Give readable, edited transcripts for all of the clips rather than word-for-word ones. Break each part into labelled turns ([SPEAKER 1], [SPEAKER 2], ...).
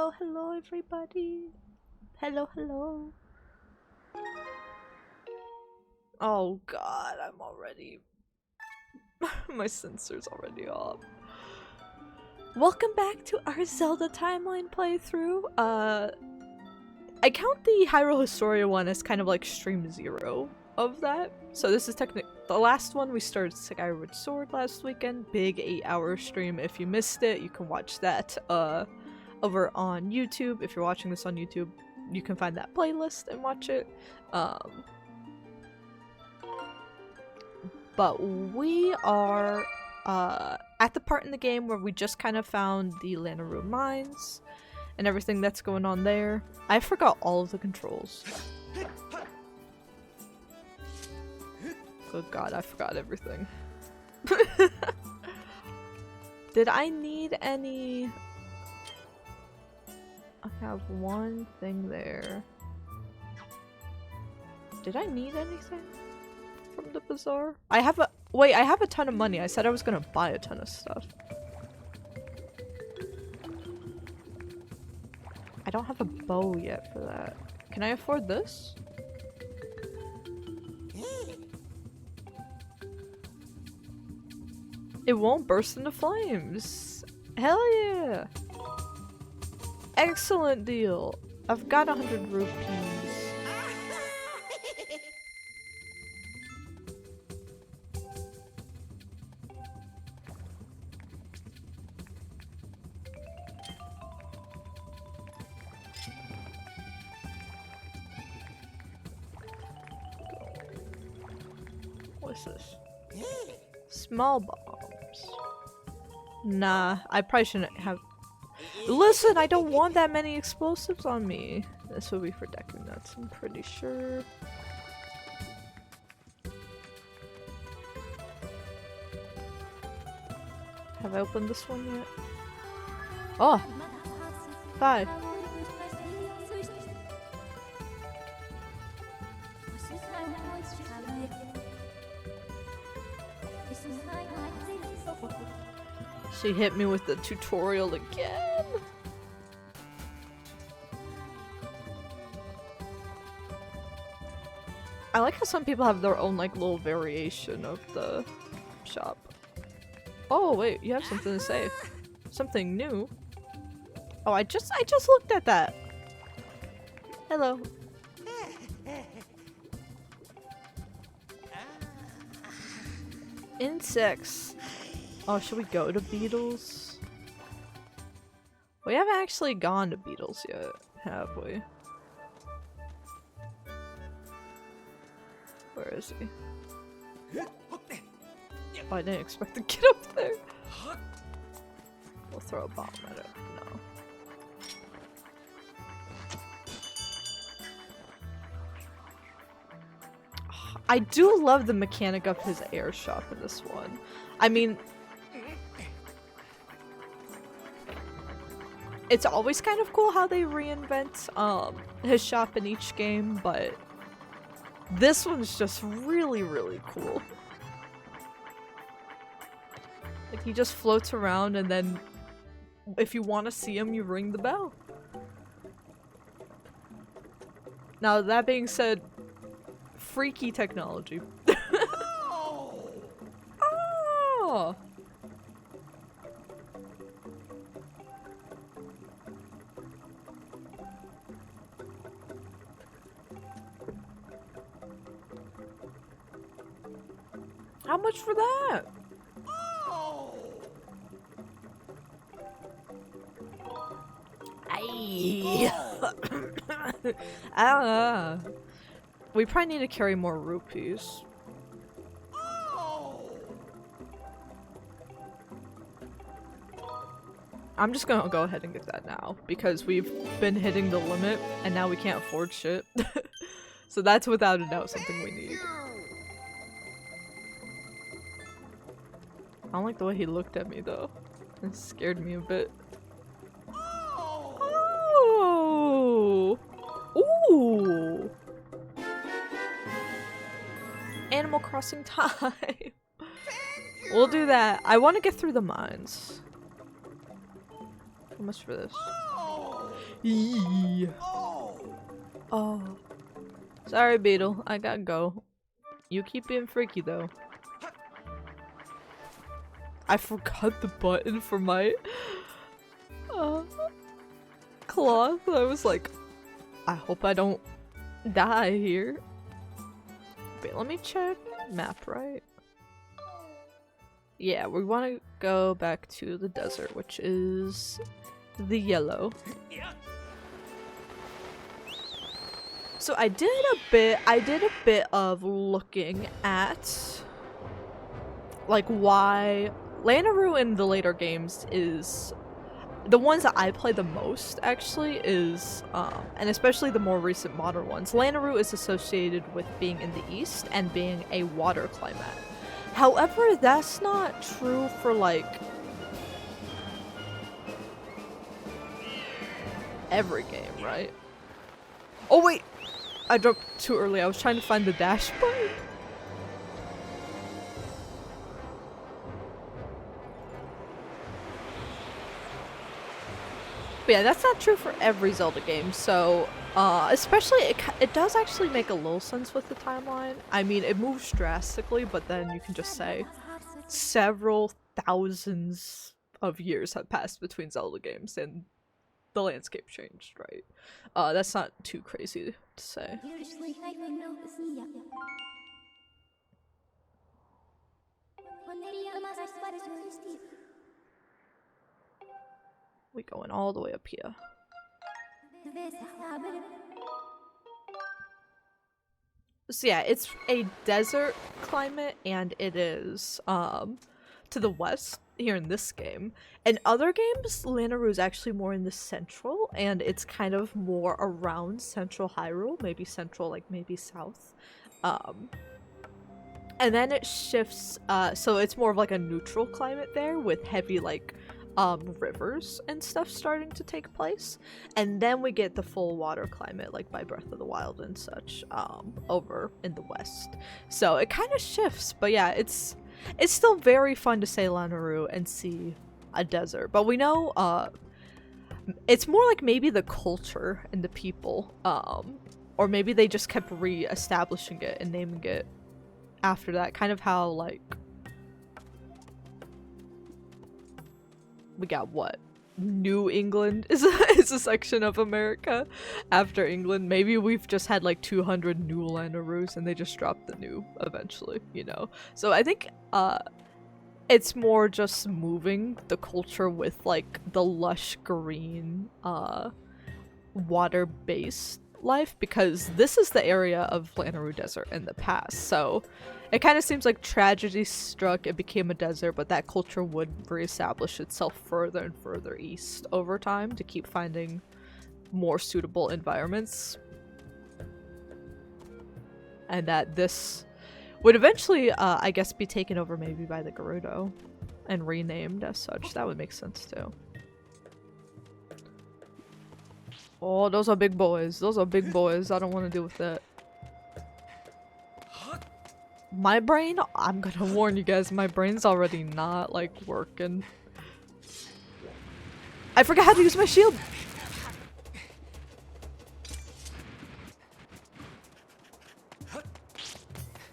[SPEAKER 1] Hello, hello everybody. Hello, hello. Oh god, I'm already... My sensor's already off. Welcome back to our Zelda timeline playthrough. I count the Hyrule Historia one as kind of like stream 0 of that. So this is technically the last one. We started Skyward Sword last weekend. Big 8-hour stream. If you missed it, you can watch that over on YouTube. If you're watching this on YouTube, you can find that playlist and watch it. But we are at the part in the game where we just kind of found the Lanaryu Mines and everything that's going on there. I forgot all of the controls. Good god, I forgot everything. Did I need any... I have one thing there. Did I need anything from the bazaar? I have a- wait, I have a ton of money. I said I was gonna buy a ton of stuff. I don't have a bow yet for that. Can I afford this? It won't burst into flames. Hell yeah! Excellent deal. I've got 100 rupees. What's this? Small bombs. Nah, I probably shouldn't have. Listen, I don't want that many explosives on me. This will be for decking nuts, I'm pretty sure. Have I opened this one yet? Oh! 5. She hit me with the tutorial again. I like how some people have their own like little variation of the shop. Oh wait, you have something to say. Something new. Oh, I just looked at that. Hello. Insects. Oh, should we go to Beetles? We haven't actually gone to Beetles yet, have we? Where is he? Oh, I didn't expect to get up there. We'll throw a bomb at it. No. I do love the mechanic of his air shop in this one. I mean, it's always kind of cool how they reinvent his shop in each game, but this one's just really, really cool. Like, he just floats around and then if you want to see him, you ring the bell. Now, that being said, freaky technology. Oh! How much for that? Aye. Ah. We probably need to carry more rupees. I'm just gonna go ahead and get that now because we've been hitting the limit and now we can't afford shit. So that's without a doubt something we need. I don't like the way he looked at me though. It scared me a bit. Oh! Ooh! Animal Crossing time! We'll do that. I want to get through the mines. How much for this? Eee. Oh. Sorry, Beetle. I gotta go. You keep being freaky, though. I forgot the button for my cloth. I was like, I hope I don't die here. Wait, let me check map, right? Yeah, we want to go back to the desert, which is the yellow. So I did a bit of looking at like why Lanaryu in the later games is the ones that I play the most actually is and especially the more recent modern ones. Lanaryu is associated with being in the east and being a water climate. However, that's not true for like every game, right? Oh wait! I dropped too early. I was trying to find the dash button. But yeah, that's not true for every Zelda game, so especially it does actually make a little sense with the timeline. I mean, it moves drastically, but then you can just say several thousands of years have passed between Zelda games and the landscape changed, right? That's not too crazy to say. We going all the way up here. So yeah, it's a desert climate and it is to the west here in this game. In other games, Lanaryu is actually more in the central and it's kind of more around central Hyrule, maybe central, like maybe south. And then it shifts, so it's more of like a neutral climate there with heavy like rivers and stuff starting to take place, and then we get the full water climate like by Breath of the Wild and such over in the west. So it kind of shifts, but yeah, it's still very fun to say Lanaryu and see a desert, but we know it's more like maybe the culture and the people, or maybe they just kept re-establishing it and naming it after that, kind of how like we got what? New England is a section of America after England. Maybe we've just had like 200 new Lanarus and they just dropped the new eventually, you know? So I think it's more just moving the culture with like the lush green water-based life, because this is the area of Lanaryu Desert in the past. So it kind of seems like tragedy struck, it became a desert, but that culture would reestablish itself further and further east over time to keep finding more suitable environments. And that this would eventually, I guess, be taken over maybe by the Gerudo and renamed as such. That would make sense too. Oh, those are big boys. Those are big boys. I don't want to deal with that. My brain, I'm gonna warn you guys, my brain's already not, like, working. I forgot how to use my shield!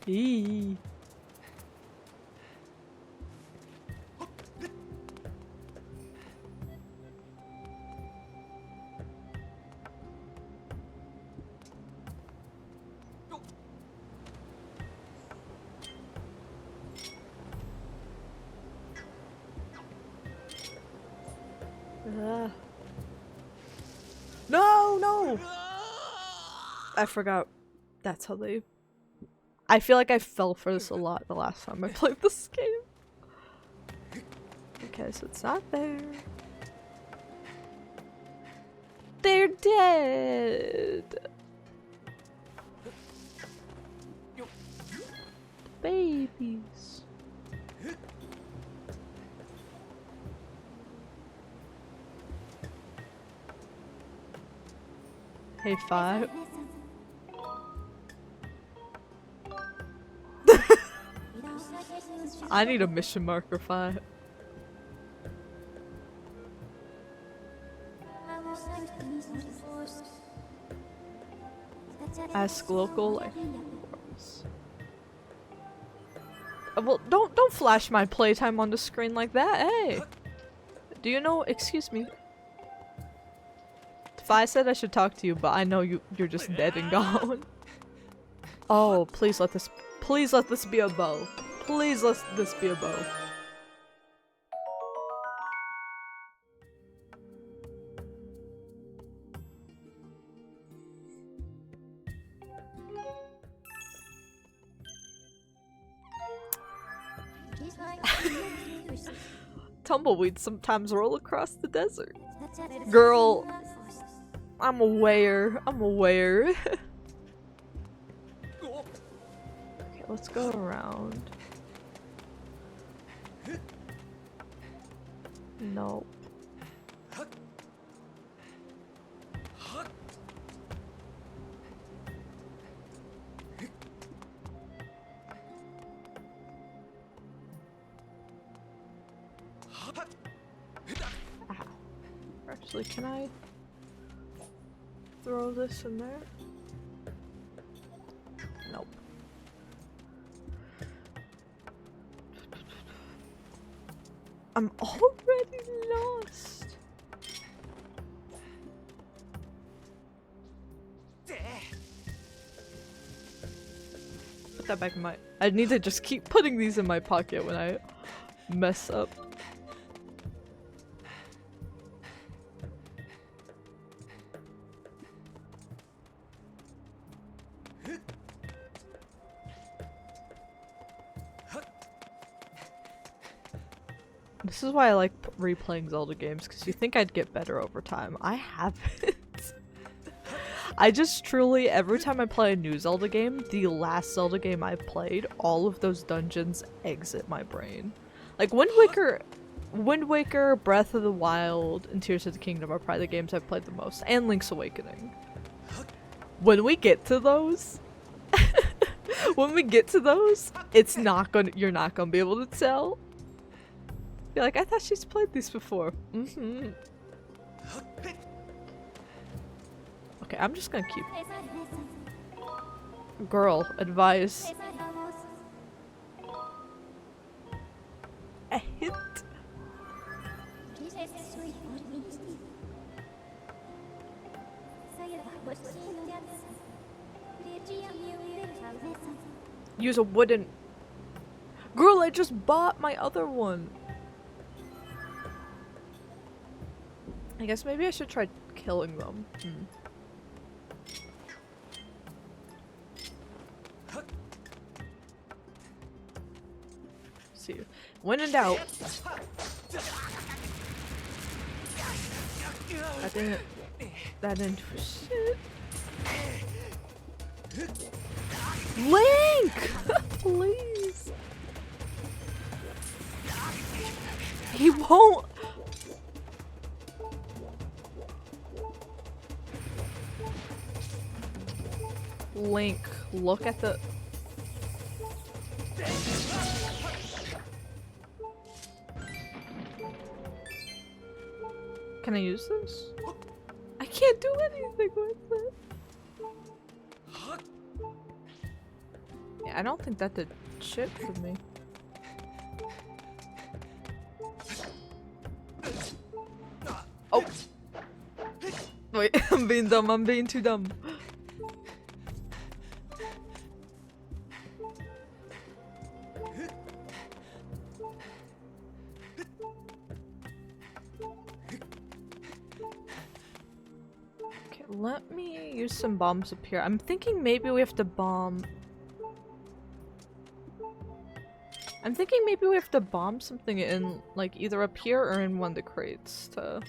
[SPEAKER 1] Eee. No! I forgot. That's how they... I feel like I fell for this a lot the last time I played this game. Okay, so it's not there. They're dead! Babies. Hey, 5. I need a mission marker 5. Ask local life forms. Well, don't flash my playtime on the screen like that. Hey, do you know? Excuse me. If I said I should talk to you, but I know you're just dead and gone. Oh, please let this be a bow. Please let this be a bow. Tumbleweeds sometimes roll across the desert. Girl, I'm aware. I'm aware. Okay, let's go around. Nope. Actually, can I throw this in there? Nope. I'm already lost. Put that back in my— I need to just keep putting these in my pocket when I mess up. This is why I like replaying Zelda games, because you think I'd get better over time. I haven't. I just truly, every time I play a new Zelda game, the last Zelda game I've played, all of those dungeons exit my brain. Like Wind Waker, Breath of the Wild, and Tears of the Kingdom are probably the games I've played the most, and Link's Awakening. When we get to those, it's not gonna— you're not gonna be able to tell. You're like, I thought she's played these before. Mm-hmm. Okay, I'm just gonna keep— Girl, advice. A hit. Use a wooden— Girl, I just bought my other one. I guess maybe I should try killing them. See, when in doubt. That didn't do shit. Link! Please. He won't. Link, look at the— Can I use this? I can't do anything with it. Yeah, I don't think that did shit for me. Oh! Wait, I'm being dumb, I'm being too dumb. Let me use some bombs up here. I'm thinking maybe we have to bomb— I'm thinking maybe we have to bomb something in, like, either up here or in one of the crates to—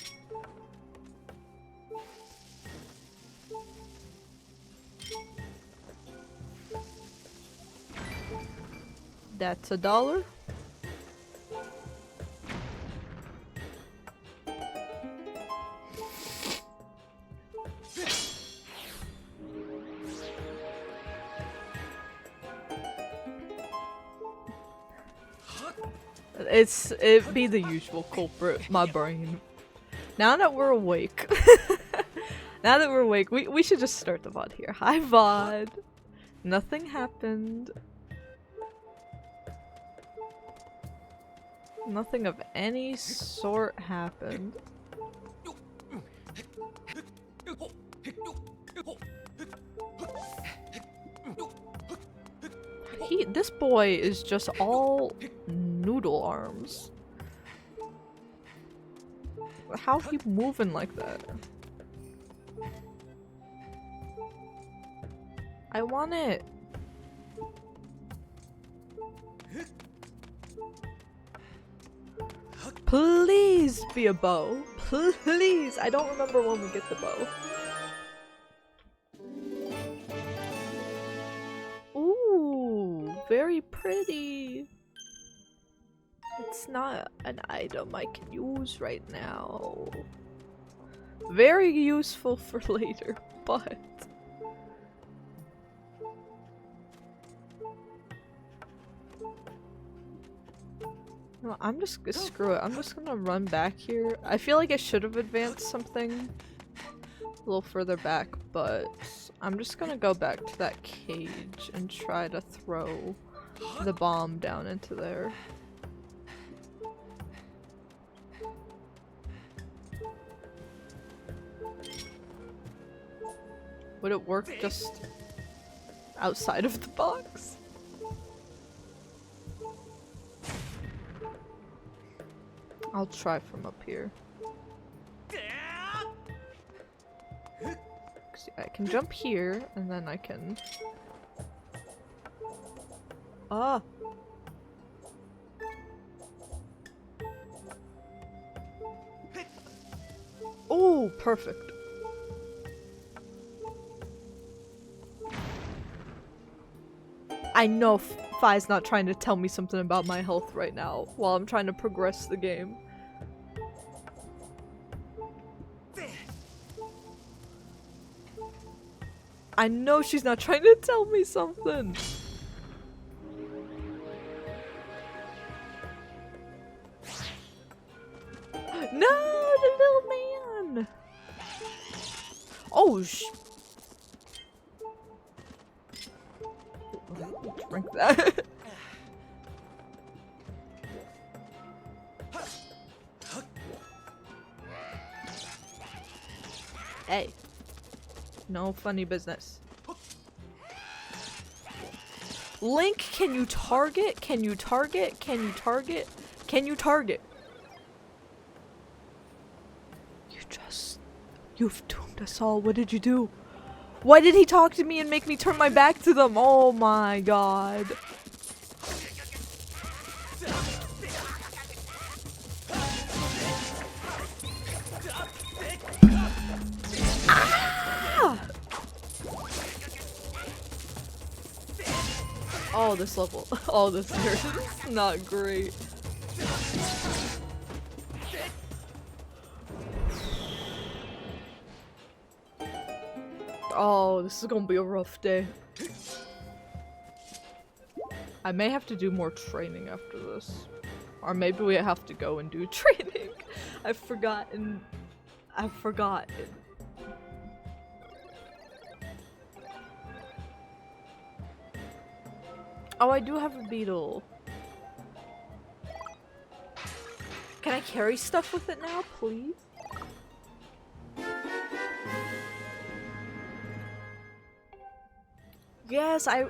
[SPEAKER 1] That's $1. It'd be the usual culprit, my brain. Now that we're awake, Now that we're awake, we should just start the VOD here. Hi VOD! Nothing happened. Nothing of any sort happened. This boy is just all noodle arms. How he moving like that? I want it. Please be a bow. Please. I don't remember when we get the bow. Ooh, very pretty. It's not an item I can use right now. Very useful for later, but... No, I'm just screw it. I'm just gonna run back here. I feel like I should have advanced something a little further back, but I'm just gonna go back to that cage and try to throw the bomb down into there. Would it work just outside of the box? I'll try from up here. See, I can jump here, and then I can... Ah! Oh, perfect. I know Fi's not trying to tell me something about my health right now while I'm trying to progress the game. I know she's not trying to tell me something. No, the little man. Oh, drink that. Hey. No funny business. Link, can you target? Can you target? Can you target? Can you target? You've doomed us all. What did you do? Why did he talk to me and make me turn my back to them? Oh my god. Oh, this level. Oh, this is not great. Oh, this is gonna be a rough day. I may have to do more training after this. Or maybe we have to go and do training. I've forgotten. Oh, I do have a beetle. Can I carry stuff with it now, please? Yes, I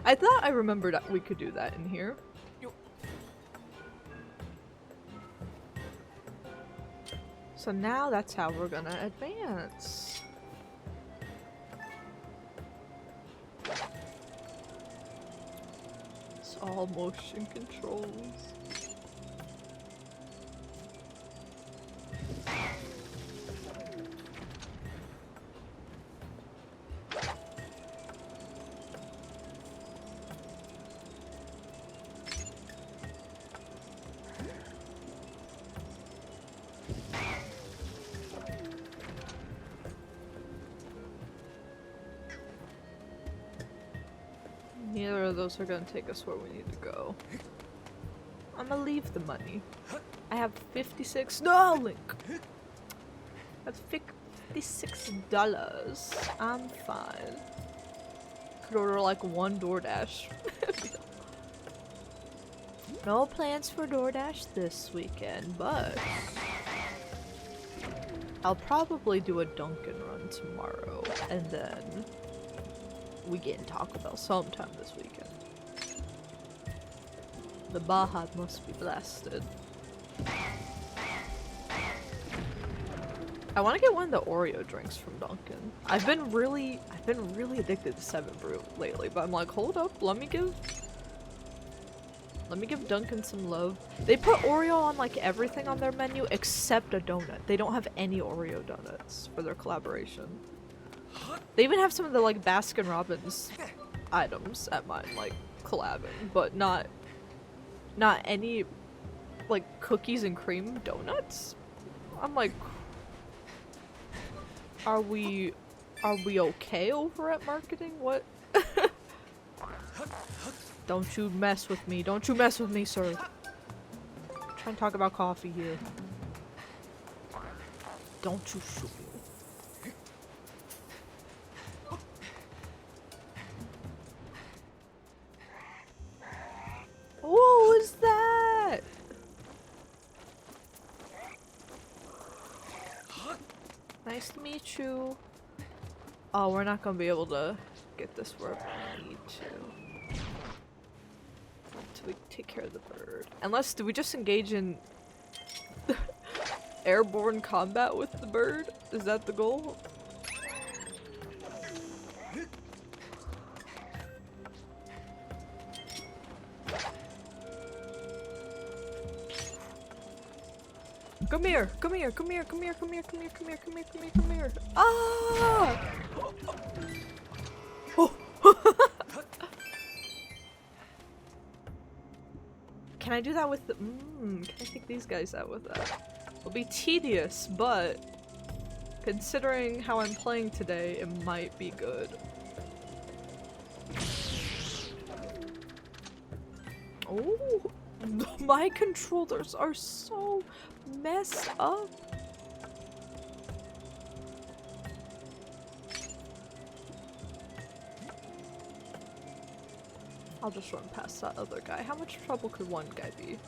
[SPEAKER 1] thought I remembered that we could do that in here. So now that's how we're gonna advance. It's all motion controls. Neither of those are gonna take us where we need to go. I'm gonna leave the money. I have 56. No, Link! That's $56. I'm fine. Could order like one DoorDash. No plans for DoorDash this weekend, but I'll probably do a Dunkin' run tomorrow, and then we get in Taco Bell sometime this weekend. The Baja must be blasted. I want to get one of the Oreo drinks from Dunkin'. I've been really addicted to 7 Brew lately, but I'm like, hold up, let me give Dunkin' some love. They put Oreo on like everything on their menu except a donut. They don't have any Oreo donuts for their collaboration. They even have some of the like Baskin Robbins items at mine, like collabing, but not any like cookies and cream donuts. I'm like, are we okay over at marketing? What? Don't you mess with me. Don't you mess with me, sir. I'm trying to talk about coffee here. Don't you shoot me. What was that? Nice to meet you. Oh, we're not gonna be able to get this where we need to. Until we take care of the bird. Unless, do we just engage in airborne combat with the bird? Is that the goal? Come here, come here, come here, come here, come here, come here, come here, come here, come here, come here. Ah! Oh. Can I do that with the can I take these guys out with that? It'll be tedious, but considering how I'm playing today, it might be good. Oh, my controllers are so messed up. I'll just run past that other guy. How much trouble could one guy be?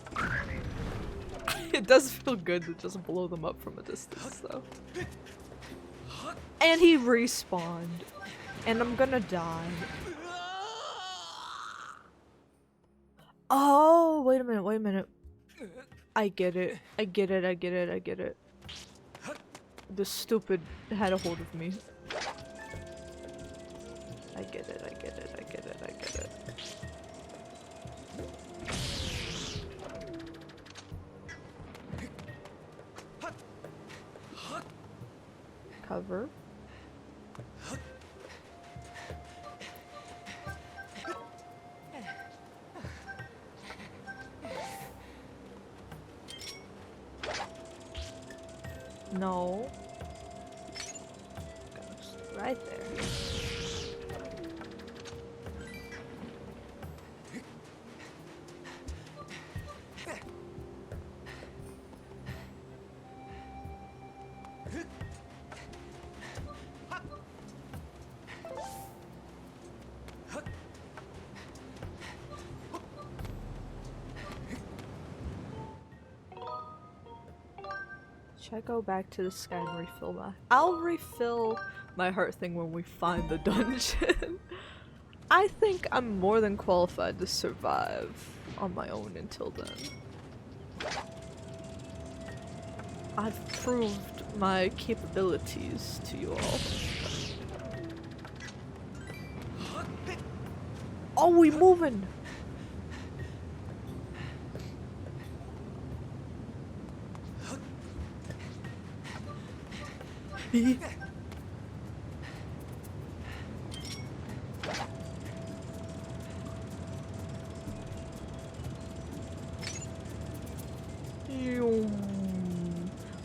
[SPEAKER 1] It does feel good to just blow them up from a distance, though. And he respawned. And I'm gonna die. Oh, wait a minute, wait a minute. I get it. I get it, I get it, I get it. The stupid had a hold of me. I get it, I get it, I get it, I get it. Cover. No. Right there. Should I go back to the sky and refill my— I'll refill my heart thing when we find the dungeon. I think I'm more than qualified to survive on my own until then. I've proved my capabilities to you all. Oh, we moving!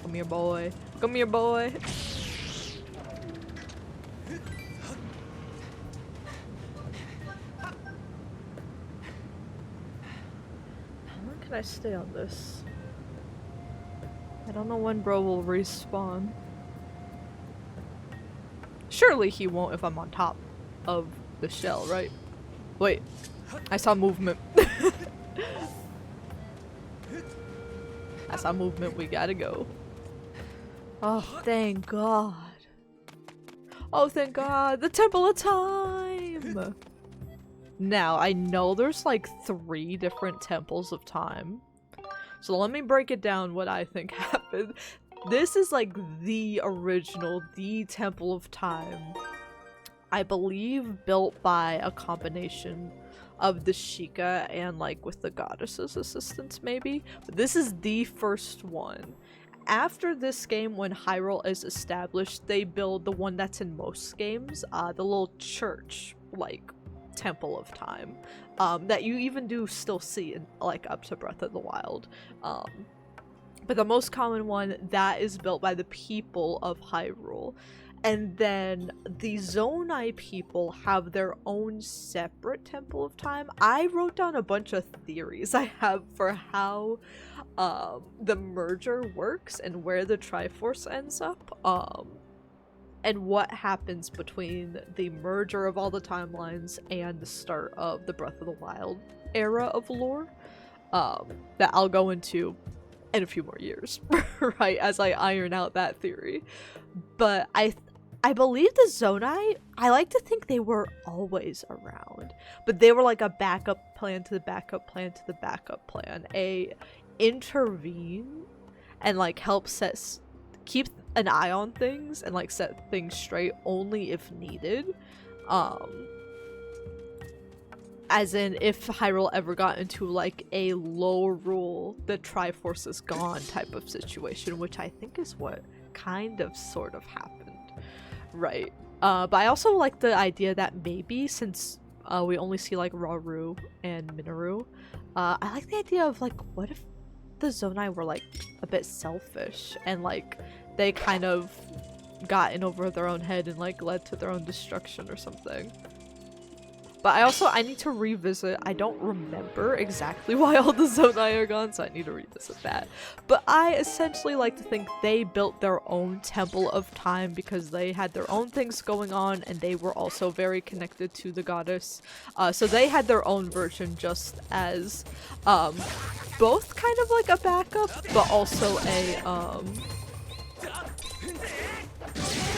[SPEAKER 1] Come here, boy. Come here, boy. How long can I stay on this? I don't know when bro will respawn. Surely he won't if I'm on top of the shell, right? Wait, I saw movement. I saw movement, we gotta go. Oh, thank God. Oh, thank God, the Temple of Time! Now, I know there's like 3 different temples of time. So let me break it down what I think happened. This is like the original, the Temple of Time. I believe built by a combination of the Sheikah and like with the goddess's assistance maybe. But this is the first one. After this game, when Hyrule is established, they build the one that's in most games, the little church, like, Temple of Time, that you even do still see in, like, up to Breath of the Wild. But the most common one, that is built by the people of Hyrule. And then the Zonai people have their own separate Temple of Time. I wrote down a bunch of theories I have for how the merger works and where the Triforce ends up, and what happens between the merger of all the timelines and the start of the Breath of the Wild era of lore, that I'll go into in a few more years, right, as I iron out that theory. But I believe the Zonai, I like to think they were always around, but they were like a backup plan to the backup plan to the backup plan. Intervene and like help keep an eye on things and like set things straight only if needed. As in, if Hyrule ever got into like a low rule, the Triforce is gone type of situation, which I think is what kind of sort of happened, right? But I also like the idea that maybe since we only see like Rauru and Minoru, I like the idea of like, what if the Zonai were like a bit selfish and like they kind of got in over their own head and like led to their own destruction or something. But I need to revisit. I don't remember exactly why all the Zonai are gone, so I need to revisit that. But I essentially like to think they built their own Temple of Time because they had their own things going on and they were also very connected to the goddess. So they had their own version just as both kind of like a backup, but also a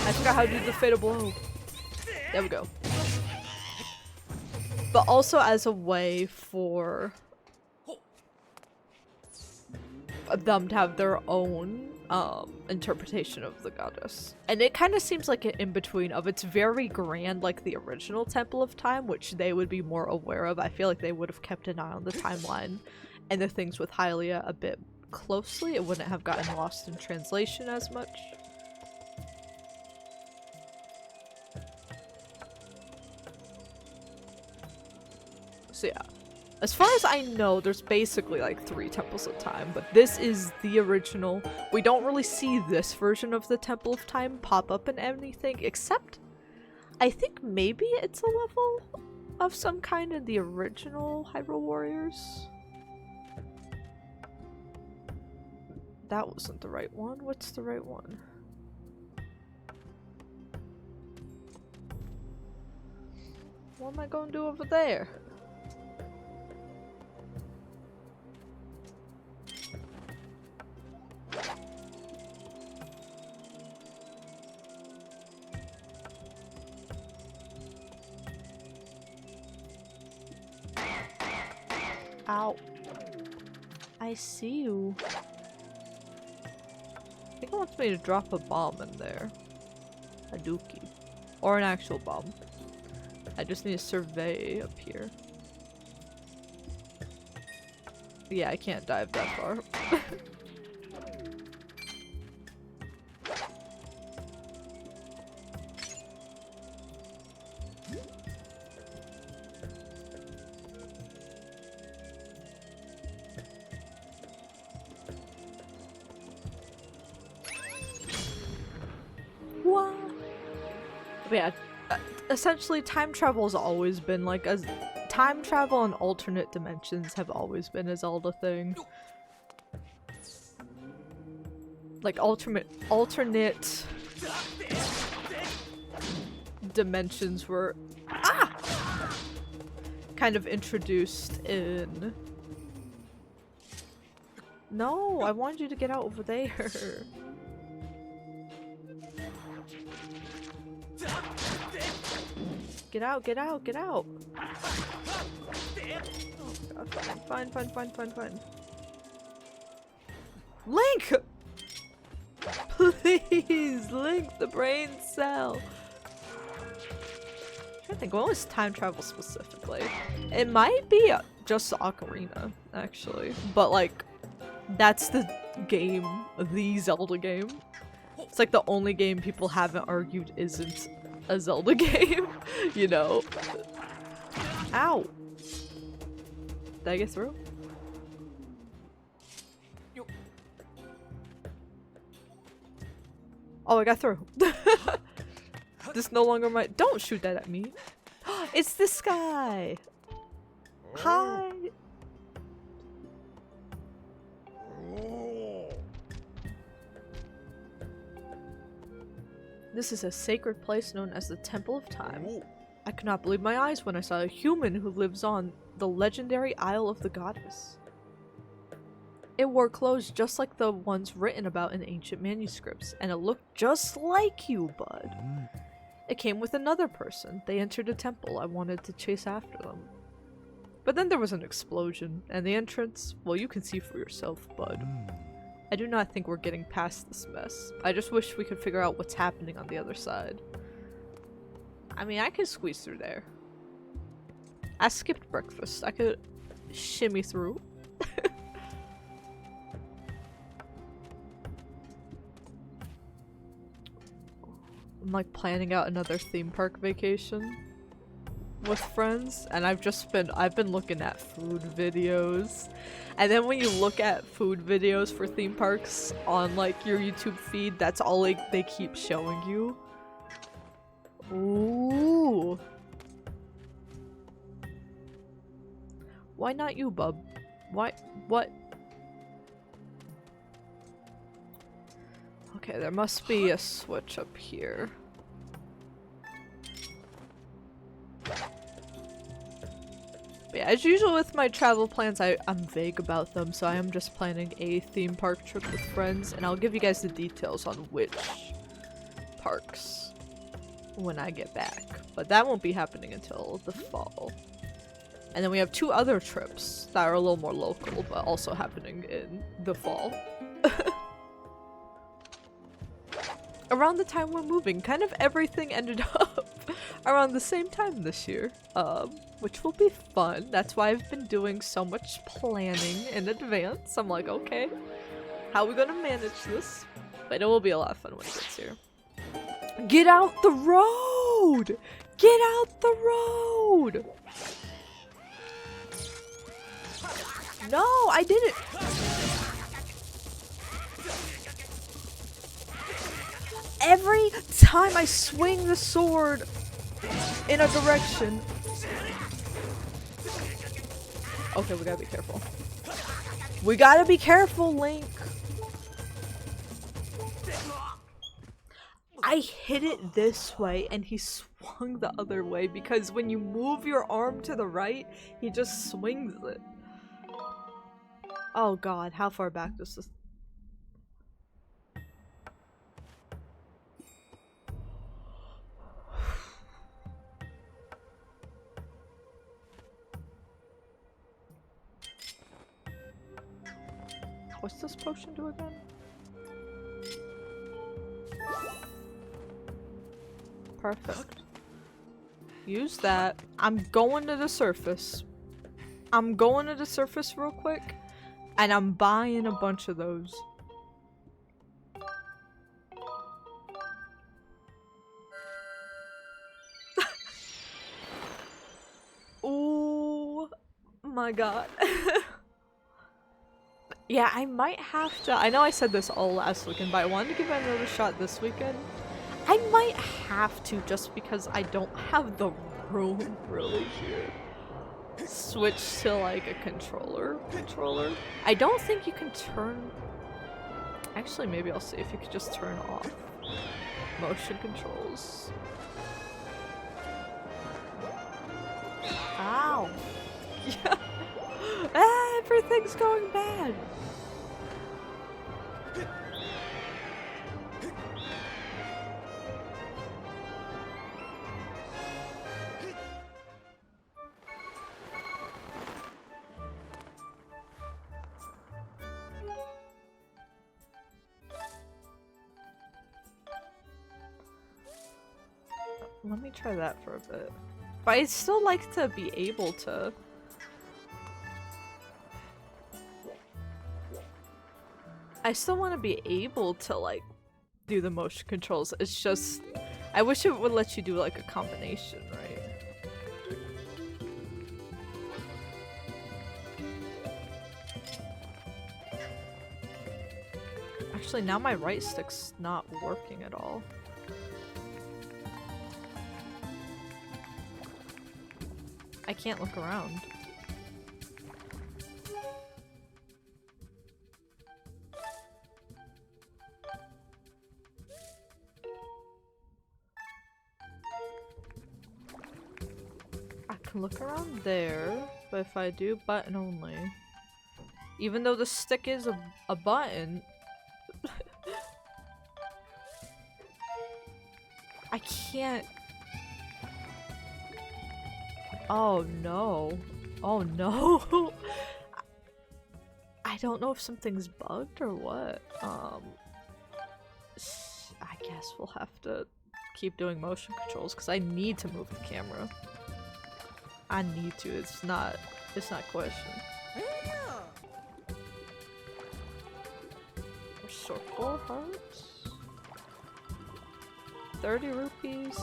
[SPEAKER 1] I forgot how to do the fatal blow. There we go. But also as a way for them to have their own interpretation of the goddess. And it kind of seems like an in-between of it's very grand like the original Temple of Time, which they would be more aware of. I feel like they would have kept an eye on the timeline and the things with Hylia a bit closely. It wouldn't have gotten lost in translation as much. So yeah, as far as I know, there's basically like 3 Temples of Time, but this is the original. We don't really see this version of the Temple of Time pop up in anything, except I think maybe it's a level of some kind in the original Hyrule Warriors. That wasn't the right one. What's the right one? What am I gonna do over there? Ow. I see you. I think it wants me to drop a bomb in there. A dookie. Or an actual bomb. I just need to survey up here. Yeah, I can't dive that far. Yeah, essentially time travel has always been like time travel and alternate dimensions have always been a Zelda thing. Like alternate dimensions were kind of introduced in. No, I wanted you to get out over there. Get out, get out, get out. Oh god, fine, fine, fine, fine, fine. Link! Please, Link the brain cell. I think what was time travel specifically? It might be just Ocarina, actually. But like, that's the game, the Zelda game. It's like the only game people haven't argued isn't a Zelda game, you know? Ow! Did I get through? Oh, I got through. This no longer my- Don't shoot that at me. It's this guy! Hi! This is a sacred place known as the Temple of Time. I could not believe my eyes when I saw a human who lives on the legendary Isle of the Goddess. It wore clothes just like the ones written about in ancient manuscripts, and it looked just like you, bud. It came with another person. They entered a temple. I wanted to chase after them. But then there was an explosion, and the entrance, well, you can see for yourself, bud. I do not think we're getting past this mess. I just wish we could figure out what's happening on the other side. I mean, I could squeeze through there. I skipped breakfast. I could shimmy through. I'm like planning out another theme park vacation with friends, and I've been looking at food videos, and then when you look at food videos for theme parks on like your YouTube feed, that's all like they keep showing you. Ooh. Why not you, bub? Why? What? Okay, there must be a switch up here. But yeah, as usual with my travel plans, I'm vague about them, so I am just planning a theme park trip with friends, and I'll give you guys the details on which parks when I get back. But that won't be happening until the fall. And then we have 2 other trips that are a little more local, but also happening in the fall. Around the time we're moving, kind of everything ended up around the same time this year, which will be fun. That's why I've been doing so much planning in advance. I'm like, okay, how are we gonna manage this? But it will be a lot of fun when it gets here. Get out the road! Get out the road! No, I didn't! Every time I swing the sword in a direction. Okay, we gotta be careful. We gotta be careful, Link. I hit it this way and he swung the other way because when you move your arm to the right, he just swings it. Oh god, how far back does this... What's this potion do again? Perfect. Use that. I'm going to the surface. I'm going to the surface real quick, and I'm buying a bunch of those. Oh my god. Yeah, I might have to. I know I said this all last weekend, but I wanted to give it another shot this weekend. I might have to just because I don't have the room really here. Switch to like a controller. I don't think you can turn... Actually, maybe I'll see if you could just turn off motion controls. Ow. Yeah. Ah, everything's going bad. Let me try that for a bit. But I'd still like to be able to. I still want to be able to, like, do the motion controls. It's just, I wish it would let you do, like, a combination, right? Actually, now my right stick's not working at all. I can't look around. I can look around there, but if I do button only, even though the stick is a button, I can't. Oh no. Oh no. I don't know if something's bugged or what. I guess we'll have to keep doing motion controls because I need to move the camera. I need to. It's not question. Restore 4 hearts. 30 rupees.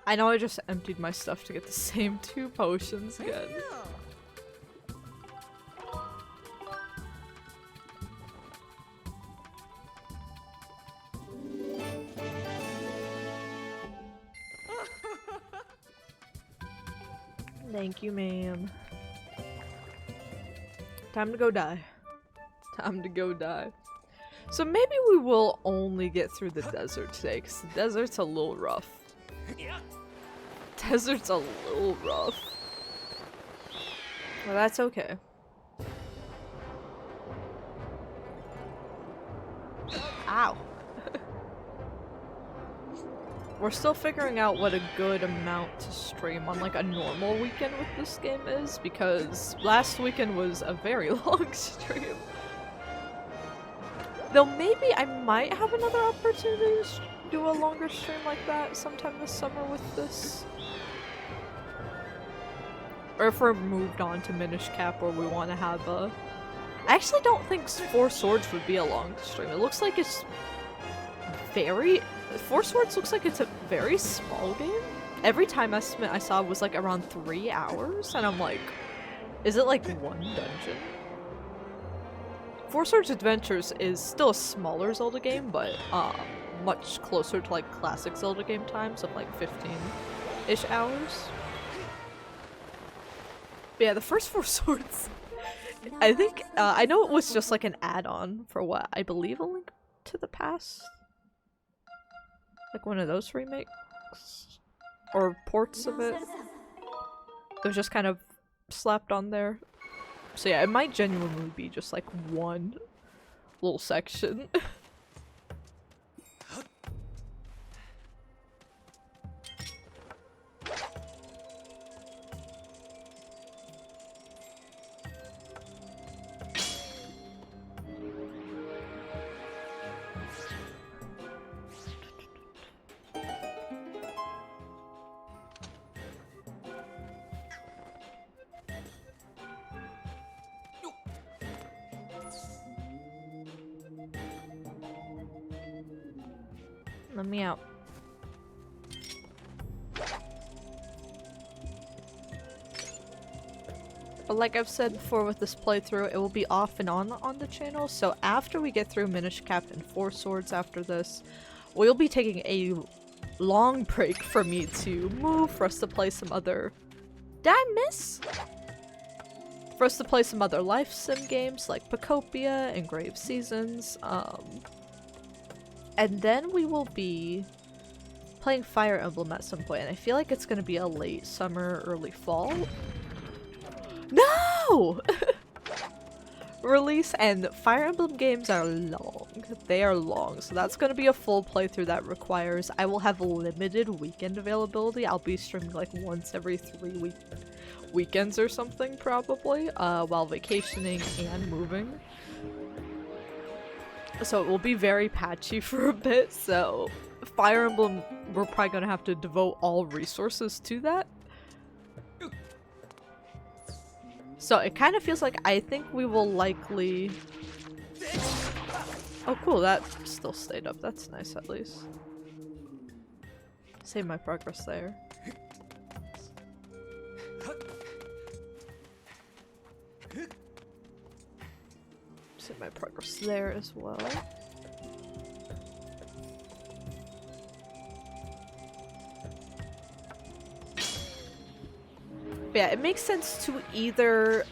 [SPEAKER 1] I know I just emptied my stuff to get the same 2 potions again. Thank you, ma'am. Time to go die. Time to go die. So maybe we will only get through the desert today, because the desert's a little rough. Desert's a little rough. Well, that's okay. Ow. We're still figuring out what a good amount to stream on like a normal weekend with this game is, because last weekend was a very long stream. Though maybe I might have another opportunity to do a longer stream like that sometime this summer with this. Or if we're moved on to Minish Cap where we want to have a... I actually don't think 4 Swords would be a long stream. It looks like it's very... 4 Swords looks like it's a very small game. Every time estimate I saw was like around 3 hours, and I'm like, is it like 1 dungeon? 4 Swords Adventures is still a smaller Zelda game, but much closer to like classic Zelda game times of like 15-ish hours. But yeah, the first 4 Swords, I think, I know it was just like an add-on for what I believe A Link to the Past. Like one of those remakes? Or ports of it. It was just kind of slapped on there. So yeah, it might genuinely be just like one little section. Let me out. But like I've said before with this playthrough, it will be off and on the channel, so after we get through Minish Cap and 4 Swords after this, we'll be taking a long break for me to move, for us to play some other... Did I miss? for us to play some other life sim games like Pacopia and Grave Seasons. And then we will be playing Fire Emblem at some point, and I feel like it's gonna be a late summer, early fall. No! Release, and Fire Emblem games are long. They are long, so that's gonna be a full playthrough that requires I will have limited weekend availability. I'll be streaming like once every 3 weekends or something probably, while vacationing and moving. So it will be very patchy for a bit, so Fire Emblem, we're probably gonna have to devote all resources to that. So it kind of feels like I think we will likely... Oh cool, that still stayed up. That's nice at least. Save my progress there. Save my progress there as well. But yeah, it makes sense to either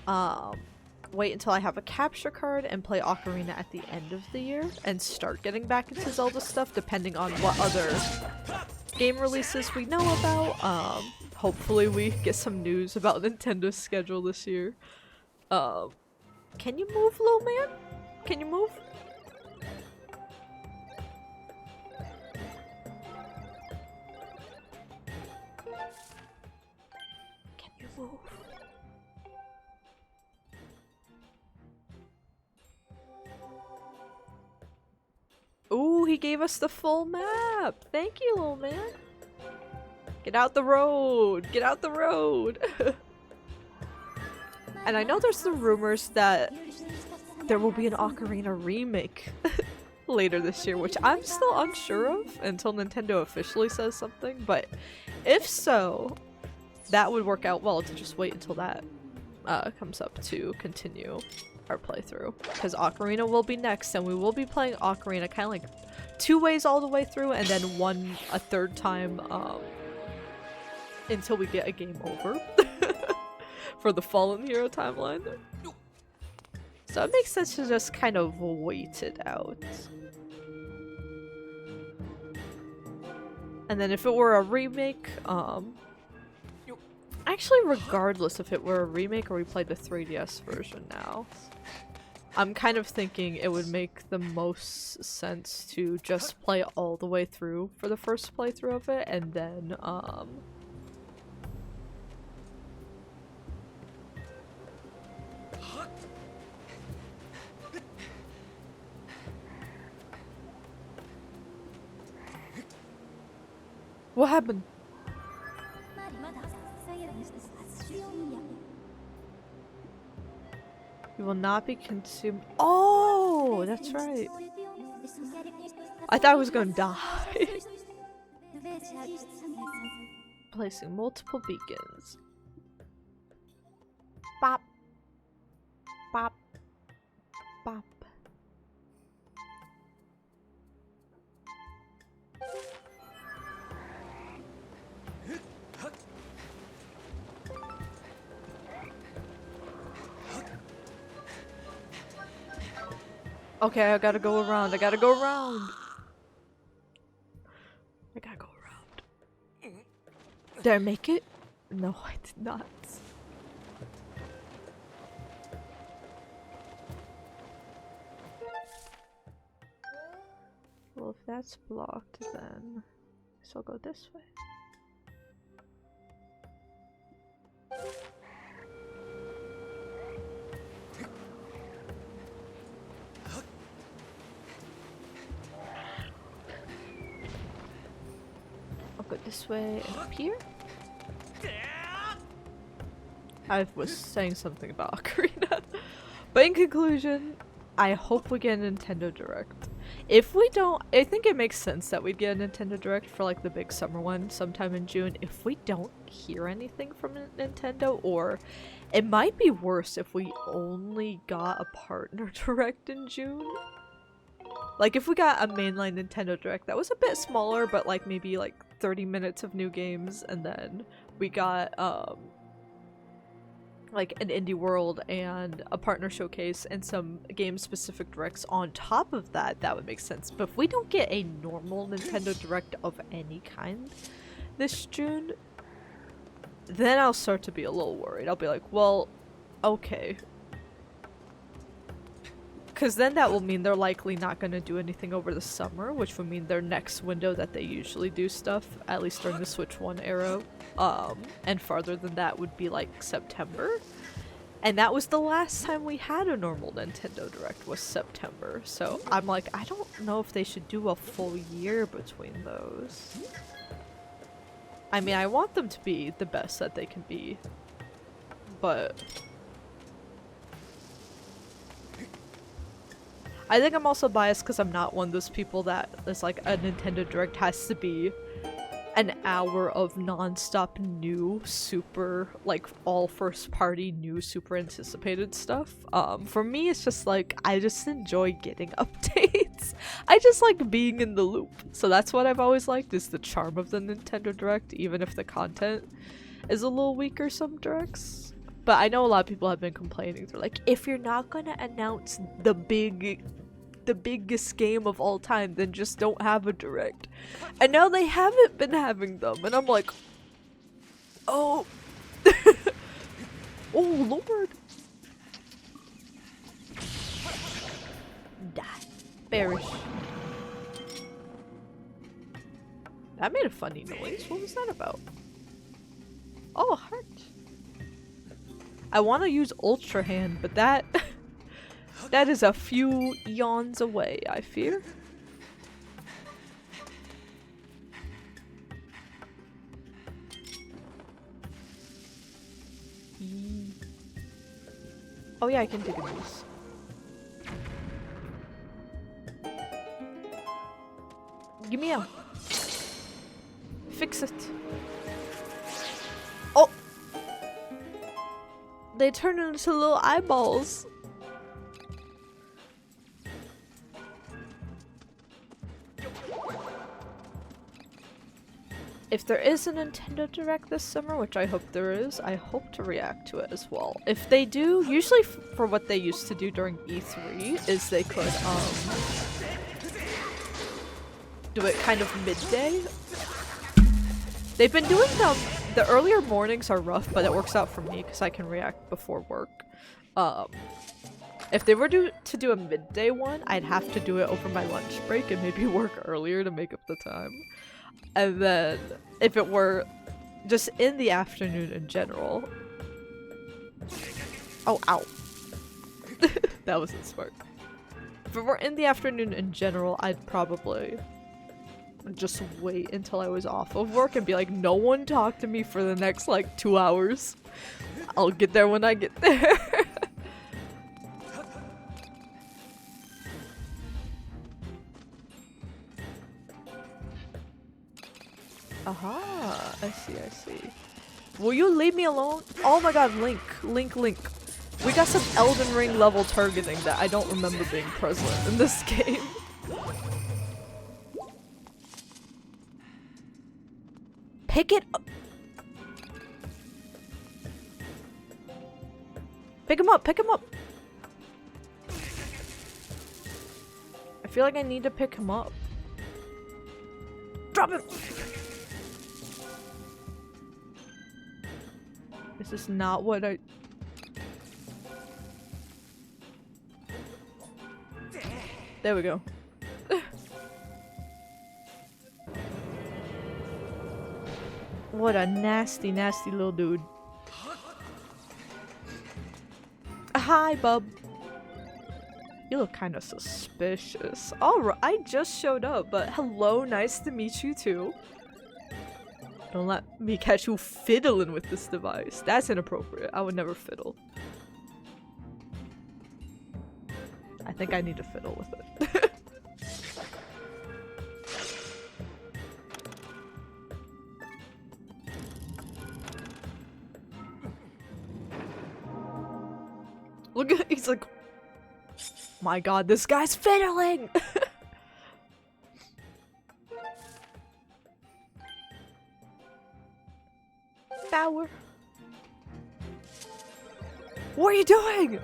[SPEAKER 1] wait until I have a capture card and play Ocarina at the end of the year and start getting back into Zelda stuff depending on what other game releases we know about. Hopefully we get some news about Nintendo's schedule this year. Can you move, little man? Can you move? Ooh, he gave us the full map! Thank you, little man! Get out the road! Get out the road! And I know there's the rumors that there will be an Ocarina remake later this year, which I'm still unsure of until Nintendo officially says something, but if so, that would work out well to just wait until that comes up to continue our playthrough, because Ocarina will be next, and we will be playing Ocarina kind of like 2 ways all the way through, and then a third time until we get a game over for the Fallen Hero timeline. So it makes sense to just kind of wait it out. And then if it were a remake, actually regardless if it were a remake or we played the 3DS version now, I'm kind of thinking it would make the most sense to just play all the way through for the first playthrough of it, and then what happened? You will not be consumed. Oh, that's right. I thought I was gonna die. Placing multiple beacons. Bop. Bop. Bop. Okay, I gotta go around. I gotta go around. I gotta go around. Did I make it? No, I did not. Well, if that's blocked, then I guess I'll go this way. Go this way and up here. I was saying something about Ocarina. But in conclusion, I hope we get a Nintendo Direct. If we don't, I think it makes sense that we'd get a Nintendo Direct for like the big summer one sometime in June. If we don't hear anything from Nintendo, or it might be worse if we only got a partner Direct in June. Like if we got a mainline Nintendo Direct that was a bit smaller, but like maybe like 30 minutes of new games, and then we got like an indie world and a partner showcase and some game specific directs on top of that, that would make sense. But if we don't get a normal Nintendo Direct of any kind this June, then I'll start to be a little worried. I'll be like, well, okay. Because then that will mean they're likely not going to do anything over the summer, which would mean their next window that they usually do stuff, at least during the Switch 1 era, and farther than that would be like September. And that was the last time we had a normal Nintendo Direct, was September. So I'm like, I don't know if they should do a full year between those. I mean, I want them to be the best that they can be, but I think I'm also biased because I'm not one of those people that is like, a Nintendo Direct has to be an hour of non-stop new, super, like, all first-party, new, super anticipated stuff. For me, it's just like, I just enjoy getting updates. I just like being in the loop. So that's what I've always liked, is the charm of the Nintendo Direct, even if the content is a little weaker some directs. But I know a lot of people have been complaining. They're like, if you're not gonna announce the biggest game of all time, then just don't have a Direct. And now they haven't been having them, and I'm like, oh. Oh lord. Die. Perish. That made a funny noise. What was that about? Oh, a heart. I want to use Ultra Hand, but that that is a few eons away, I fear. Oh yeah, I can dig in these. Give me a... Fix it. Oh! They turn into little eyeballs. If there is a Nintendo Direct this summer, which I hope there is, I hope to react to it as well. If they do, usually for what they used to do during E3, is they could, do it kind of midday. They've been doing them, the earlier mornings are rough, but it works out for me because I can react before work. If they were to do a midday one, I'd have to do it over my lunch break and maybe work earlier to make up the time. And then, if it were just in the afternoon in general... Oh, ow. That wasn't smart. If it were in the afternoon in general, I'd probably just wait until I was off of work and be like, no one talk to me for the next, like, 2 hours. I'll get there when I get there. Aha, I see, I see. Will you leave me alone? Oh my god, Link. We got some Elden Ring level targeting that I don't remember being present in this game. Pick it up! Pick him up, pick him up! I feel like I need to pick him up. Drop him! This is not what I... There we go. What a nasty, nasty little dude. Hi, bub. You look kind of suspicious. Alright, I just showed up, but hello, nice to meet you too. Don't let me catch you fiddling with this device. That's inappropriate. I would never fiddle. I think I need to fiddle with it. Look at, he's like, my god, this guy's fiddling! Power. What are you doing?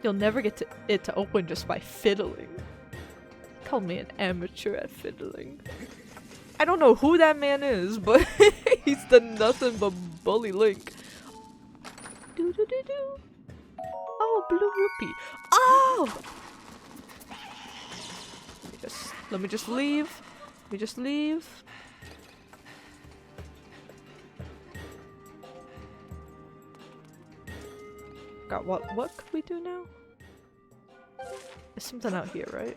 [SPEAKER 1] You'll never get it to open just by fiddling. Call me an amateur at fiddling. I don't know who that man is, but he's done nothing but bully Link. Do do do do. Oh, blue rupee. Oh! Let me just leave. Let me just leave. God, what could we do now? There's something out here, right?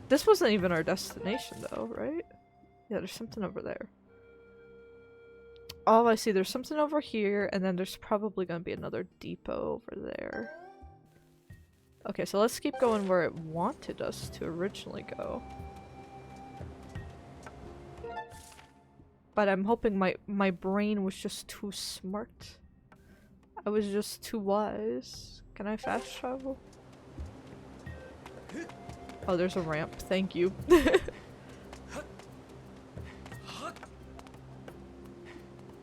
[SPEAKER 1] This wasn't even our destination though, right? Yeah, there's something over there. Oh, I see. There's something over here, and then there's probably gonna be another depot over there. Okay, so let's keep going where it wanted us to originally go. But I'm hoping my brain was just too smart. I was just too wise. Can I fast travel? Oh, there's a ramp. Thank you.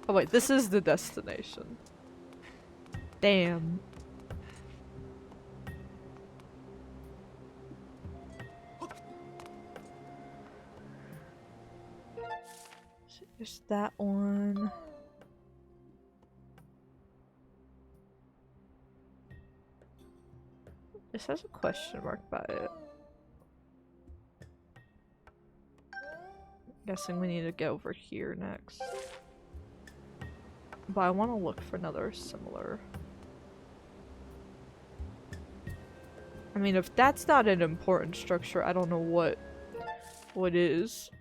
[SPEAKER 1] Oh wait, this is the destination. Damn. There's that one. This has a question mark by it. Guessing we need to get over here next. But I want to look for another similar. I mean, if that's not an important structure, I don't know what is.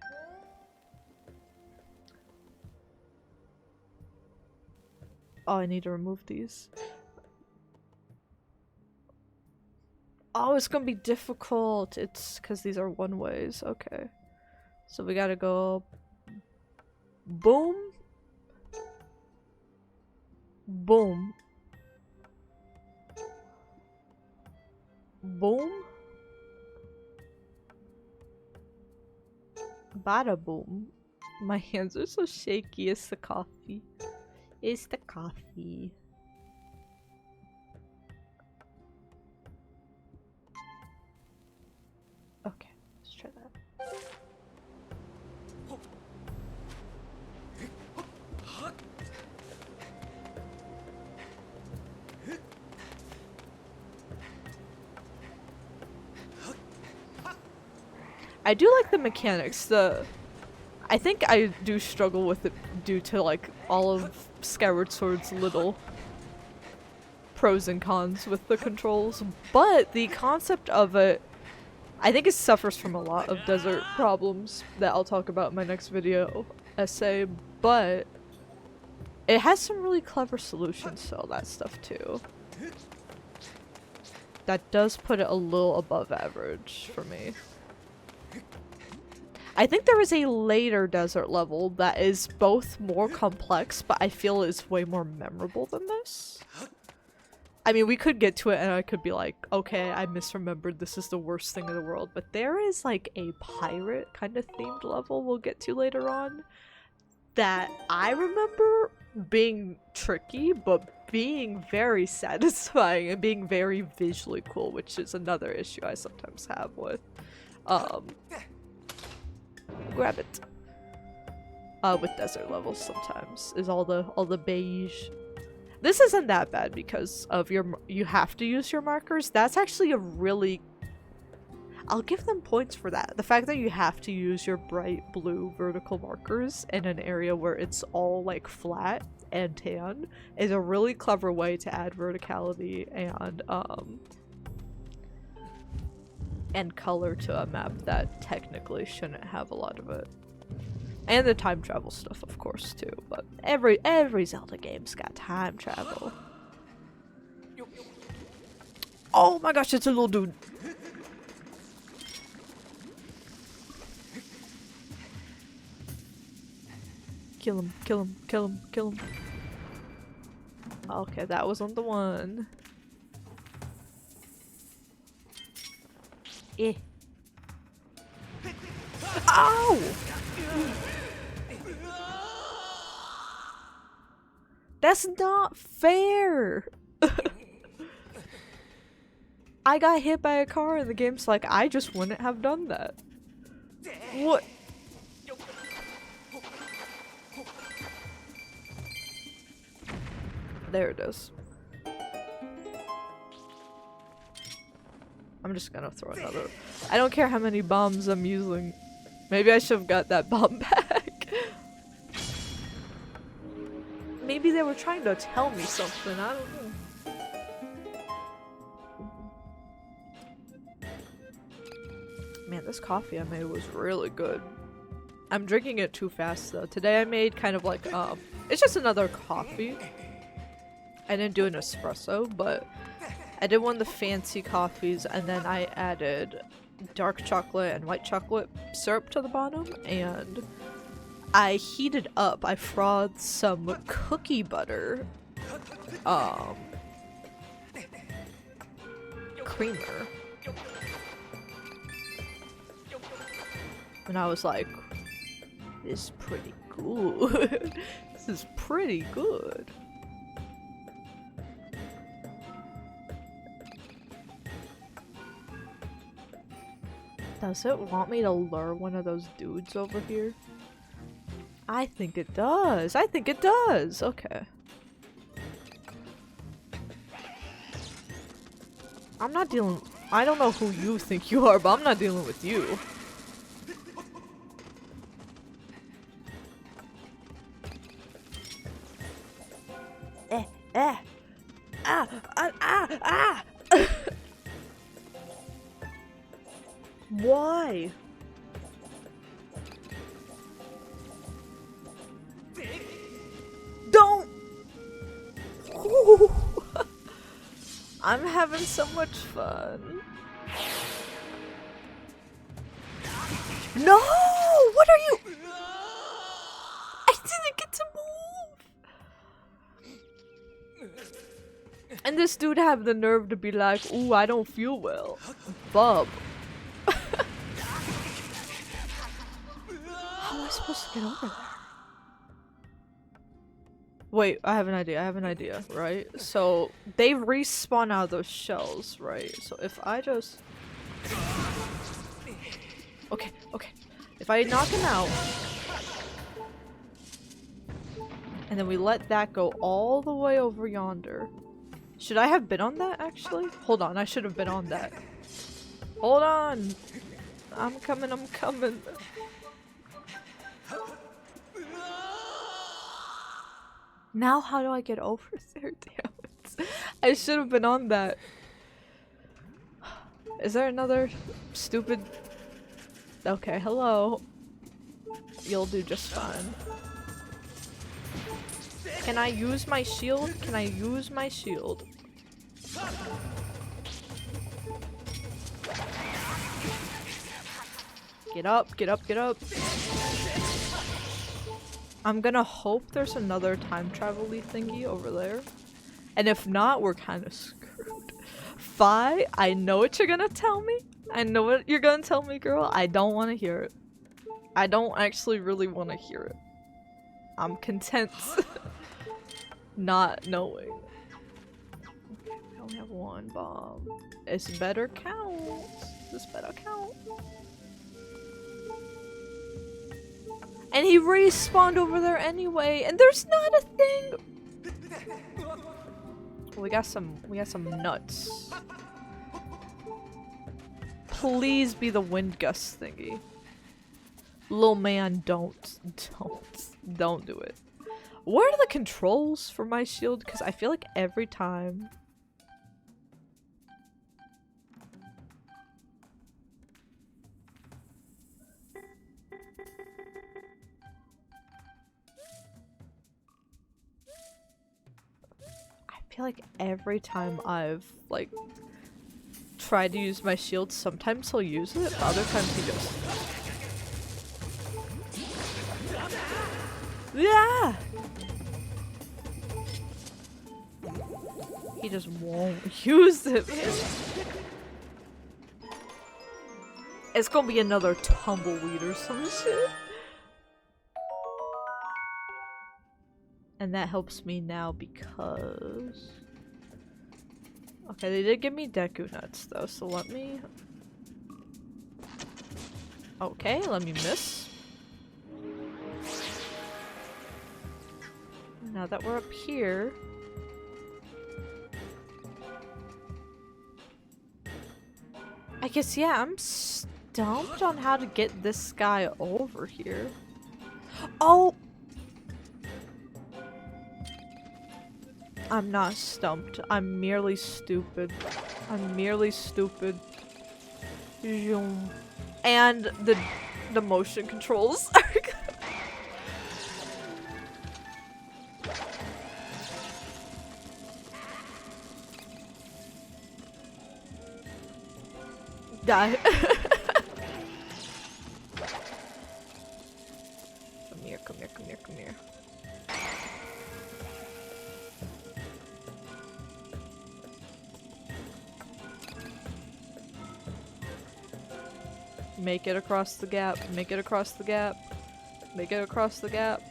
[SPEAKER 1] Oh, I need to remove these. Oh, it's gonna be difficult. It's because these are one ways. Okay. So we gotta go boom. Boom. Boom. Bada boom. My hands are so shaky. It's the coffee. It's the coffee. Okay, let's try that. I do like the mechanics. I think I do struggle with it due to like all of Skyward Sword's little pros and cons with the controls, but the concept of it, I think it suffers from a lot of desert problems that I'll talk about in my next video essay, but it has some really clever solutions to all that stuff too. That does put it a little above average for me. I think there is a later desert level that is both more complex, but I feel is way more memorable than this. I mean, we could get to it and I could be like, okay, I misremembered, this is the worst thing in the world, but there is like a pirate kind of themed level we'll get to later on that I remember being tricky, but being very satisfying and being very visually cool, which is another issue I sometimes have with, grab it. With desert levels sometimes, is all the beige. This isn't that bad because of you have to use your markers. That's actually a really, I'll give them points for that. The fact that you have to use your bright blue vertical markers in an area where it's all like flat and tan is a really clever way to add verticality and color to a map that technically shouldn't have a lot of it. And the time travel stuff, of course, too. But every Zelda game's got time travel. Oh my gosh, it's a little dude. Kill him, kill him, kill him, kill him. Okay, that wasn't the one. Ow! That's not fair! I got hit by a car and the game's like, I just wouldn't have done that. What? There it is. I'm just gonna throw another. I don't care how many bombs I'm using. Maybe I should have got that bomb back. Maybe they were trying to tell me something, I don't know. Man, this coffee I made was really good. I'm drinking it too fast though. Today I made kind of like, it's just another coffee. I didn't do an espresso, but I did one of the fancy coffees and then I added dark chocolate and white chocolate syrup to the bottom and I heated up. I frothed some cookie butter, creamer. And I was like, this is pretty good. This is pretty good. Does it want me to lure one of those dudes over here? I think it does. I think it does. Okay. I'm not dealing. I don't know who you think you are, but I'm not dealing with you. Why? Don't! Ooh. I'm having so much fun. No! What are you? I didn't get to move! And this dude have the nerve to be like, ooh, I don't feel well. Bub. How am I supposed to get over there? Wait, I have an idea, right? So, they respawn out of those shells, right? So if I just... Okay. If I knock him out... And then we let that go all the way over yonder. Should I have been on that, actually? Hold on, I should have been on that. Hold on! I'm coming. Now how do I get over there? Damn it. I should have been on that. Is there another stupid... Okay, hello. You'll do just fine. Can I use my shield? Can I use my shield? Get up, get up, get up. I'm gonna hope there's another time travel-y thingy over there. And if not, we're kind of screwed. Fi, I know what you're gonna tell me. I know what you're gonna tell me, girl. I don't want to hear it. I don't actually really want to hear it. I'm content not knowing. Okay, we only have one bomb. This better count. This better count. And he respawned over there anyway, and there's not a thing. We got some nuts. Please be the wind gust thingy. Little man, don't do it. What are the controls for my shield? Because I feel like every time... I feel like every time I've, like, tried to use my shield, sometimes he'll use it, but other times he just... Yeah! He just won't use it, man. It's gonna be another tumbleweed or some shit. And that helps me now because... Okay, they did give me Deku Nuts though, so let me... Okay, let me miss. Now that we're up here... I guess, yeah, I'm stumped on how to get this guy over here. Oh! I'm not stumped. I'm merely stupid. I'm merely stupid. Zoom. And the motion controls are die. Come here, come here, come here, come here. Make it across the gap. Make it across the gap. Make it across the gap.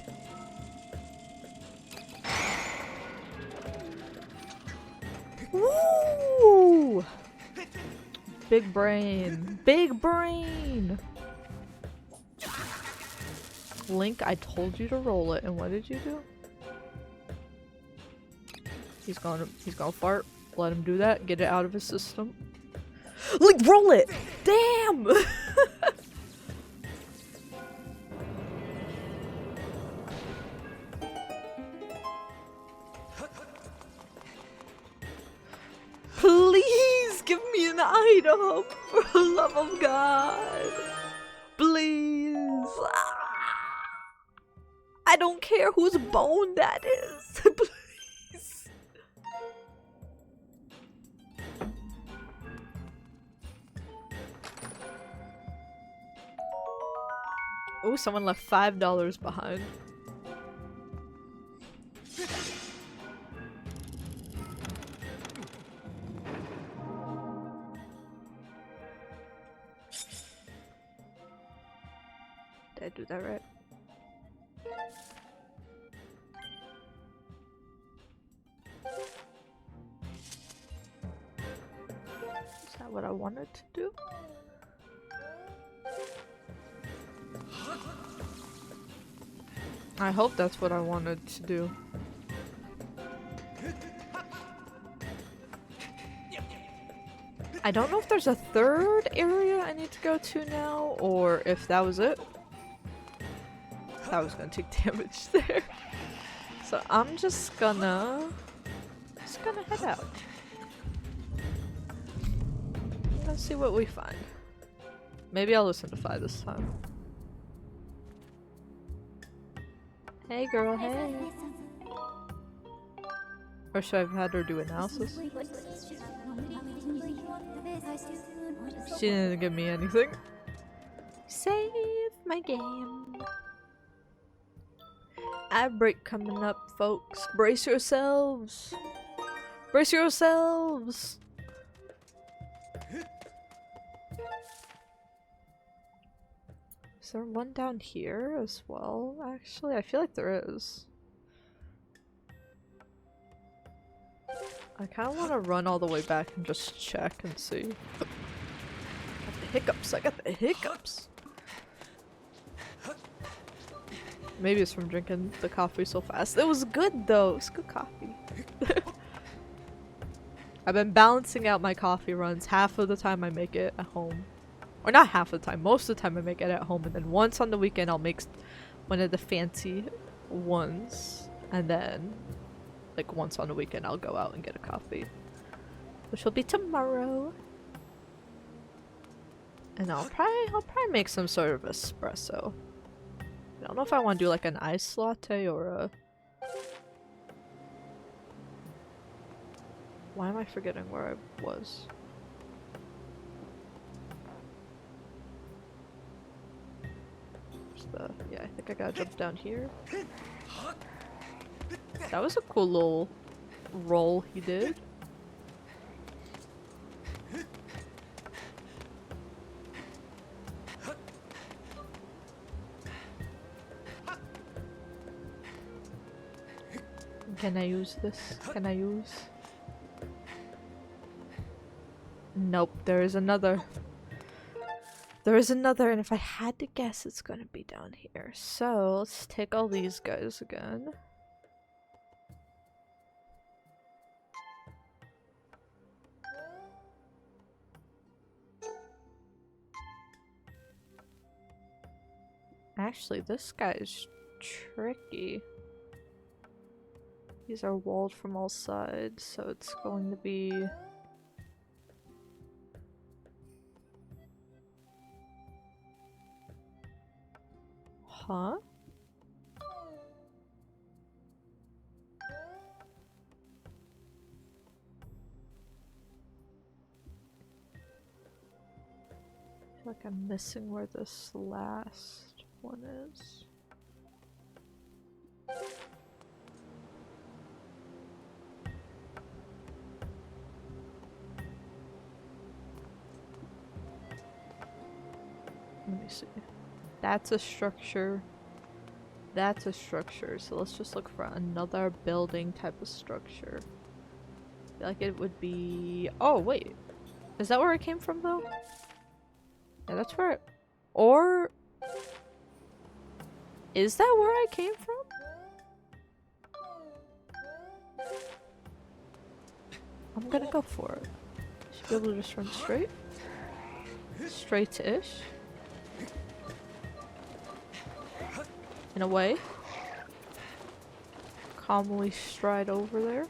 [SPEAKER 1] Woo! Big brain. Big brain! Link, I told you to roll it, and what did you do? He's gonna fart. Let him do that. Get it out of his system. Link, roll it! Damn! Please give me an item! For the love of God! Please! I don't care whose bone that is! Please! Oh, someone left $5 behind. Did I do that right? Is that what I wanted to do? I hope that's what I wanted to do. I don't know if there's a third area I need to go to now, or if that was it. I was gonna take damage there. So I'm just gonna head out. Let's see what we find. Maybe I'll listen to Fi this time. Hey girl, hey. Or should I have had her do analysis? She didn't give me anything. Save my game. Ad break coming up, folks. Brace yourselves. Brace yourselves. Is there one down here as well? Actually, I feel like there is. I kind of want to run all the way back and just check and see. Got the hiccups. I got the hiccups. Maybe it's from drinking the coffee so fast. It was good though. It was good coffee. I've been balancing out my coffee runs. Half of the time I make it at home. Or not half of the time. Most of the time I make it at home. And then once on the weekend I'll make one of the fancy ones. And then like once on the weekend I'll go out and get a coffee. Which will be tomorrow. And I'll probably make some sort of espresso. I don't know if I want to do like an iced latte or a... Why am I forgetting where I was? Yeah, I think I gotta jump down here. That was a cool little roll he did. Can I use this? Can I use? Nope, there is another. There is another, and if I had to guess, it's gonna be down here. So, let's take all these guys again. Actually, this guy is tricky. These are walled from all sides, so it's going to be... Huh? I feel like I'm missing where this last one is. Let me see. That's a structure. That's a structure. So let's just look for another building type of structure. I feel like it would be... Oh, wait. Is that where it came from, though? Yeah, that's where it... Or... Is that where I came from? I'm gonna go for it. Should be able to just run straight. Straight-ish. In a way. Calmly stride over there.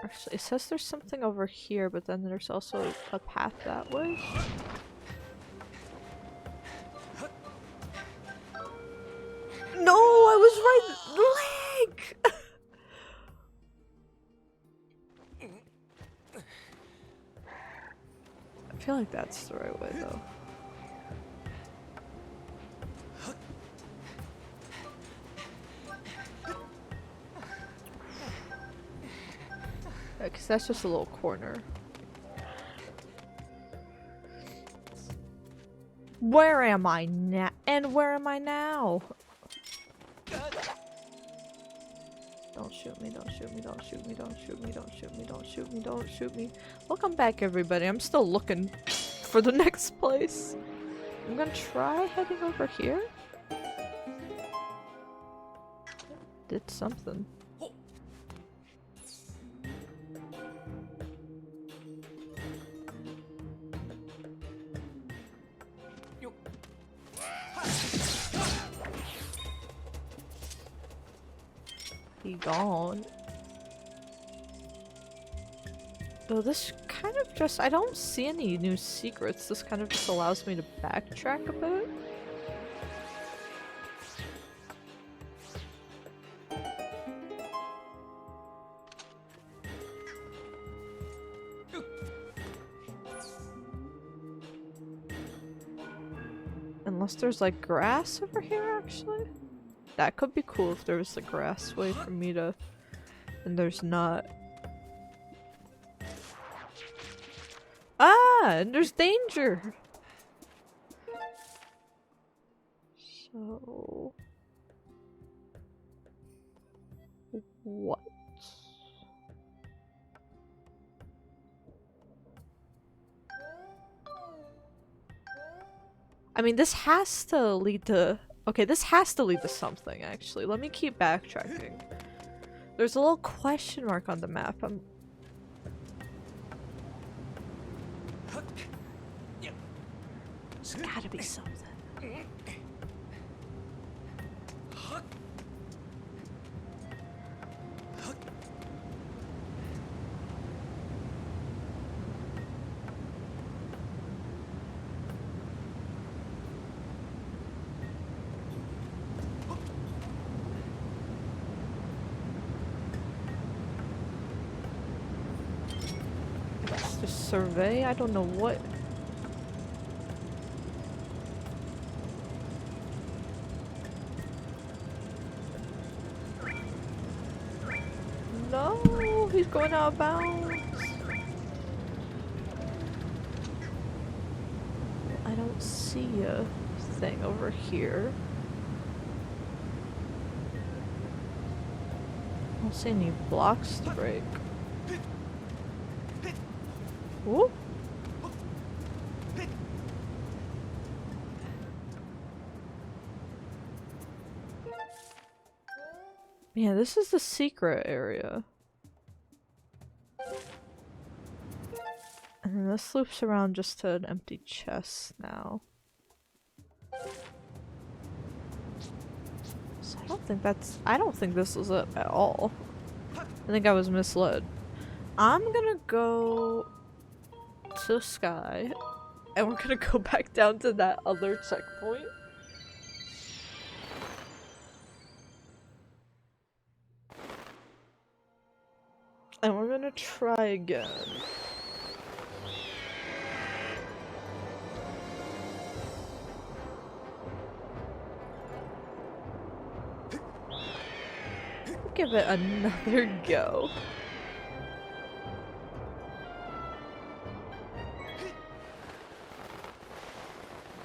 [SPEAKER 1] Actually, it says there's something over here, but then there's also a path that way. No, I was right. Leg! I feel like that's the right way, though. Yeah, 'cause that's just a little corner. Where am I now? And where am I now? Don't shoot me, don't shoot me, don't shoot me, don't shoot me, don't shoot me, don't shoot me, don't shoot me. Welcome back, everybody. I'm still looking for the next place. I'm gonna try heading over here. Did something. Be gone. Though this kind of just, I don't see any new secrets. This kind of just allows me to backtrack a bit. Unless there's like grass over here, actually. That could be cool if there was a grass way for me to... And there's not. Ah! And there's danger! So... What? I mean, this has to lead to... Okay, this has to lead to something, actually. Let me keep backtracking. There's a little question mark on the map. There's gotta be something. Just survey? I don't know what. No, he's going out of bounds. don't see a thing over here. I don't see any blocks to break. Ooh. Yeah, this is the secret area. And then this loops around just to an empty chest now. So I don't think this is it at all. I think I was misled. I'm gonna go to Sky, and we're gonna go back down to that other checkpoint. And we're gonna try again. Give it another go.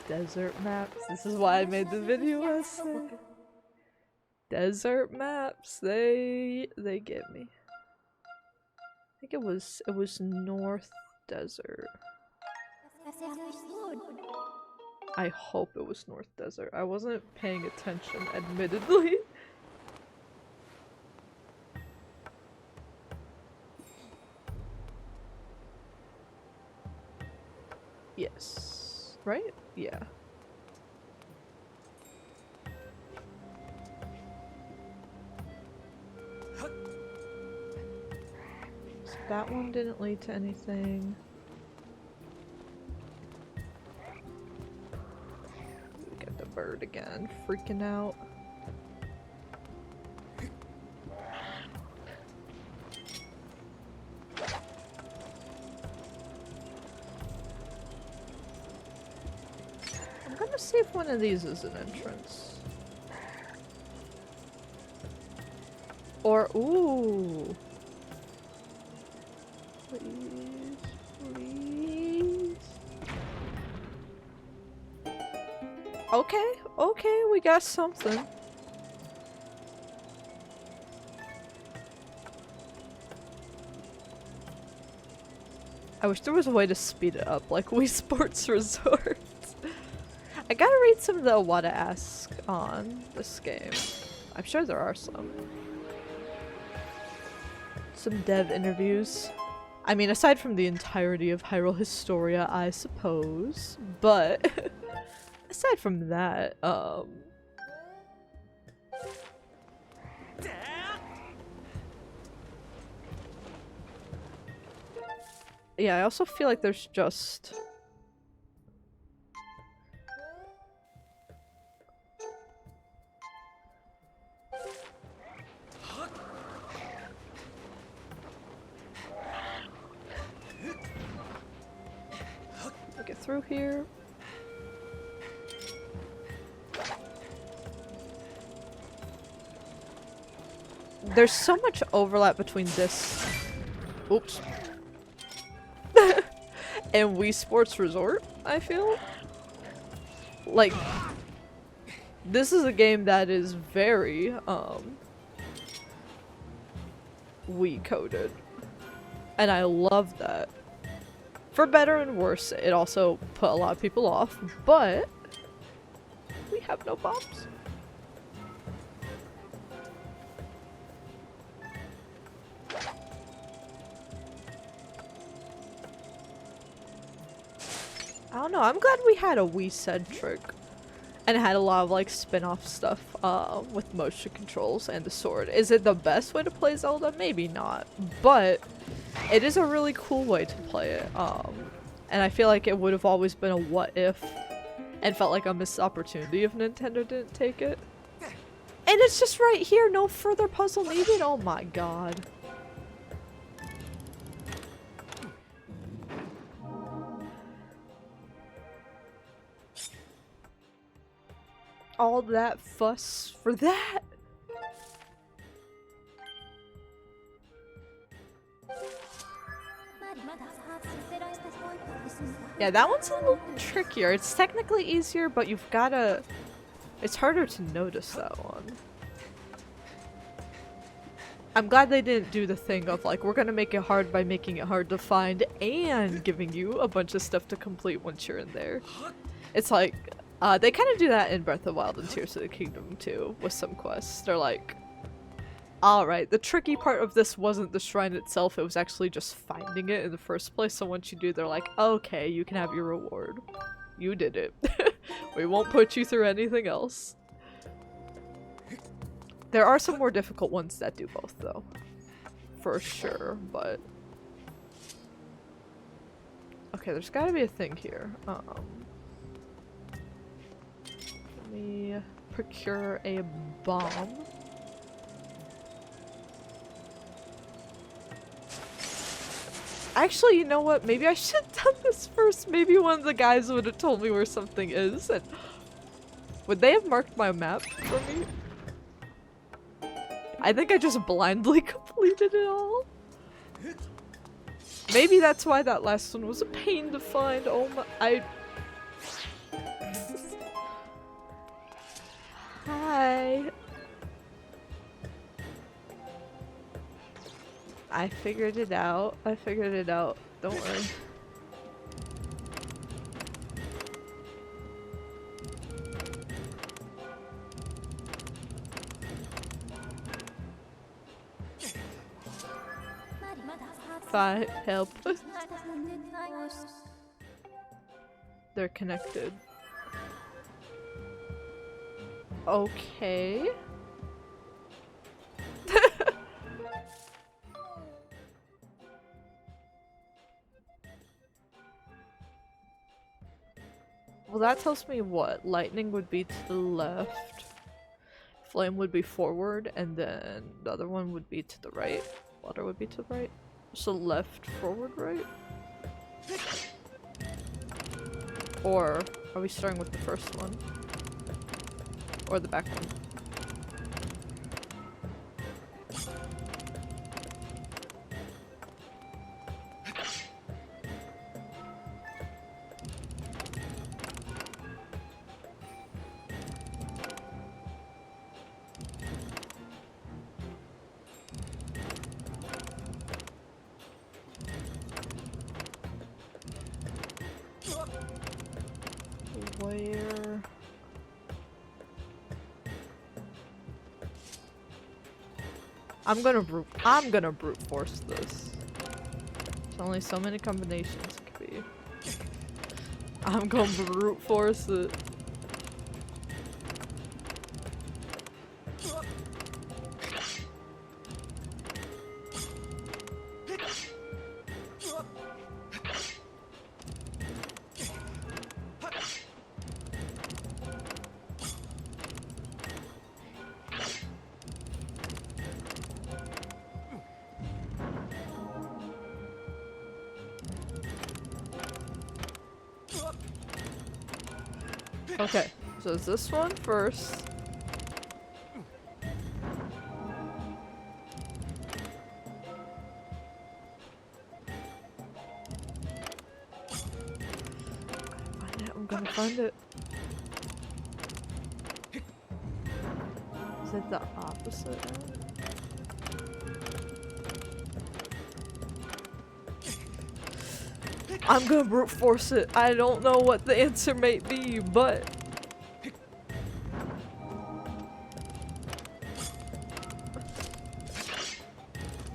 [SPEAKER 1] Desert maps. This is why I made the video essay. Desert maps. They get me. I think it was North Desert. I hope it was North Desert. I wasn't paying attention, admittedly. Yes. Right? Yeah. So that one didn't lead to anything. Get the bird again, freaking out. See if one of these is an entrance. Or, ooh. Please, please. Okay, okay, we got something. I wish there was a way to speed it up, like Wii Sports Resort. I gotta read some of the what to ask on this game. I'm sure there are some. Some dev interviews. I mean, aside from the entirety of Hyrule Historia, I suppose. But aside from that, yeah, I also feel like there's just get through here. There's so much overlap between this oops and Wii Sports Resort, I feel. Like, this is a game that is very Wii coded. And I love that. For better and worse, it also put a lot of people off, but we have no bombs. I don't know, I'm glad we had a Wii-centric and it had a lot of like spin-off stuff with motion controls and the sword. Is it the best way to play Zelda? Maybe not, but it is a really cool way to play it, and I feel like it would have always been a what if and felt like a missed opportunity if Nintendo didn't take it. And it's just right here, no further puzzle needed. Oh my god. All that fuss for that? Yeah, that one's a little trickier. It's technically easier, but you've gotta... It's harder to notice that one. I'm glad they didn't do the thing of like, we're gonna make it hard by making it hard to find and giving you a bunch of stuff to complete once you're in there. It's like, they kind of do that in Breath of the Wild and Tears of the Kingdom too, with some quests. They're like, alright, the tricky part of this wasn't the shrine itself, it was actually just finding it in the first place, so once you do, they're like, okay, you can have your reward. You did it. We won't put you through anything else. There are some more difficult ones that do both, though. For sure, but... Okay, there's gotta be a thing here. Let me procure a bomb. Actually, you know what? Maybe I should have done this first. Maybe one of the guys would have told me where something is. And would they have marked my map for me? I think I just blindly completed it all. Maybe that's why that last one was a pain to find. Oh my- Hi. I figured it out. I figured it out. Don't worry. Fine, help. They're connected. Okay. Well, that tells me what? Lightning would be to the left, flame would be forward, and then the other one would be to the right. Water would be to the right. So left, forward, right? Or are we starting with the first one? Or the back one? Where? I'm gonna brute force this. There's only so many combinations it could be. I'm gonna brute force it. Okay, so it's this one first. I'm gonna find it. Is it the opposite end? I'm gonna brute force it. I don't know what the answer may be, but...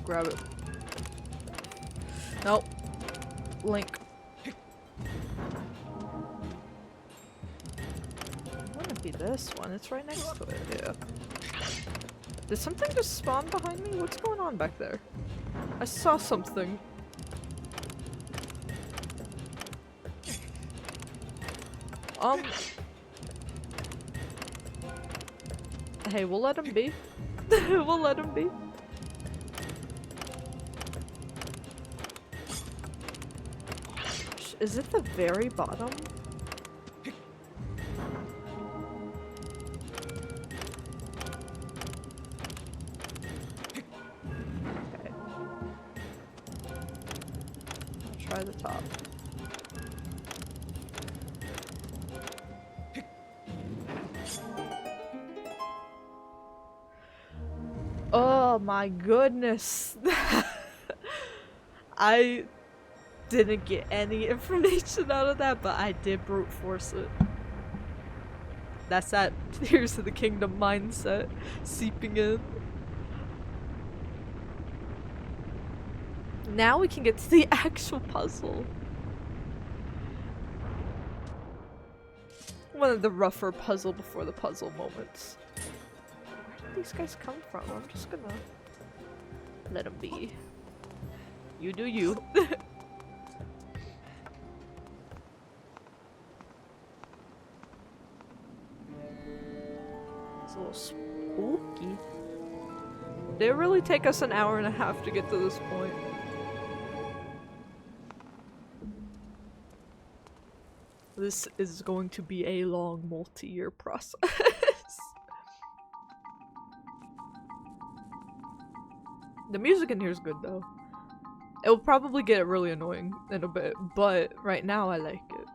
[SPEAKER 1] Grab it. Nope. Link. It wouldn't be this one. It's right next to it. Yeah. Did something just spawn behind me? What's going on back there? I saw something. Hey, we'll let him be. We'll let him be. Is it the very bottom? Okay. I'll try the top. Oh my goodness. I didn't get any information out of that, but I did brute force it. That's that Tears of the Kingdom mindset seeping in. Now we can get to the actual puzzle. One of the rougher puzzle before the puzzle moments. Where did these guys come from? I'm just gonna let them be. You do you. It's a little spooky. Did it really take us an hour and a half to get to this point? This is going to be a long multi-year process. The music in here is good though. It will probably get really annoying in a bit, but right now I like it.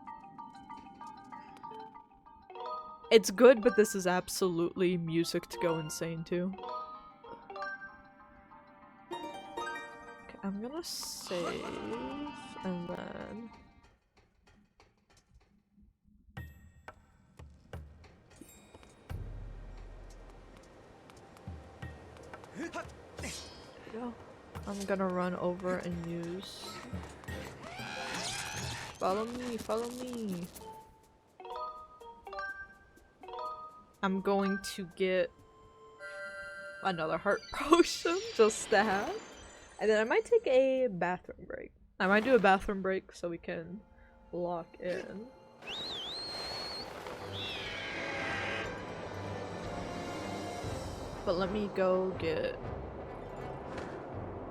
[SPEAKER 1] It's good, but this is absolutely music to go insane to. Okay, I'm gonna save and then... Go. I'm gonna run over and use... Follow me, follow me. I'm going to get another heart potion just to have. And then I might take a bathroom break. I might do a bathroom break so we can lock in. But let me go get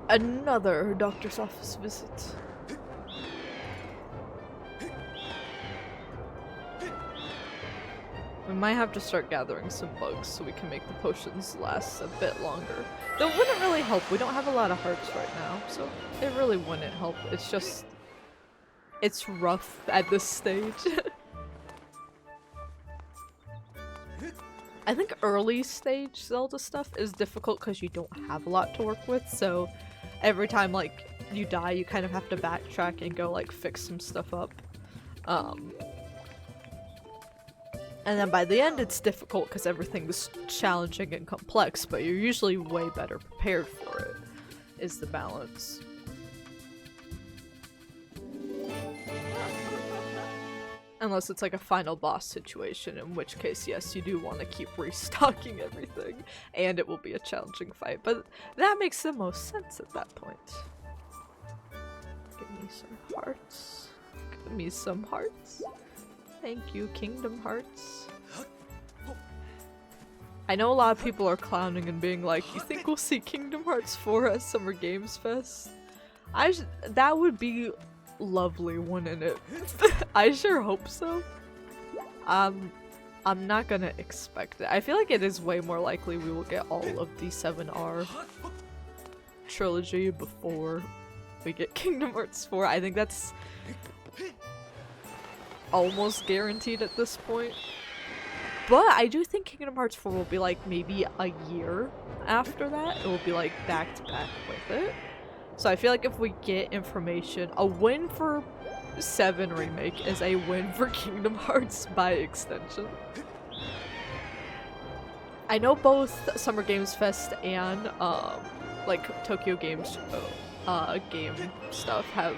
[SPEAKER 1] another doctor's office visit. We might have to start gathering some bugs so we can make the potions last a bit longer. Though it wouldn't really help. We don't have a lot of hearts right now, so it really wouldn't help. It's just... it's rough at this stage. I think early stage Zelda stuff is difficult because you don't have a lot to work with, so every time like you die you kind of have to backtrack and go like fix some stuff up. And then by the end it's difficult because everything's challenging and complex, but you're usually way better prepared for it, is the balance. Unless it's like a final boss situation, in which case, yes, you do want to keep restocking everything, and it will be a challenging fight, but that makes the most sense at that point. Give me some hearts. Give me some hearts. Thank you, Kingdom Hearts. I know a lot of people are clowning and being like, you think we'll see Kingdom Hearts 4 at Summer Games Fest? That would be lovely, wouldn't it? I sure hope so. I'm not gonna expect it. I feel like it is way more likely we will get all of the 7R trilogy before we get Kingdom Hearts 4. I think that's almost guaranteed at this point. But I do think Kingdom Hearts 4 will be like maybe a year after that. It will be like back to back with it. So I feel like if we get information, a win for 7 Remake is a win for Kingdom Hearts by extension. I know both Summer Games Fest and like Tokyo Games game stuff have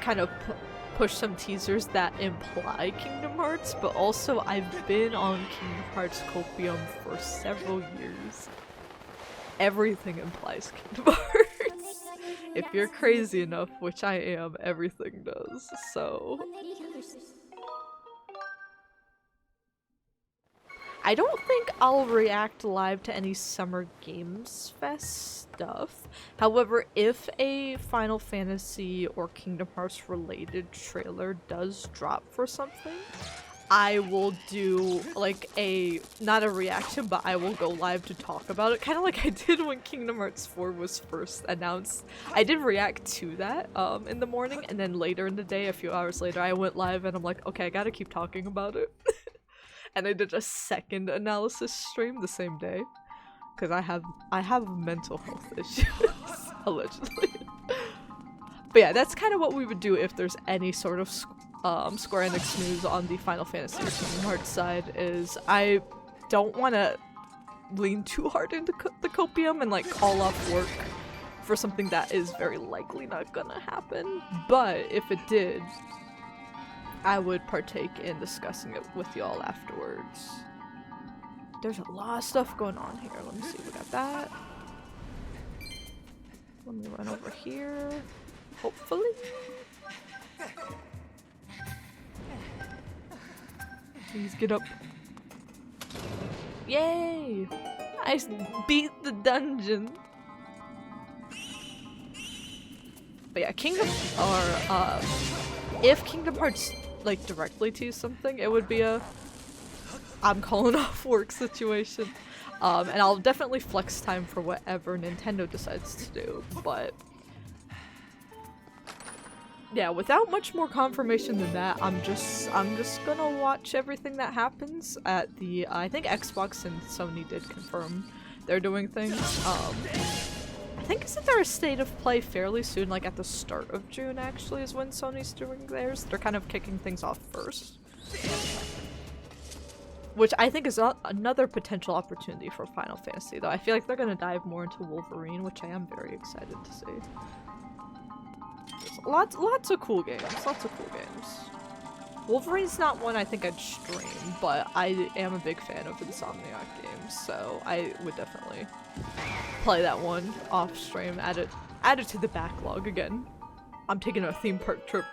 [SPEAKER 1] kind of pushed some teasers that imply Kingdom Hearts, but also I've been on Kingdom Hearts Copium for several years. Everything implies Kingdom Hearts. If you're crazy enough, which I am, everything does, so... I don't think I'll react live to any Summer Games Fest stuff. However, if a Final Fantasy or Kingdom Hearts related trailer does drop for something, I will do like not a reaction, but I will go live to talk about it, kind of like I did when Kingdom Hearts 4 was first announced. I did react to that in the morning, and then later in the day, a few hours later, I went live and I'm like, okay, I gotta keep talking about it. And I did a second analysis stream the same day because I have mental health issues allegedly. But yeah, that's kind of what we would do if there's any sort of Square Enix news on the Final Fantasy or Kingdom Hearts side. Is I don't want to lean too hard into the copium and like call off work for something that is very likely not gonna happen. But if it did, I would partake in discussing it with y'all afterwards. There's a lot of stuff going on here. Let me see, we got that. Let me run over here. Hopefully. Please get up. Yay! I beat the dungeon. But yeah, if Kingdom Hearts like directly tease something, it would be a I'm calling off work situation. And I'll definitely flex time for whatever Nintendo decides to do, but yeah, without much more confirmation than that, I'm just gonna watch everything that happens at the I think Xbox and Sony did confirm they're doing things. I think isn't there a state of play fairly soon, like at the start of June actually is when Sony's doing theirs. They're kind of kicking things off first. Which I think is another potential opportunity for Final Fantasy, though I feel like they're gonna dive more into Wolverine, which I am very excited to see. There's lots of cool games, Wolverine's not one I think I'd stream, but I am a big fan of Insomniac games, so I would definitely play that one off stream, add it to the backlog again. I'm taking a theme park trip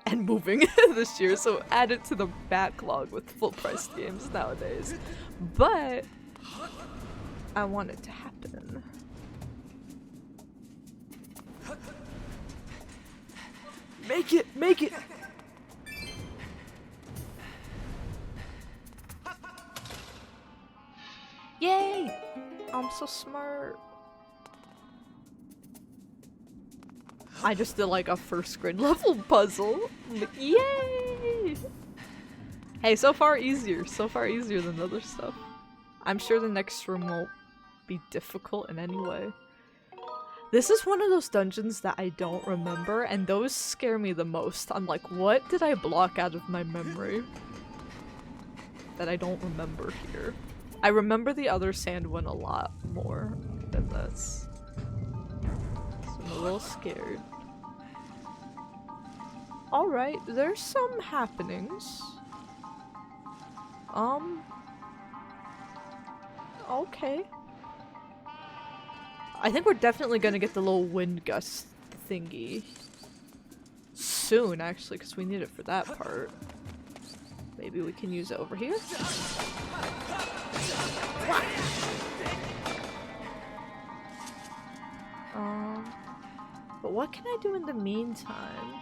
[SPEAKER 1] and moving this year, so add it to the backlog with full priced games nowadays. But I want it to happen. Make it! Make it! Yay! I'm so smart. I just did like a first grade level puzzle. Yay! Hey, so far easier than other stuff. I'm sure the next room won't be difficult in any way. This is one of those dungeons that I don't remember, and those scare me the most. I'm like, what did I block out of my memory that I don't remember here? I remember the other sand one a lot more than this. So I'm a little scared. Alright, there's some happenings. Okay. I think we're definitely gonna get the little wind gust thingy soon, actually, because we need it for that part. Maybe we can use it over here. But what can I do in the meantime?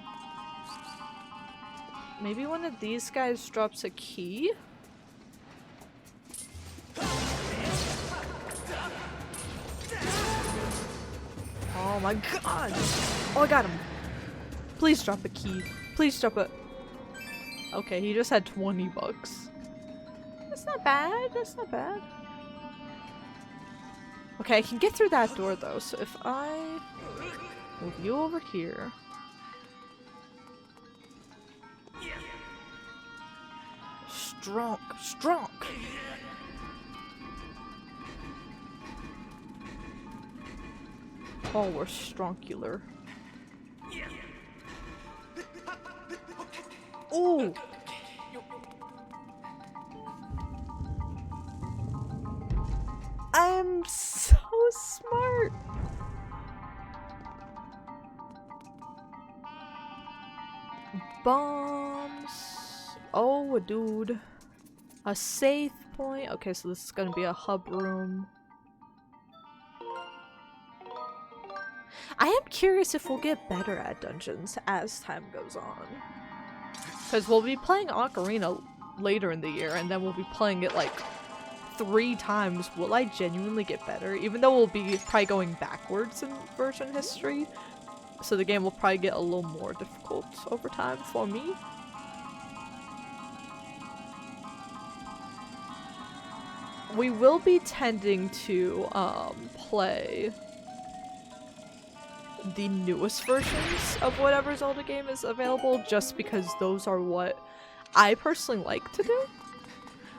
[SPEAKER 1] Maybe one of these guys drops a key? Oh my god! Oh, I got him! Please drop a key. Please drop a... Okay, he just had 20 bucks. That's not bad. That's not bad. Okay, I can get through that door though, so if I move you over here. Strong. Strong! Oh, we're stronkular. Ooh! I'm so smart! Bombs. Oh, dude. A safe point. Okay, so this is gonna be a hub room. I am curious if we'll get better at dungeons as time goes on. Because we'll be playing Ocarina later in the year, and then we'll be playing it like 3 times. Will I genuinely get better? Even though we'll be probably going backwards in version history, so the game will probably get a little more difficult over time for me. We will be tending to play the newest versions of whatever Zelda game is available, just because those are what I personally like to do.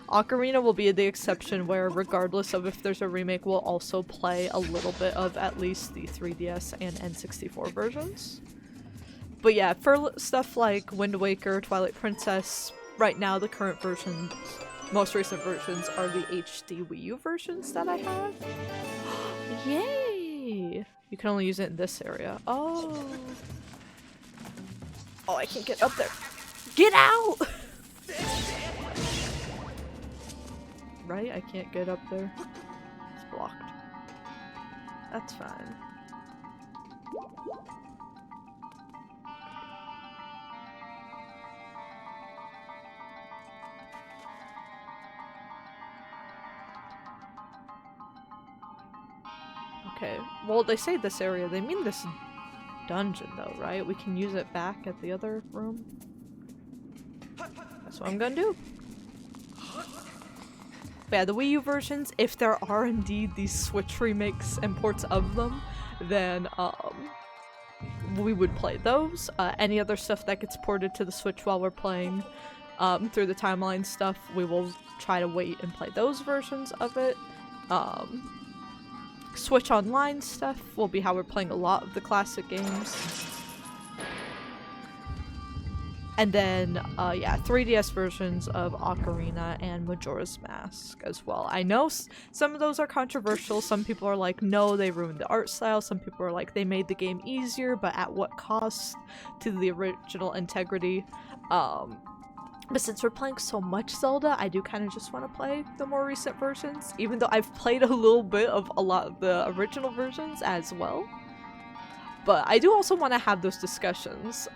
[SPEAKER 1] Ocarina will be the exception, where regardless of if there's a remake, we'll also play a little bit of at least the 3DS and N64 versions. But yeah, for stuff like Wind Waker, Twilight Princess, right now the current versions, most recent versions, are the HD Wii U versions that I have. Yay! You can only use it in this area. Oh. Oh, I can't get up there. Get out! Right? I can't get up there. It's blocked. That's fine. Okay, well, they say this area, they mean this dungeon though, right? We can use it back at the other room. That's what I'm gonna do. But yeah, the Wii U versions, if there are indeed these Switch remakes and ports of them, then we would play those. Any other stuff that gets ported to the Switch while we're playing through the timeline stuff, we will try to wait and play those versions of it. Switch Online stuff will be how we're playing a lot of the classic games. And then, yeah, 3DS versions of Ocarina and Majora's Mask as well. I know some of those are controversial. Some people are like, no, they ruined the art style. Some people are like, they made the game easier, but at what cost to the original integrity? But since we're playing so much Zelda, I do kind of just want to play the more recent versions, even though I've played a little bit of a lot of the original versions as well. But I do also want to have those discussions,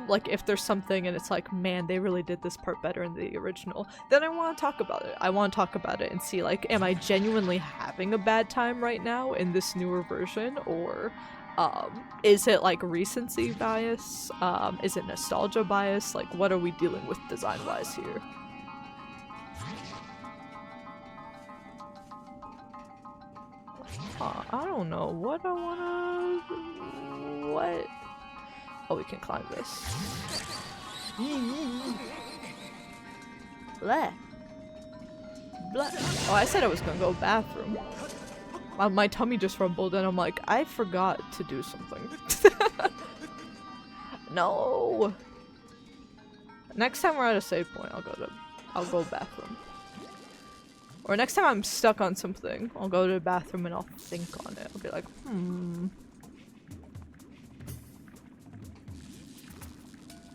[SPEAKER 1] like if there's something and it's like, man, they really did this part better in the original, then I want to talk about it. I want to talk about it and see, like, am I genuinely having a bad time right now in this newer version, or is it like recency bias? Is it nostalgia bias? Like, what are we dealing with design-wise here? I don't know what I wanna... What? Oh, we can climb this. Blah. Blah. Oh, I said I was gonna go bathroom. My tummy just rumbled and I'm like, I forgot to do something. No! Next time we're at a save point, I'll go bathroom. Or next time I'm stuck on something, I'll go to the bathroom and I'll think on it. I'll be like,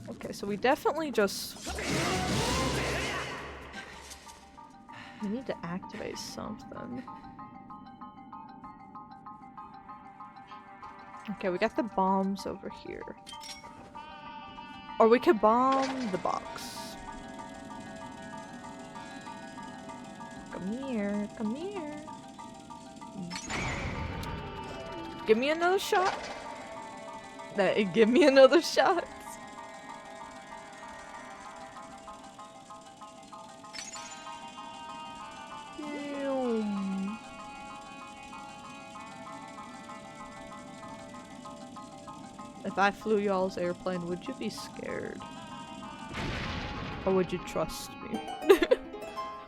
[SPEAKER 1] Okay, so we definitely just... We need to activate something. Okay, we got the bombs over here. Or we could bomb the box. Come here, come here. Give me another shot. Give me another shot. If I flew y'all's airplane, would you be scared? Or would you trust me?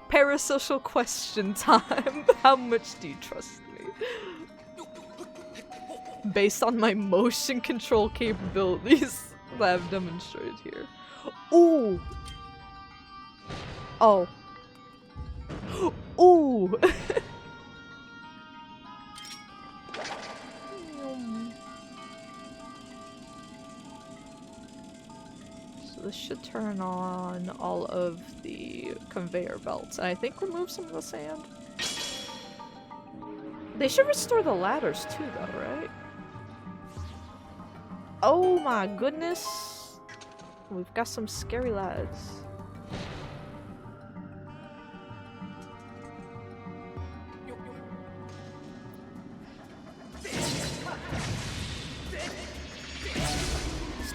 [SPEAKER 1] Parasocial question time. How much do you trust me? Based on my motion control capabilities that I've demonstrated here. Ooh! Oh. Ooh! This should turn on all of the conveyor belts, and I think remove some of the sand. They should restore the ladders too, though, right? Oh my goodness! We've got some scary lads.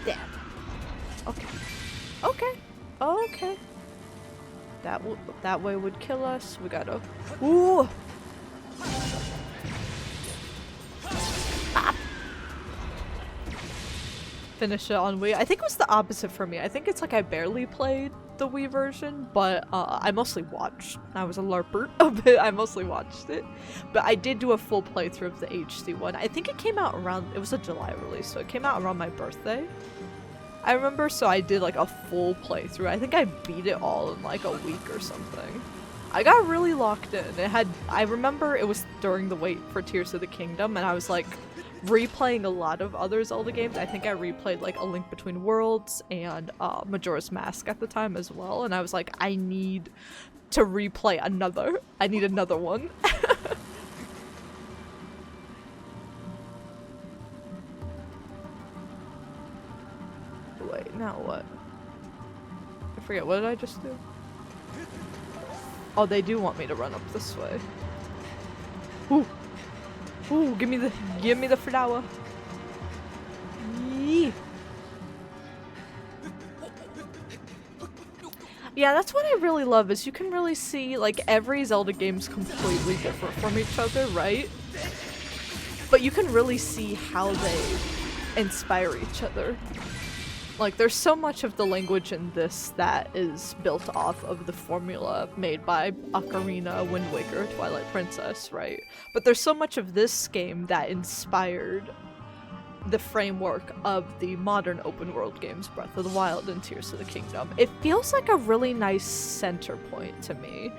[SPEAKER 1] Damn. Okay. Okay. Okay. That way would kill us. We gotta. Ooh. Ah. Finish it on Wii. I think it was the opposite for me. I think it's like I barely played the Wii version, but I mostly watched. I was a LARPer a bit. I mostly watched it, but I did do a full playthrough of the HD one. I think it came out around. It was a July release, so it came out around my birthday. I remember, so I did like a full playthrough. I think I beat it all in like a week or something. I got really locked in. I remember it was during the wait for Tears of the Kingdom, and I was like replaying a lot of other Zelda games. I think I replayed like A Link Between Worlds and Majora's Mask at the time as well, and I was like, I need to replay another. I need another one. Wait, now what? I forget, what did I just do? Oh, they do want me to run up this way. Ooh. Ooh, give me the flower. Yee. Yeah, that's what I really love, is you can really see, like, every Zelda game's completely different from each other, right? But you can really see how they inspire each other. Like, there's so much of the language in this that is built off of the formula made by Ocarina, Wind Waker, Twilight Princess, right? But there's so much of this game that inspired the framework of the modern open world games, Breath of the Wild and Tears of the Kingdom. It feels like a really nice center point to me.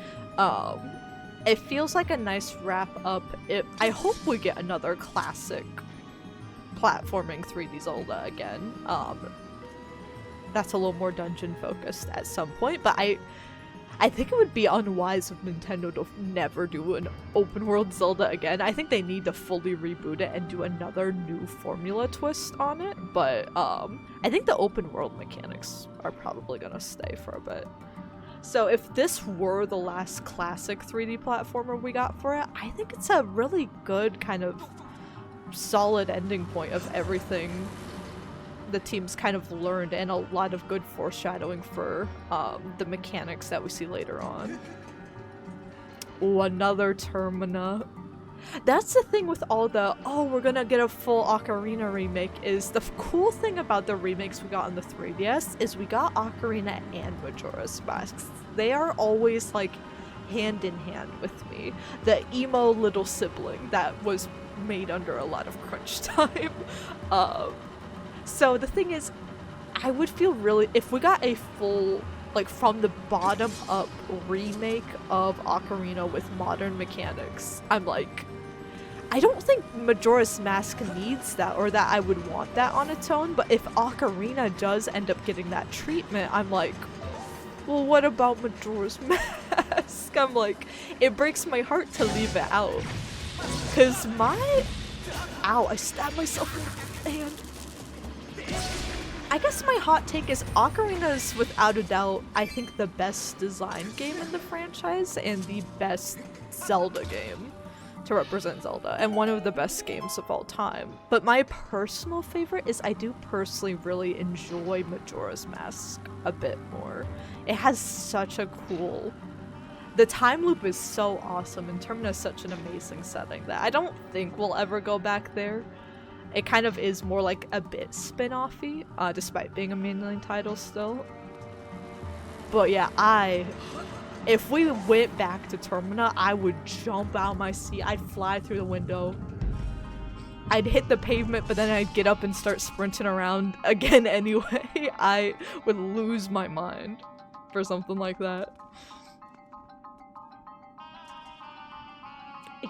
[SPEAKER 1] It feels like a nice wrap up. I hope we get another classic platforming 3D Zelda again. That's a little more dungeon focused at some point, but I think it would be unwise of Nintendo to never do an open world Zelda again. I think they need to fully reboot it and do another new formula twist on it, but I think the open world mechanics are probably gonna stay for a bit. So if this were the last classic 3D platformer we got for it, I think it's a really good kind of solid ending point of everything the team's kind of learned, and a lot of good foreshadowing for the mechanics that we see later on. Ooh, another Termina. That's the thing with all the, oh, we're gonna get a full Ocarina remake, is the cool thing about the remakes we got on the 3DS is we got Ocarina and Majora's Mask. They are always like hand in hand with me. The emo little sibling that was made under a lot of crunch time. So the thing is, I would feel really, if we got a full, like, from the bottom up remake of Ocarina with modern mechanics, I'm like, I don't think Majora's Mask needs that, or that I would want that on its own, but if Ocarina does end up getting that treatment, I'm like, well, what about Majora's Mask? I'm like, it breaks my heart to leave it out. Cause ow, I stabbed myself in the hand. I guess my hot take is Ocarina is without a doubt, I think, the best designed game in the franchise and the best Zelda game to represent Zelda, and one of the best games of all time. But my personal favorite is I do personally really enjoy Majora's Mask a bit more. It has such a cool... The time loop is so awesome, and Termina is such an amazing setting that I don't think we'll ever go back there. It kind of is more like a bit spin-off-y, despite being a mainline title still. But yeah, if we went back to Termina, I would jump out my seat, I'd fly through the window, I'd hit the pavement, but then I'd get up and start sprinting around again anyway. I would lose my mind for something like that.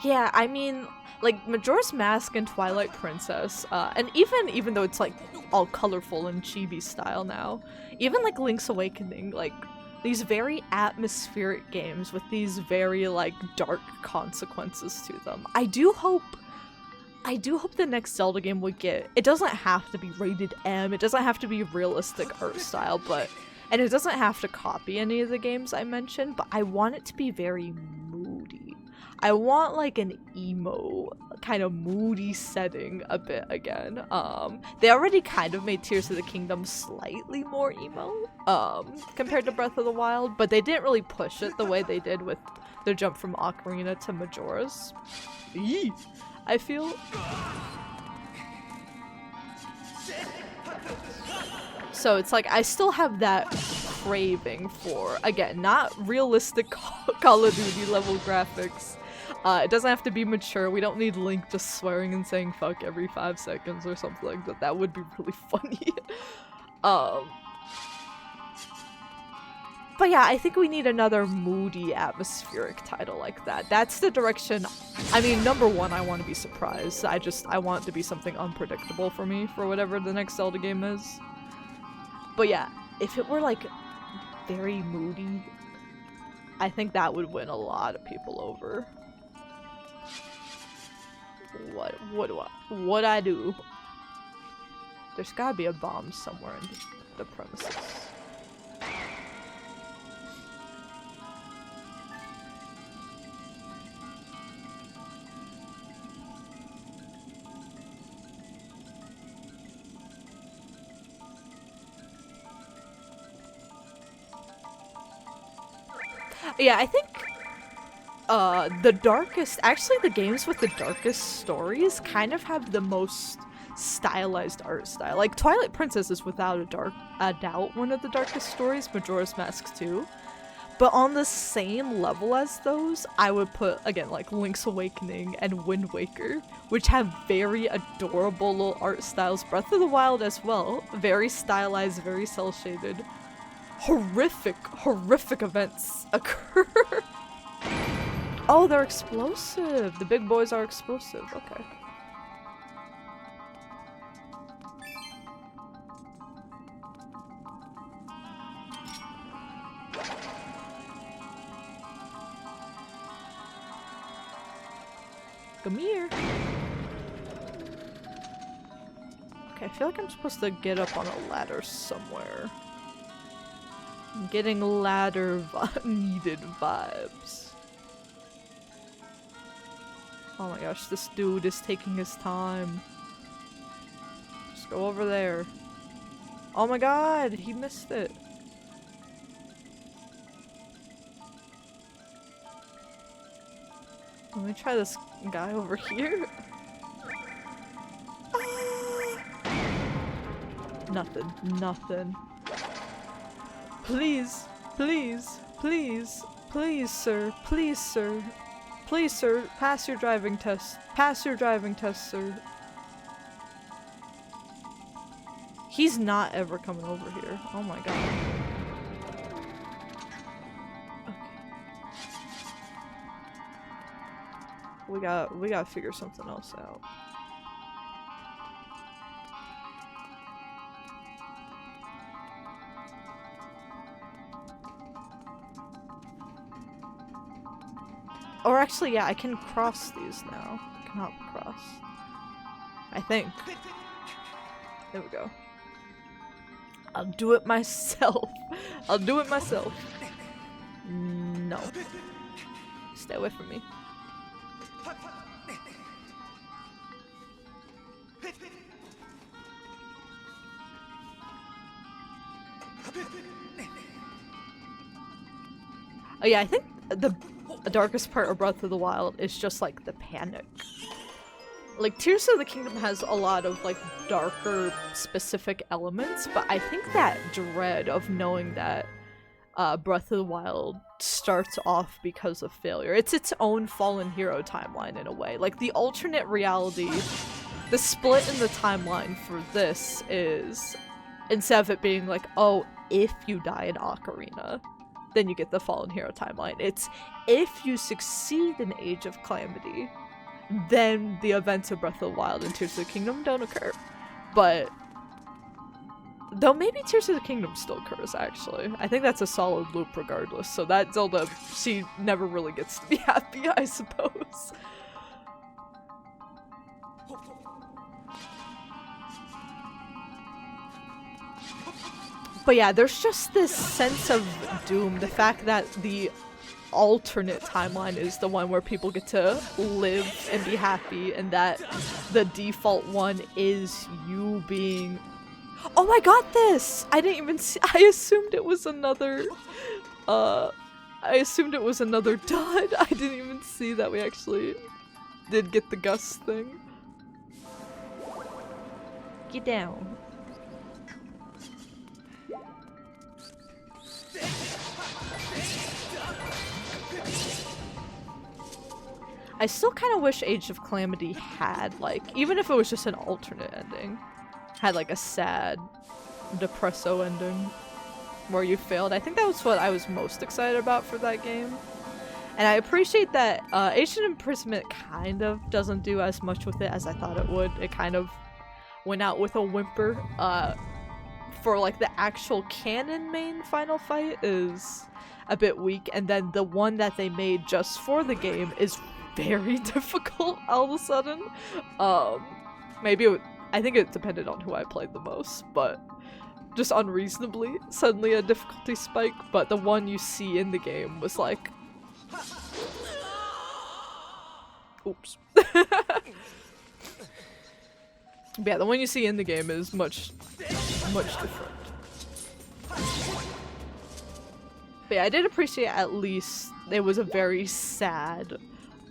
[SPEAKER 1] Yeah, I mean, like, Majora's Mask and Twilight Princess, and even though it's, like, all colorful and chibi style now, even, like, Link's Awakening, like, these very atmospheric games with these very, like, dark consequences to them. I do hope the next Zelda game would get, it doesn't have to be rated M, it doesn't have to be realistic art style, and it doesn't have to copy any of the games I mentioned, but I want it to be very moody. I want like an emo kind of moody setting a bit again. They already kind of made Tears of the Kingdom slightly more emo compared to Breath of the Wild, but they didn't really push it the way they did with the jump from Ocarina to Majora's. Eee! I feel. So it's like I still have that craving for, again, not realistic Call of Duty level graphics. It doesn't have to be mature. We don't need Link just swearing and saying fuck every 5 seconds or something like that. That would be really funny. But yeah, I think we need another moody, atmospheric title like that. That's the direction. I mean, number one, I want to be surprised. I want it to be something unpredictable for me for whatever the next Zelda game is. But yeah, if it were like very moody, I think that would win a lot of people over. What I do? There's gotta be a bomb somewhere in the premises. Yeah, I think the games with the darkest stories kind of have the most stylized art style. Like Twilight Princess is without a doubt one of the darkest stories, Majora's Mask too. But on the same level as those, I would put, again, like Link's Awakening and Wind Waker, which have very adorable little art styles. Breath of the Wild as well, very stylized, very cel-shaded. Horrific events occur. Oh, they're explosive. The big boys are explosive. Okay. Come here. Okay, I feel like I'm supposed to get up on a ladder somewhere. I'm getting ladder needed vibes. Oh my gosh, this dude is taking his time. Just go over there. Oh my god, he missed it. Let me try this guy over here. Nothing. Please, sir. Please, sir, pass your driving test. Pass your driving test, sir. He's not ever coming over here. Oh my god. Okay. We gotta figure something else out. Or actually, yeah, I can cross these now. I can hop across. I think. There we go. I'll do it myself. I'll do it myself. No. Stay away from me. Oh yeah, I think the darkest part of Breath of the Wild is just like the panic. Like Tears of the Kingdom has a lot of like darker specific elements, but I think that dread of knowing that Breath of the Wild starts off because of failure. It's its own fallen hero timeline in a way. Like the alternate reality, the split in the timeline for this is, instead of it being like, oh, if you die in Ocarina, then you get the fallen hero timeline. It's if you succeed in Age of Calamity, then the events of Breath of the Wild and Tears of the Kingdom don't occur. But though maybe Tears of the Kingdom still occurs, actually. I think that's a solid loop regardless, so that Zelda, she never really gets to be happy, I suppose. But yeah, there's just this sense of doom, the fact that the alternate timeline is the one where people get to live and be happy, and that the default one is you being... Oh, I got this! I didn't even see- I assumed it was another, I assumed it was another dud. I didn't even see that we actually did get the Gus thing. Get down. I still kind of wish Age of Calamity had, like, even if it was just an alternate ending, had like a sad, depresso ending where you failed. I think that was what I was most excited about for that game. And I appreciate that Ancient Imprisonment kind of doesn't do as much with it as I thought it would. It kind of went out with a whimper. For like the actual canon main final fight is a bit weak, and then the one that they made just for the game is very difficult all of a sudden. Maybe I think it depended on who I played the most, but just unreasonably suddenly a difficulty spike. But the one you see in the game was like, oops. But yeah, the one you see in the game is much different. But yeah, I did appreciate at least it was a very sad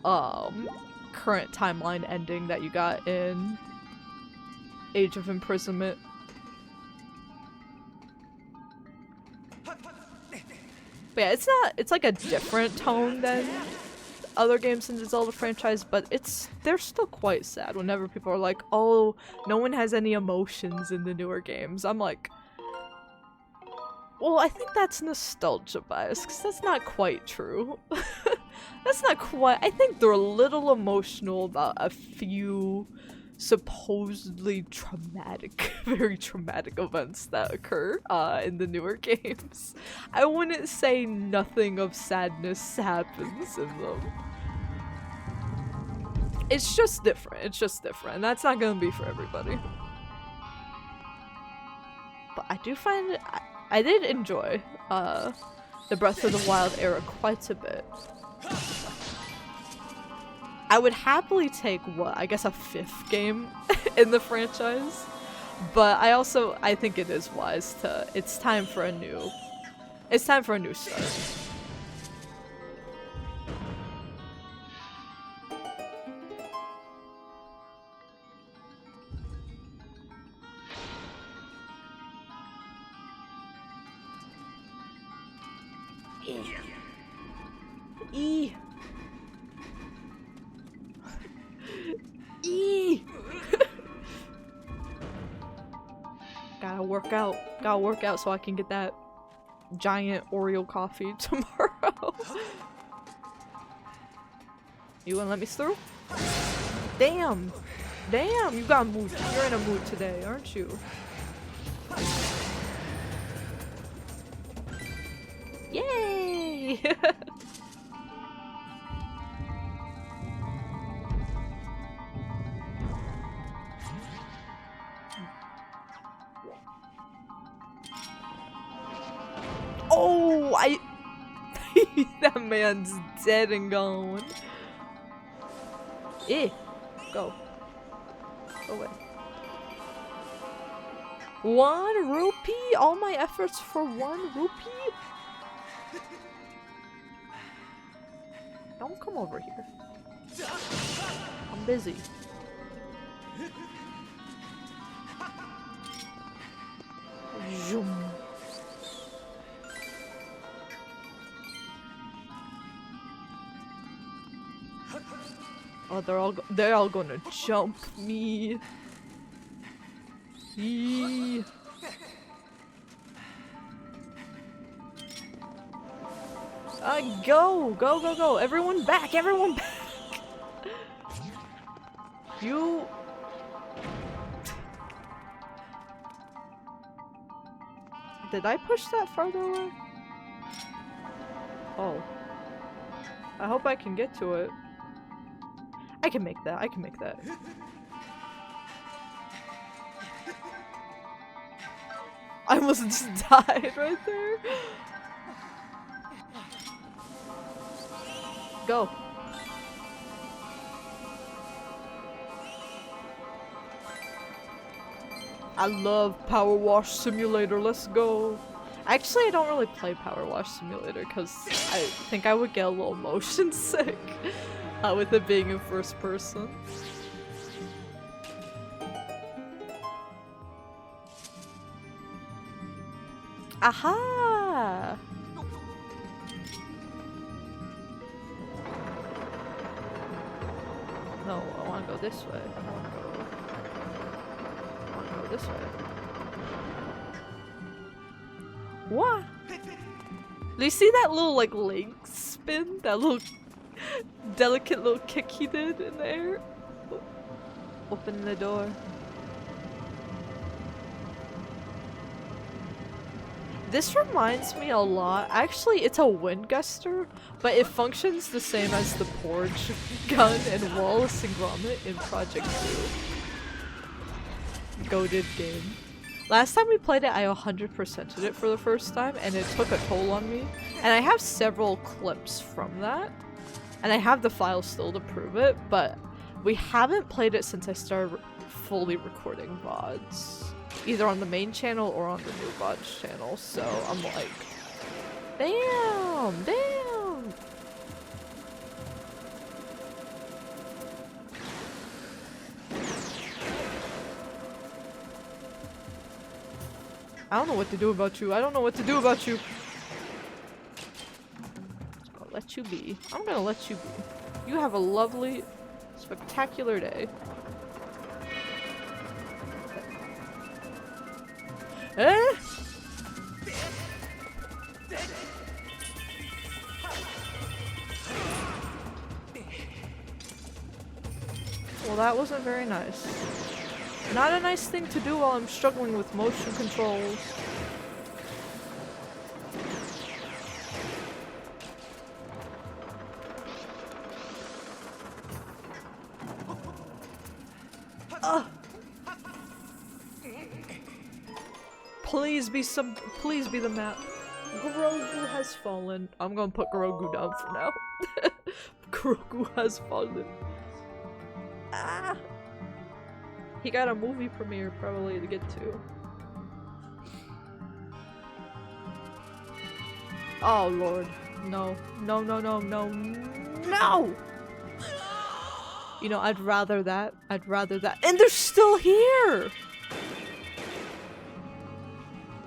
[SPEAKER 1] current timeline ending that you got in Age of Imprisonment. But yeah, it's like a different tone than other games in the Zelda franchise, but they're still quite sad whenever people are like, oh, no one has any emotions in the newer games. I'm like, well, I think that's nostalgia bias, because that's not quite true. That's not quite- I think they're a little emotional about a few supposedly traumatic, very traumatic events that occur in the newer games. I wouldn't say nothing of sadness happens in them. It's just different. It's just different. And that's not gonna be for everybody. But I do find I did enjoy the Breath of the Wild era quite a bit. I would happily take what, I guess a 5th game in the franchise, but I think it is wise to, it's time for a new start. E. E. Gotta work out so I can get that giant Oreo coffee tomorrow. You gonna let me through? Damn, you got a mood. You're in a mood today, aren't you? Yay! Oh, that man's dead and gone. Eh, go away. 1 rupee? All my efforts for 1 rupee? Don't come over here. I'm busy. Zoom. Oh, they're all gonna jump me. Yee. Go. Everyone back. You. Did I push that farther away? Oh. I hope I can get to it. I can make that. I almost just died right there. Go. I love Power Wash Simulator, let's go. Actually, I don't really play Power Wash Simulator because I think I would get a little motion sick with it being in first person. Aha! No, I want to go this way. I want to go this way. What? Do you see that little like leg spin? That little delicate little kick he did in the air? Open the door. This reminds me a lot. Actually, it's a wind guster, but it functions the same as the porch gun and Wallace and Gromit in Project 2. Goated game. Last time we played it, I 100%ed it for the first time, and it took a toll on me. And I have several clips from that, and I have the file still to prove it, but we haven't played it since I started fully recording VODs. Either on the main channel or on the new VODs channel, so I'm like, damn, damn! I don't know what to do about you. I don't know what to do about you. I'll let you be. I'm gonna let you be. You have a lovely, spectacular day. Eh? Well, that wasn't very nice. Not a nice thing to do while I'm struggling with motion controls. Please be the map. Grogu has fallen. I'm gonna put Grogu down for now. Grogu has fallen. Ah! He got a movie premiere probably to get to. Oh lord. No. No, no, no, no, no! You know, I'd rather that. I'd rather that. And they're still here!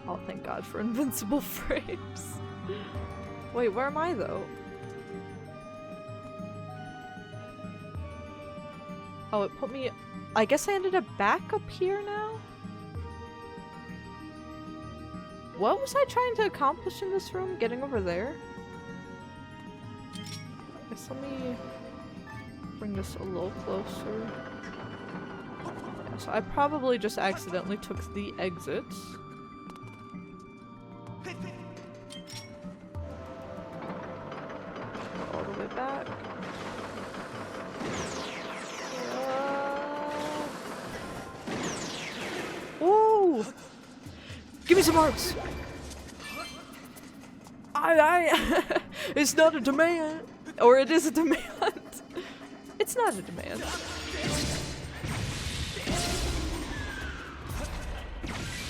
[SPEAKER 1] Oh, thank God for invincible frames. Wait, where am I though? Oh, it put me... I guess I ended up back up here now? What was I trying to accomplish in this room? Getting over there? I guess let me bring this a little closer. Yeah, so I probably just accidentally took the exits. All the way back. Whoa! Give me some hearts! It's not a demand! Or it is a demand! It's not a demand.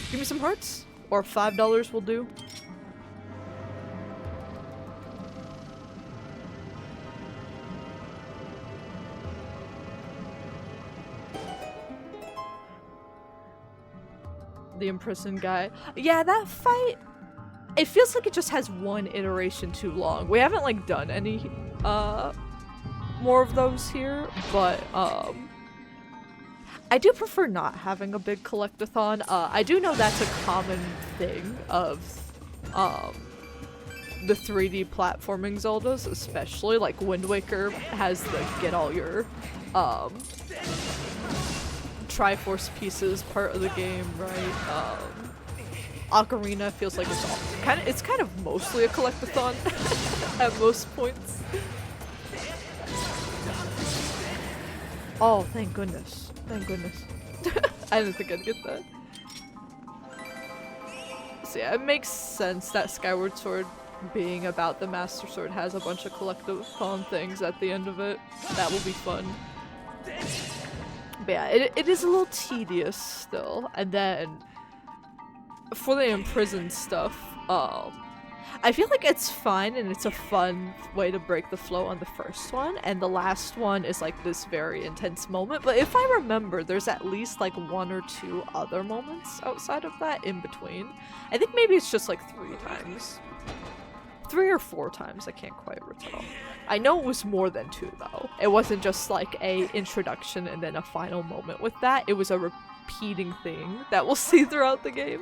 [SPEAKER 1] Give me some hearts? Or $5 will do. The imprisoned guy. Yeah, that fight, it feels like it just has one iteration too long. We haven't like done any more of those here, but I do prefer not having a big collectathon. I do know that's a common thing of the 3D platforming Zeldas, especially like Wind Waker has the get all your Triforce pieces part of the game, right? Ocarina feels like it's kind of mostly a collectathon at most points. Oh, thank goodness. Thank goodness. I didn't think I'd get that. So yeah, it makes sense that Skyward Sword being about the Master Sword has a bunch of collectathon things at the end of it. That will be fun. But yeah, it is a little tedious still. And then for the imprisoned stuff, I feel like it's fine and it's a fun way to break the flow on the first one, and the last one is like this very intense moment. But if I remember, there's at least like 1 or 2 other moments outside of that in between. I think maybe it's just like 3 times. 3 or 4 times, I can't quite recall. I know it was more than 2 though. It wasn't just like a introduction and then a final moment with that. It was a repeating thing that we'll see throughout the game.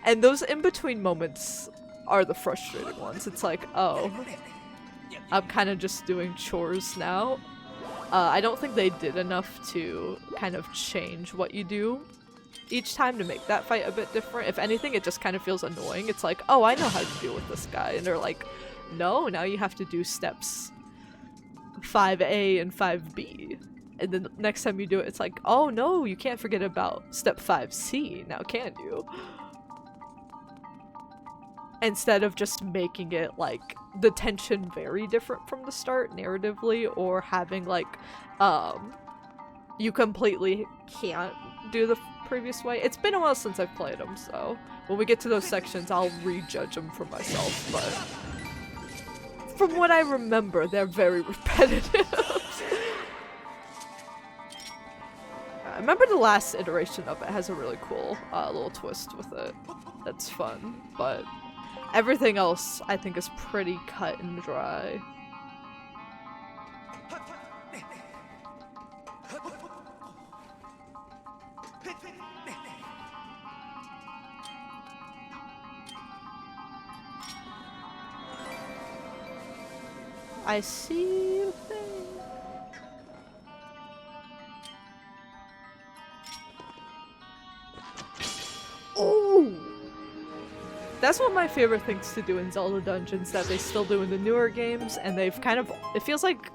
[SPEAKER 1] And those in-between moments are the frustrating ones. It's like, oh, I'm kind of just doing chores now. I don't think they did enough to kind of change what you do each time to make that fight a bit different. If anything, it just kind of feels annoying. It's like, oh, I know how to deal with this guy. And they're like, no, now you have to do steps 5A and 5B. And then next time you do it, it's like, oh no, you can't forget about step 5C, now can you? Instead of just making it like the tension very different from the start narratively, or having like you completely can't do the previous way. It's been a while since I've played them, so when we get to those sections I'll rejudge them for myself, but from what I remember they're very repetitive. I remember the last iteration of it has a really cool little twist with it that's fun, but everything else, I think, is pretty cut and dry. I see a thing. Oh! That's one of my favorite things to do in Zelda dungeons that they still do in the newer games, and they've kind of, it feels like,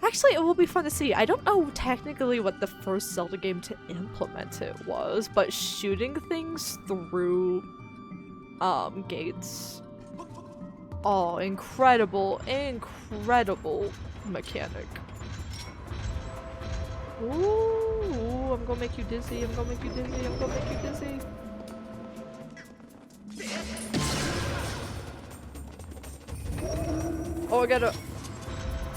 [SPEAKER 1] actually it will be fun to see. I don't know technically what the first Zelda game to implement it was, but shooting things through gates. Oh, incredible mechanic. Ooh, I'm gonna make you dizzy, I'm gonna make you dizzy, I'm gonna make you dizzy. Oh, I gotta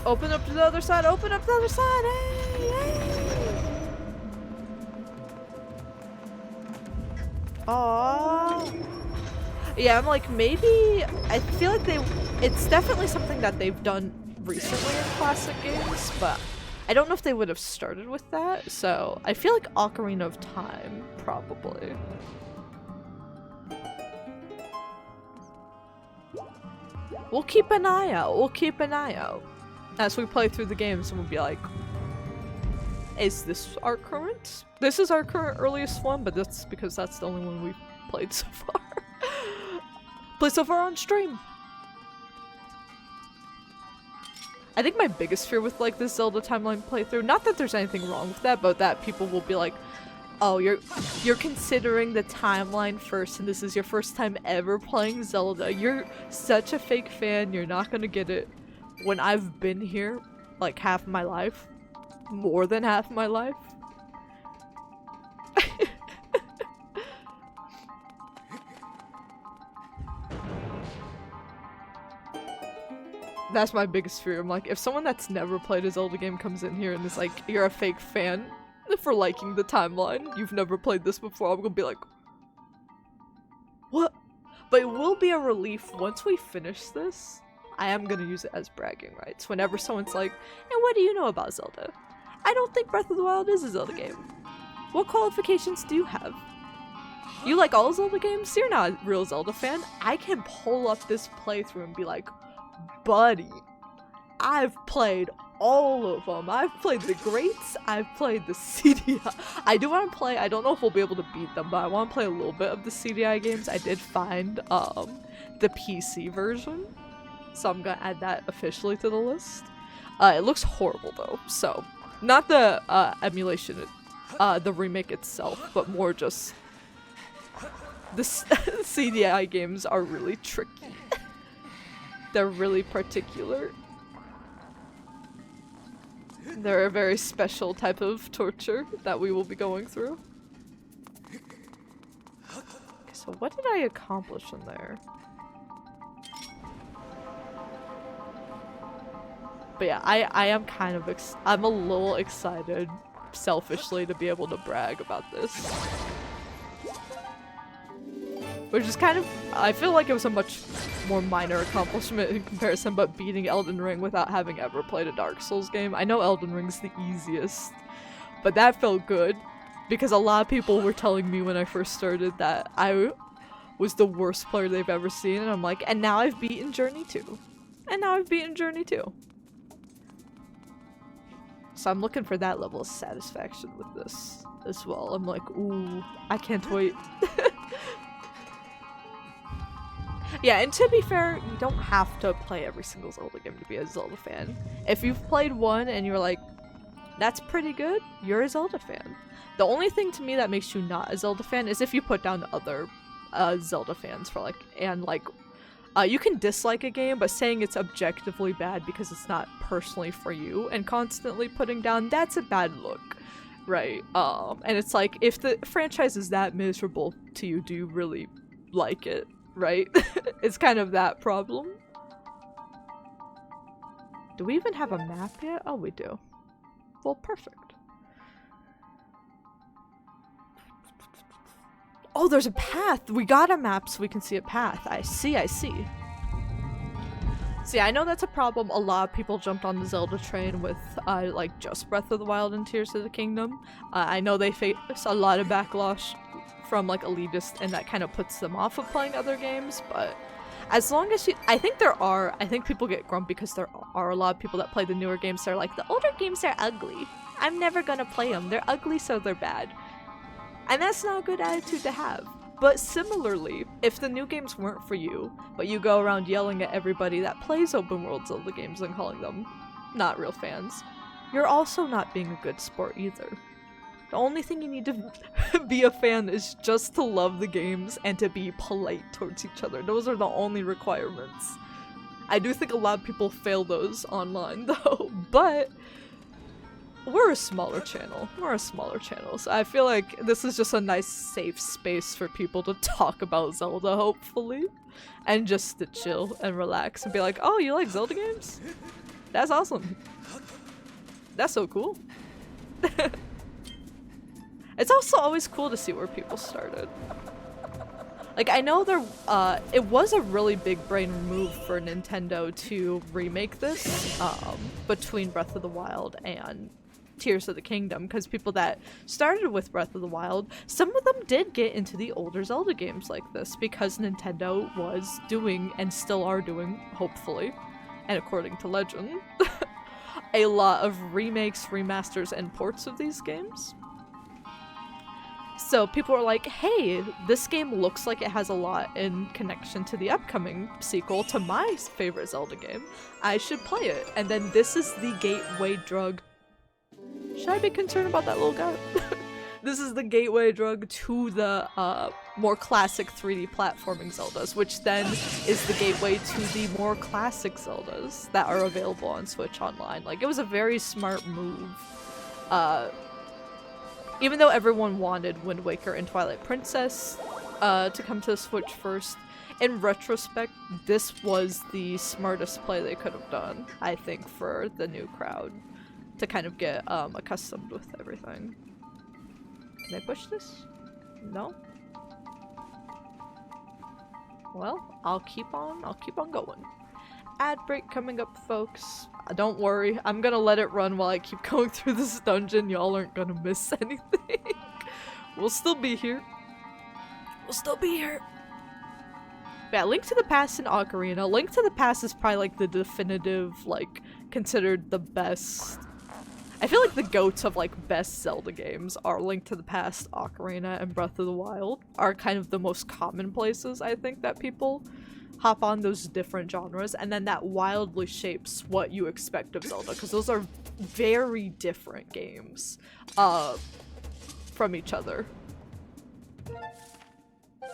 [SPEAKER 1] open up to the other side, open up to the other side, hey, hey! Aww. Yeah, I'm like, maybe, I feel like it's definitely something that they've done recently in classic games, but I don't know if they would have started with that, so I feel like Ocarina of Time, probably. We'll keep an eye out. We'll keep an eye out. As we play through the games, and we'll be like, is this our current? This is our current earliest one, but that's because that's the only one we've played so far. Played so far on stream. I think my biggest fear with like this Zelda timeline playthrough, not that there's anything wrong with that, but that people will be like, oh, you're considering the timeline first, and this is your first time ever playing Zelda. You're such a fake fan, you're not gonna get it. When I've been here, like, half my life. More than half my life. That's my biggest fear. I'm like, if someone that's never played a Zelda game comes in here and is like, you're a fake fan for liking the timeline, you've never played this before, I'm gonna be like, what? But it will be a relief once we finish this. I am gonna use it as bragging rights. Whenever someone's like, hey, what do you know about Zelda? I don't think Breath of the Wild is a Zelda game. What qualifications do you have? You like all Zelda games? You're not a real Zelda fan. I can pull up this playthrough and be like, buddy, I've played all of them. I've played the greats, I've played the CDI. I do want to play, I don't know if we'll be able to beat them, but I want to play a little bit of the CDI games. I did find the PC version, so I'm gonna add that officially to the list. It looks horrible though, so not the emulation, the remake itself, but more just the CDI games are really tricky. they're really particular. They're a very special type of torture that we will be going through. Okay, so what did I accomplish in there? But yeah, I am kind of I'm a little excited, selfishly, to be able to brag about this. Which is kind of, I feel like it was a much more minor accomplishment in comparison, but beating Elden Ring without having ever played a Dark Souls game. I know Elden Ring's the easiest, but that felt good because a lot of people were telling me when I first started that I was the worst player they've ever seen, and I'm like, and now I've beaten Journey 2. And now I've beaten Journey 2. So I'm looking for that level of satisfaction with this as well. I'm like, ooh, I can't wait. Yeah, and to be fair, you don't have to play every single Zelda game to be a Zelda fan. If you've played one and you're like, that's pretty good, you're a Zelda fan. The only thing to me that makes you not a Zelda fan is if you put down other Zelda fans for you can dislike a game, but saying it's objectively bad because it's not personally for you and constantly putting down, that's a bad look, right? And it's like, if the franchise is that miserable to you, do you really like it, right? It's kind of that problem. Do we even have a map yet? Oh, we do. Well, perfect. Oh, there's a path! We got a map so we can see a path. I see, I see. See, I know that's a problem. A lot of people jumped on the Zelda train with, like, just Breath of the Wild and Tears of the Kingdom. I know they face a lot of backlash from, like, elitists, and that kind of puts them off of playing other games, but as long as you- I think people get grumpy because there are a lot of people that play the newer games that are like, the older games are ugly. I'm never gonna play them. They're ugly, so they're bad. And that's not a good attitude to have. But similarly, if the new games weren't for you, but you go around yelling at everybody that plays open world Zelda games and calling them not real fans, you're also not being a good sport either. The only thing you need to be a fan is just to love the games and to be polite towards each other. Those are the only requirements. I do think a lot of people fail those online though, but we're a smaller channel. We're a smaller channel, so I feel like this is just a nice safe space for people to talk about Zelda, hopefully. And just to chill and relax and be like, oh, you like Zelda games? That's awesome. That's so cool. It's also always cool to see where people started. Like, I know it was a really big brain move for Nintendo to remake this, between Breath of the Wild and Tears of the Kingdom, because people that started with Breath of the Wild, some of them did get into the older Zelda games like this because Nintendo was doing, and still are doing, hopefully, and according to legend, a lot of remakes, remasters, and ports of these games. So people are like, hey, this game looks like it has a lot in connection to the upcoming sequel to my favorite Zelda game. I should play it. And then this is the gateway drug. Should I be concerned about that little guy? This is the gateway drug to the more classic 3D platforming Zeldas, which then is the gateway to the more classic Zeldas that are available on Switch Online. Like, it was a very smart move. Even though everyone wanted Wind Waker and Twilight Princess to come to the Switch first, in retrospect, this was the smartest play they could have done, I think, for the new crowd to kind of get accustomed with everything. Can I push this? No? Well, I'll keep on going. Ad break coming up, folks. Don't worry, I'm gonna let it run while I keep going through this dungeon. Y'all aren't gonna miss anything. We'll still be here. We'll still be here. Yeah, Link to the Past and Ocarina. Link to the Past is probably like the definitive, like, considered the best. I feel like the goats of like best Zelda games are Link to the Past, Ocarina, and Breath of the Wild are kind of the most common places I think that people hop on those different genres, and then that wildly shapes what you expect of Zelda, because those are very different games from each other.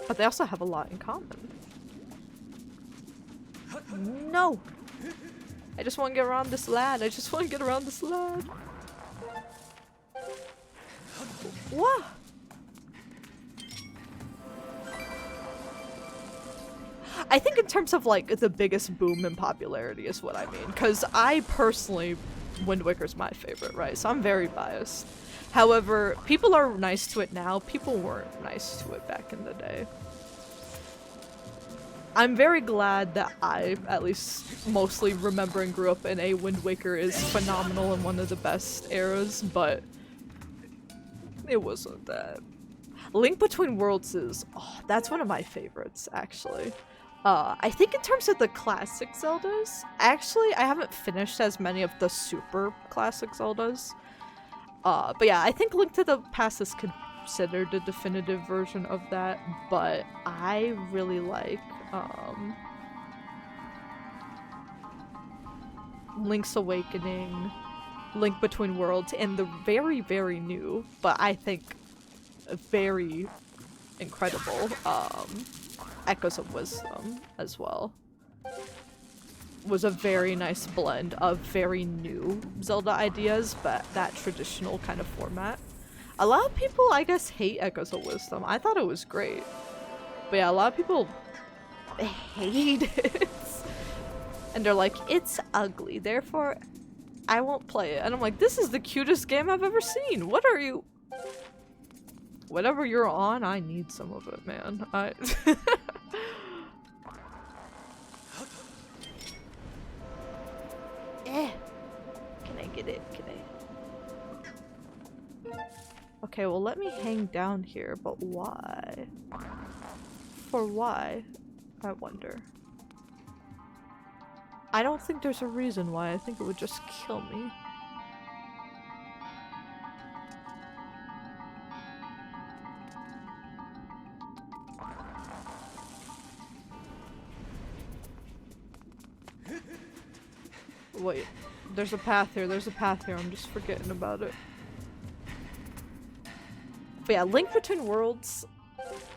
[SPEAKER 1] But they also have a lot in common. No! I just want to get around this lad. I just want to get around this lad. What? I think in terms of like the biggest boom in popularity is what I mean. Because I personally, Wind Waker's my favorite, right? So I'm very biased. However, people are nice to it now. People weren't nice to it back in the day. I'm very glad that I, at least mostly remember and grew up in a Wind Waker is phenomenal and one of the best eras, but it wasn't that. Link Between Worlds is, oh, that's one of my favorites, actually. I think in terms of the classic Zeldas, actually, I haven't finished as many of the super classic Zeldas. But yeah, I think Link to the Past is considered the definitive version of that, but I really like Link's Awakening, Link Between Worlds, and the very, very new, but I think very incredible, Echoes of Wisdom as well. Was a very nice blend of very new Zelda ideas, but that traditional kind of format. A lot of people, I guess, hate Echoes of Wisdom. I thought it was great. But yeah, a lot of people hate it. And they're like, it's ugly, therefore I won't play it. And I'm like, this is the cutest game I've ever seen. What are you... Whatever you're on, I need some of it, man. Can I get it? Can I? Okay, well let me hang down here, but why? For why? I wonder. I don't think there's a reason why. I think it would just kill me. Wait, there's a path here, I'm just forgetting about it. But yeah, Link Between Worlds,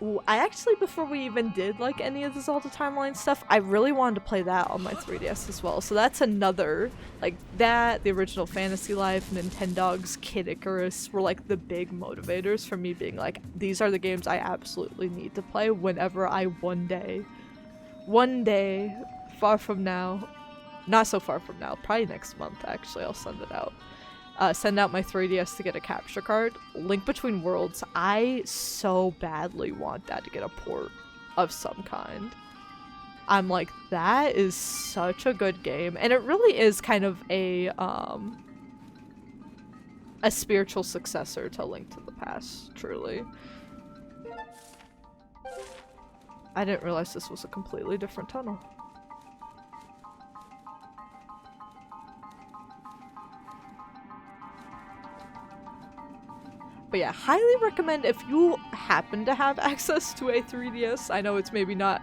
[SPEAKER 1] ooh, I actually, before we even did like any of the Zelda Timeline stuff, I really wanted to play that on my 3DS as well. So that's another, like that, the original Fantasy Life, Nintendogs, Kid Icarus were like the big motivators for me being like, these are the games I absolutely need to play whenever I one day, far from now, not so far from now, probably next month actually, I'll send it out. Send out my 3DS to get a capture card. Link Between Worlds, I so badly want that to get a port of some kind. I'm like, that is such a good game. And it really is kind of a spiritual successor to Link to the Past, truly. I didn't realize this was a completely different tunnel. But yeah, highly recommend if you happen to have access to a 3DS. I know it's maybe not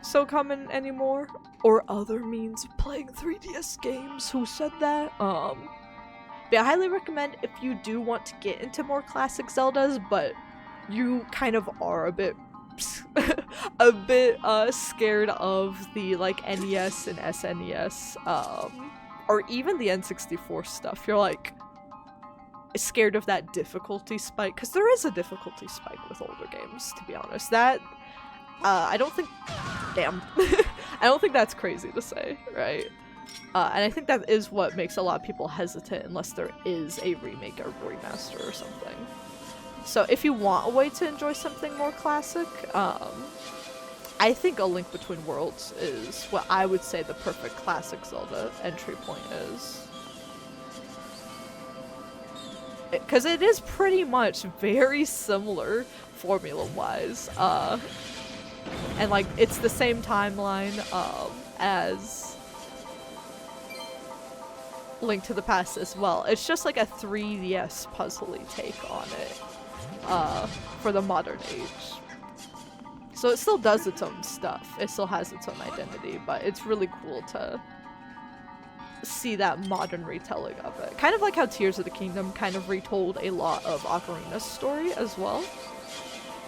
[SPEAKER 1] so common anymore, or other means of playing 3DS games. Who said that? But yeah, I highly recommend if you do want to get into more classic Zeldas, but you kind of are a bit scared of the like NES and SNES, or even the N64 stuff. You're like scared of that difficulty spike, because there is a difficulty spike with older games, to be honest. That I don't think I don't think that's crazy to say, right? And I think that is what makes a lot of people hesitant unless there is a remake or remaster or something. So if you want a way to enjoy something more classic, I think A Link Between Worlds is what I would say the perfect classic Zelda entry point is. Because it is pretty much very similar formula-wise, and like it's the same timeline as Link to the Past as well. It's just like a 3DS puzzly take on it for the modern age. So it still does its own stuff. It still has its own identity, but it's really cool to see that modern retelling of it. Kind of like how Tears of the Kingdom kind of retold a lot of Ocarina's story as well.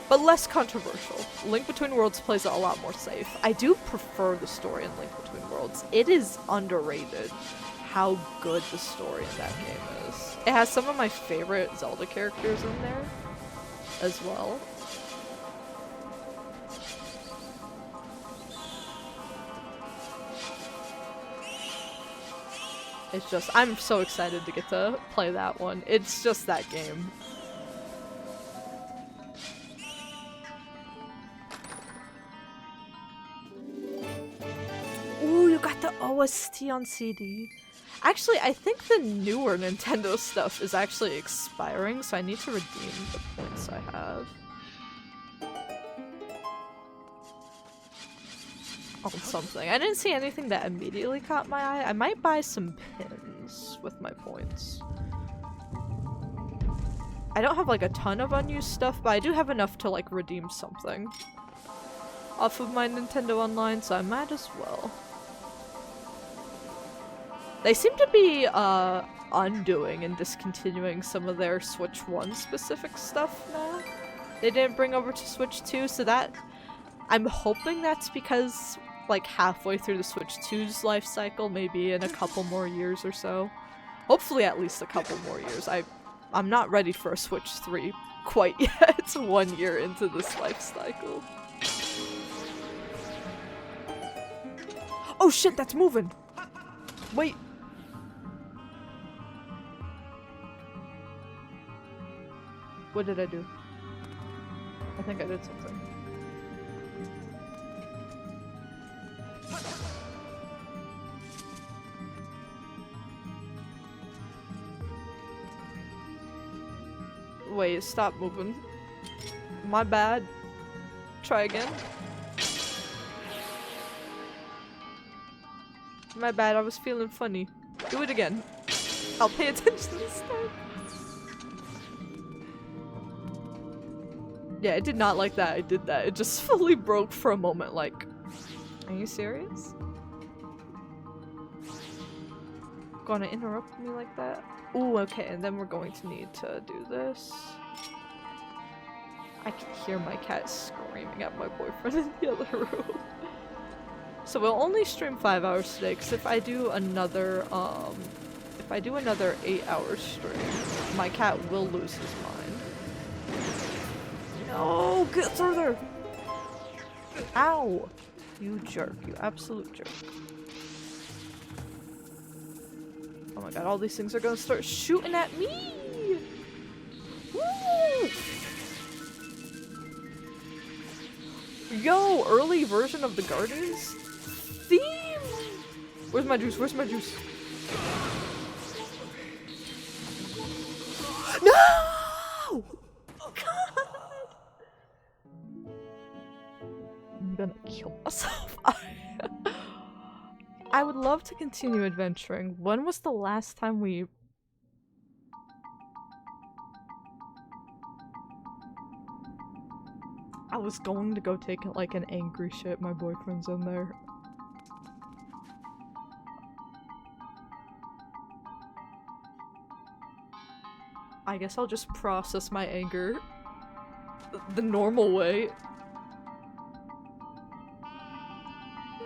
[SPEAKER 1] but less controversial. Link Between Worlds plays it a lot more safe. I do prefer the story in Link Between Worlds. It is underrated how good the story in that game is. It has some of my favorite Zelda characters in there as well. It's just, I'm so excited to get to play that one. It's just that game. Ooh, you got the OST on CD. Actually, I think the newer Nintendo stuff is actually expiring, so I need to redeem the points I have. On something. I didn't see anything that immediately caught my eye. I might buy some pins with my points. I don't have like a ton of unused stuff, but I do have enough to like redeem something off of my Nintendo Online, so I might as well. They seem to be undoing and discontinuing some of their Switch 1 specific stuff now. They didn't bring over to Switch 2, so that I'm hoping that's because like halfway through the Switch 2's life cycle, maybe in a couple more years or so. Hopefully at least a couple more years. I'm not ready for a Switch 3 quite yet. It's 1 year into this life cycle. Oh shit, that's moving! Wait. What did I do? I think I did something. Wait, stop moving. My bad. Try again. My bad, I was feeling funny. Do it again. I'll pay attention this time. Yeah, it did not like that I did that. It just fully broke for a moment, like, are you serious? Gonna interrupt me like that? Ooh, okay, and then we're going to need to do this. I can hear my cat screaming at my boyfriend in the other room. So we'll only stream 5 hours today, because if I do another 8-hour stream, my cat will lose his mind. No, get through there! Ow! You jerk, you absolute jerk. Oh my god, all these things are gonna start shooting at me! Woo! Yo, early version of the Guardians theme? Where's my juice? Where's my juice? No! God! I'm gonna kill myself. I would love to continue adventuring. When was the last time we... I was going to go take like an angry shit. My boyfriend's in there. I guess I'll just process my anger the normal way.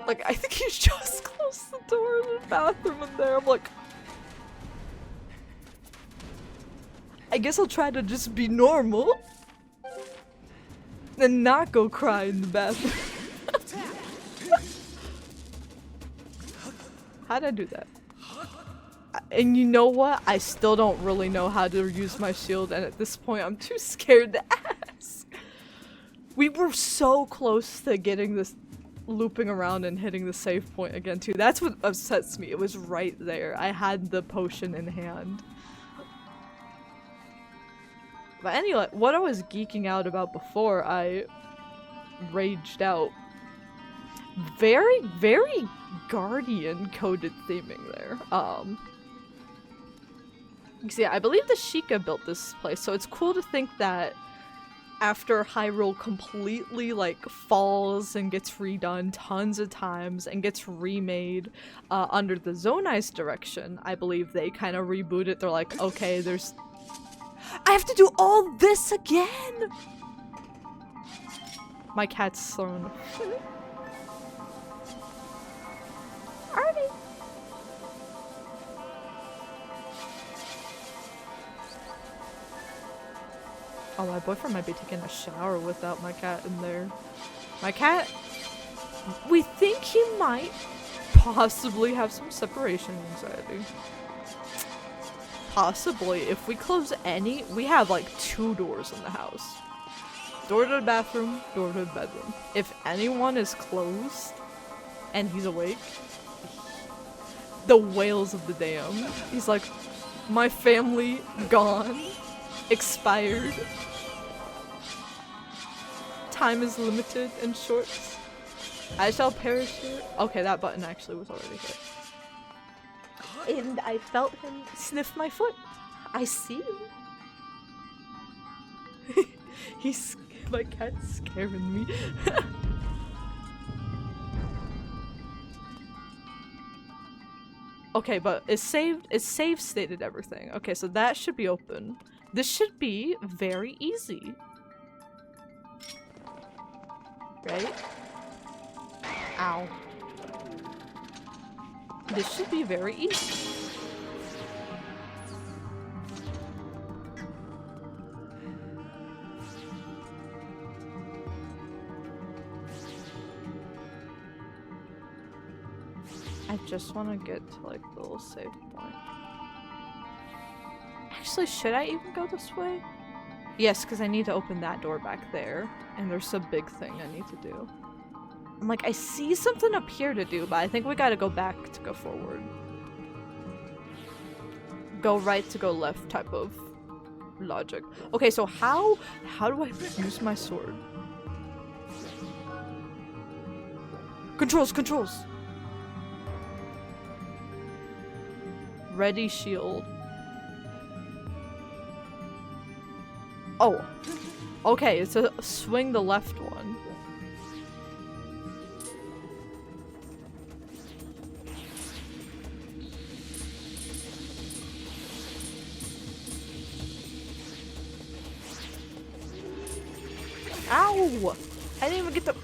[SPEAKER 1] Like, I think he's just closed the door in the bathroom in there. I'm like... I guess I'll try to just be normal. And not go cry in the bathroom. How'd I do that? And you know what? I still don't really know how to use my shield, and at this point I'm too scared to ask. We were so close to getting this looping around and hitting the save point again too. That's what upsets me. It was right there. I had the potion in hand. But anyway, what I was geeking out about before I raged out. Very, very Guardian coded theming there. So yeah, I believe the Sheikah built this place, so it's cool to think that after Hyrule completely like falls and gets redone tons of times and gets remade under the Zonai's direction, I believe they kind of reboot it. They're like, okay, I have to do all this again? My cat's thrown. Artie! Oh, my boyfriend might be taking a shower without my cat in there. My cat, we think he might possibly have some separation anxiety. Possibly. If we close any, we have like 2 doors in the house. Door to the bathroom, door to the bedroom. If anyone is closed and he's awake, the wails of the dam. He's like, my family gone, expired. Time is limited and short. I shall perish here. Okay, that button actually was already hit. And I felt him sniff my foot. I see you. My cat's scaring me. Okay, but it's save stated everything. Okay, so that should be open. This should be very easy. Right? Ow. This should be very easy. I just want to get to like the little save point. Actually, should I even go this way? Yes, because I need to open that door back there. And there's a big thing I need to do. I'm like, I see something up here to do, but I think we gotta go back to go forward. Go right to go left type of logic. Okay, so how do I use my sword? Controls! Ready shield. Oh. Okay, it's a swing the left one. Ow! I didn't even get the-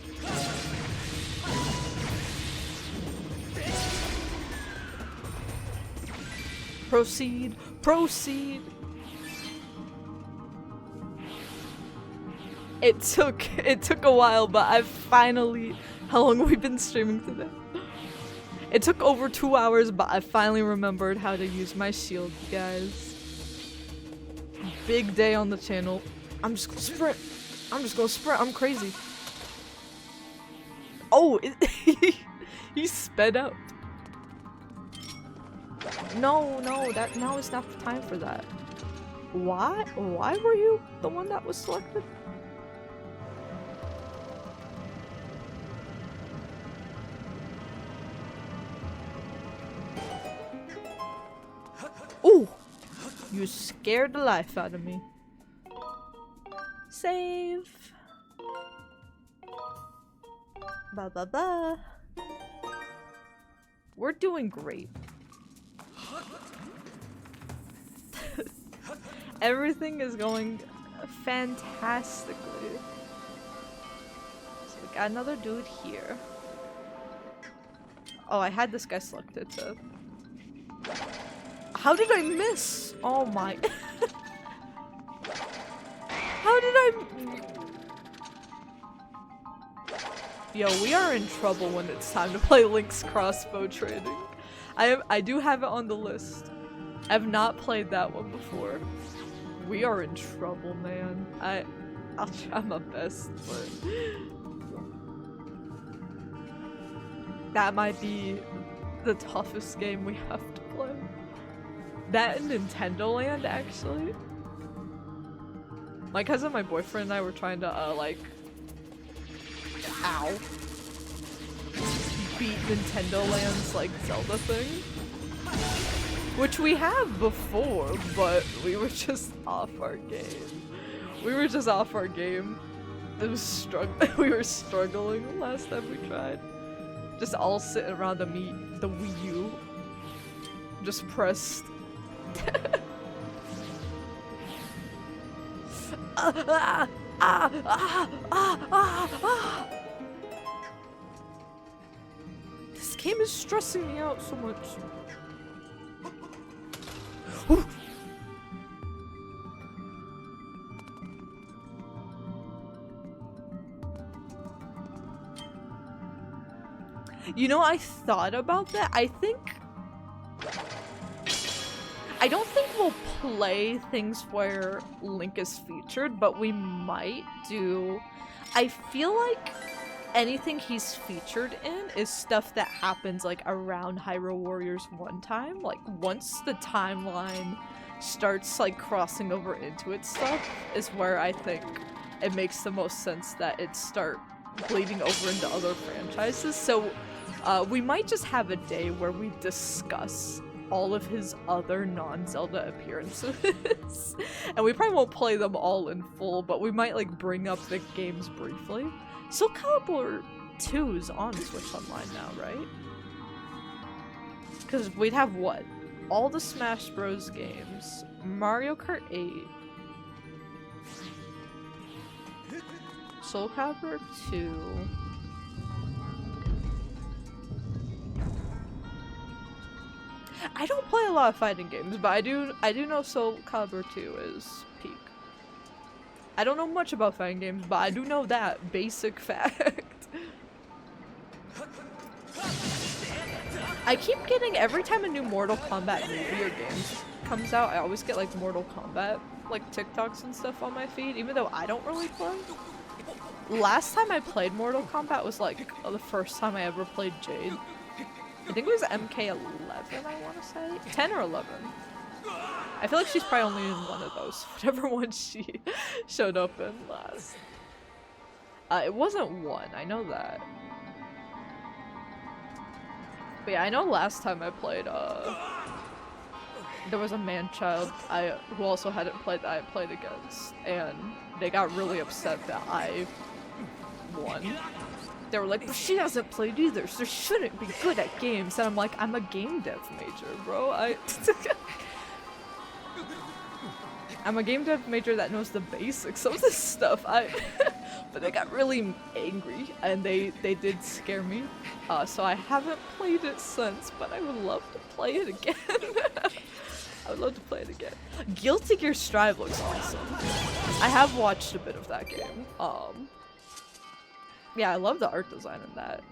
[SPEAKER 1] Proceed! It took a while, but I've finally- How long have we been streaming today? It took over 2 hours, but I finally remembered how to use my shield, guys. Big day on the channel. I'm just gonna sprint. I'm crazy. Oh, he sped up. No, now is not the time for that. Why were you the one that was selected? Ooh! You scared the life out of me. Save. Ba. We're doing great. Everything is going fantastically. So we got another dude here. Oh, I had this guy selected to... How did I miss? Oh my... How did I... Yo, we are in trouble when it's time to play Link's crossbow training. I do have it on the list. I've not played that one before. We are in trouble, man. I'll try my best, but... That might be the toughest game we have to play. That in Nintendo Land, actually. My cousin, my boyfriend, and I were trying to, like... Ow. Beat Nintendo Land's, like, Zelda thing. Which we have before, but we were just off our game. We were struggling last time we tried. Just all sitting around the Wii U. Just pressed. Ah! Ah! Ah! Ah! Ah! This game is stressing me out so much. Ooh. You know, I thought about that. I don't think we'll play things where Link is featured, but we might do. I feel like anything he's featured in is stuff that happens like around Hyrule Warriors 1 time. Like once the timeline starts like crossing over into its stuff is where I think it makes the most sense that it start bleeding over into other franchises. So we might just have a day where we discuss all of his other non-Zelda appearances. And we probably won't play them all in full, but we might like bring up the games briefly. Soul Calibur 2 is on Switch Online now, right? Because we'd have what? All the Smash Bros. Games, Mario Kart 8, Soul Calibur 2, I don't play a lot of fighting games, but I do know Soul Calibur 2 is peak. I don't know much about fighting games, but I do know that basic fact. I keep getting, every time a new Mortal Kombat movie or game comes out, I always get like Mortal Kombat like TikToks and stuff on my feed, even though I don't really play. Last time I played Mortal Kombat was like the first time I ever played Jade. I think it was MK11, I want to say? 10 or 11. I feel like she's probably only in one of those, whatever one she showed up in last. It wasn't 1, I know that. But yeah, I know last time I played, there was a man-child who also hadn't played that I played against, and they got really upset that I won. They were like, well, she hasn't played either, so she shouldn't be good at games. And I'm like, I'm a game dev major, bro. I'm a game dev major that knows the basics of this stuff. But they got really angry, and they did scare me. So I haven't played it since, but I would love to play it again. I would love to play it again. Guilty Gear Strive looks awesome. I have watched a bit of that game. Yeah, I love the art design in that.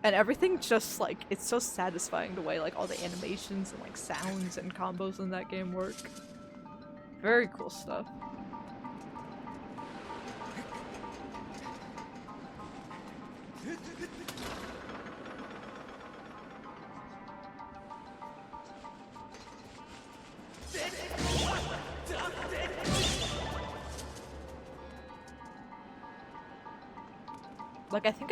[SPEAKER 1] And everything just like, it's so satisfying the way like all the animations and like sounds and combos in that game work. Very cool stuff. Like, I think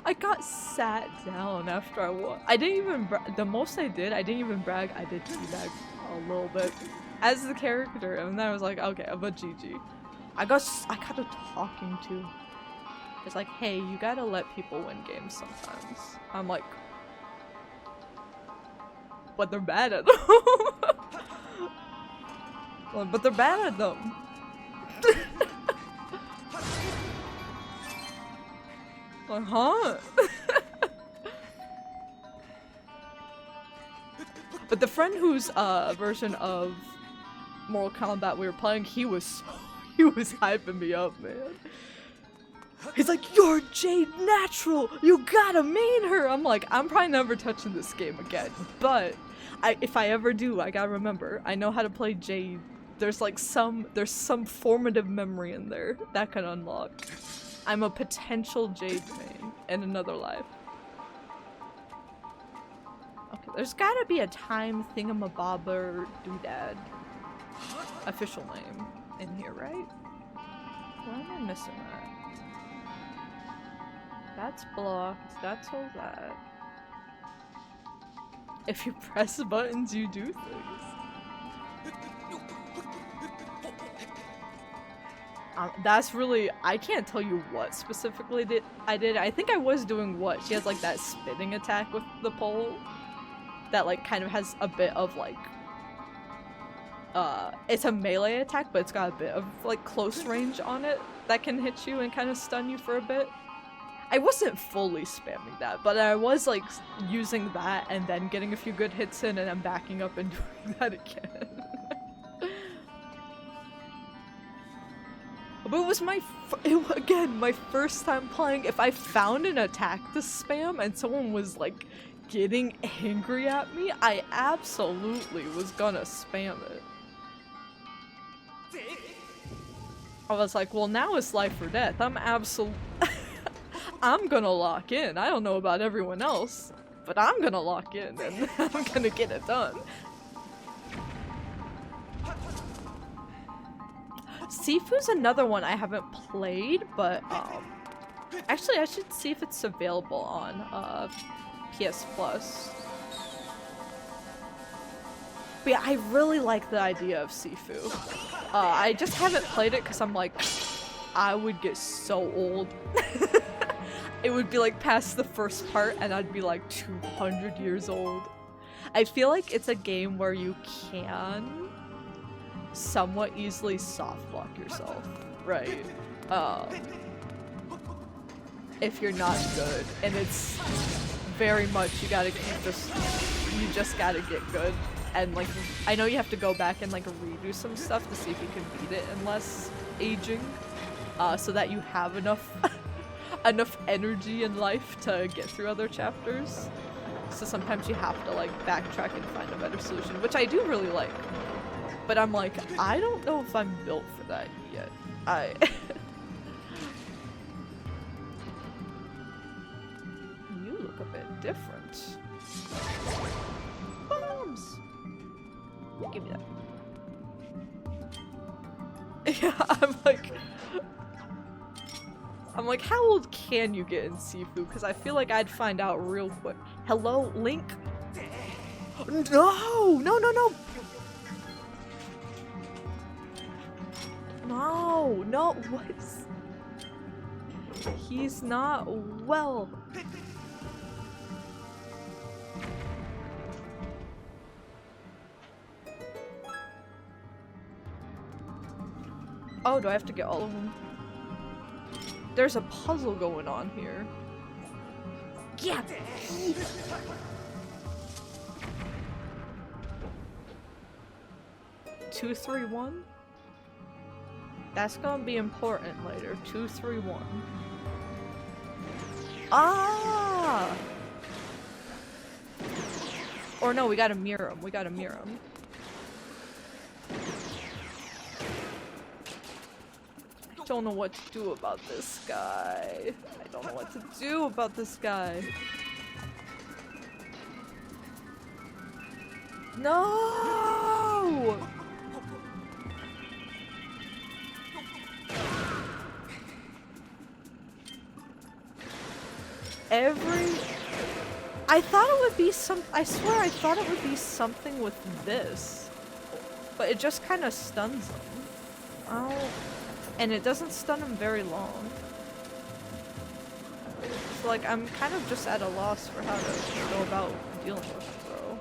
[SPEAKER 1] I got sat down after I won. I didn't even, the most I didn't even brag, I did teabag a little bit as the character, and then I was like, okay, I'm a GG. I got a talking to. It's like, hey, you gotta let people win games sometimes. I'm like, but they're bad at them. But they're bad at them. Like, huh? But the friend whose version of Mortal Kombat we were playing, he was hyping me up, man. He's like, you're Jade Natural! You gotta main her! I'm like, I'm probably never touching this game again, but if I ever do, I gotta remember, I know how to play Jade. There's some formative memory in there that can unlock. I'm a potential Jade main in another life. Okay, there's gotta be a time thingamabobber doodad official name in here, right? Why am I missing that? That's blocked, that's all that. If you press buttons, you do things. That's really, I can't tell you what specifically I did. I think I was doing what? She has like that spinning attack with the pole that like kind of has a bit of like it's a melee attack, but it's got a bit of like close range on it that can hit you and kind of stun you for a bit. I wasn't fully spamming that, but I was like using that and then getting a few good hits in and then backing up and doing that again. But it was again, my first time playing. If I found an attack to spam and someone was like getting angry at me, I absolutely was gonna spam it. I was like, well, now it's life or death. I'm gonna lock in. I don't know about everyone else, but I'm gonna lock in and I'm gonna get it done. Sifu's another one I haven't played, but actually I should see if it's available on PS Plus. But yeah, I really like the idea of Sifu. I just haven't played it because I'm like, I would get so old. It would be like past the first part and I'd be like 200 years old. I feel like it's a game where you can somewhat easily soft lock yourself, right? If you're not good, and it's very much you just gotta get good, and like I know you have to go back and like redo some stuff to see if you can beat it in less aging, so that you have enough enough energy in life to get through other chapters. So sometimes you have to like backtrack and find a better solution, which I do really like. But I'm like, I don't know if I'm built for that yet. You look a bit different. Bombs! Give me that. Yeah, I'm like, how old can you get in Sifu? Because I feel like I'd find out real quick. Hello, Link? No! No, no, no! No, no, what? He's not well. Oh, do I have to get all of them? There's a puzzle going on here. Yeah. 2, 3, 1? That's gonna be important later. 2, 3, 1. Ah! Or no, we gotta mirror him. We gotta mirror him. I don't know what to do about this guy. I don't know what to do about this guy. No! I thought it would be I swear I thought it would be something with this. But it just kind of stuns him. Oh. And it doesn't stun him very long. So like, I'm kind of just at a loss for how to go about dealing with it, though.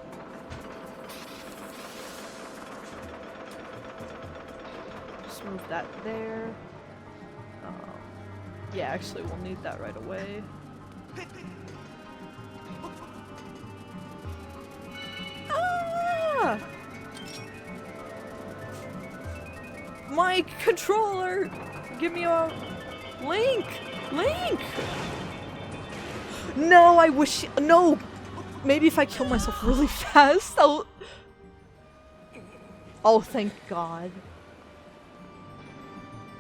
[SPEAKER 1] Just move that there. Yeah, actually, we'll need that right away. Ah! My controller! Give me a... Link! Link! No, I wish... No! Maybe if I kill myself really fast, I'll... Oh, thank God.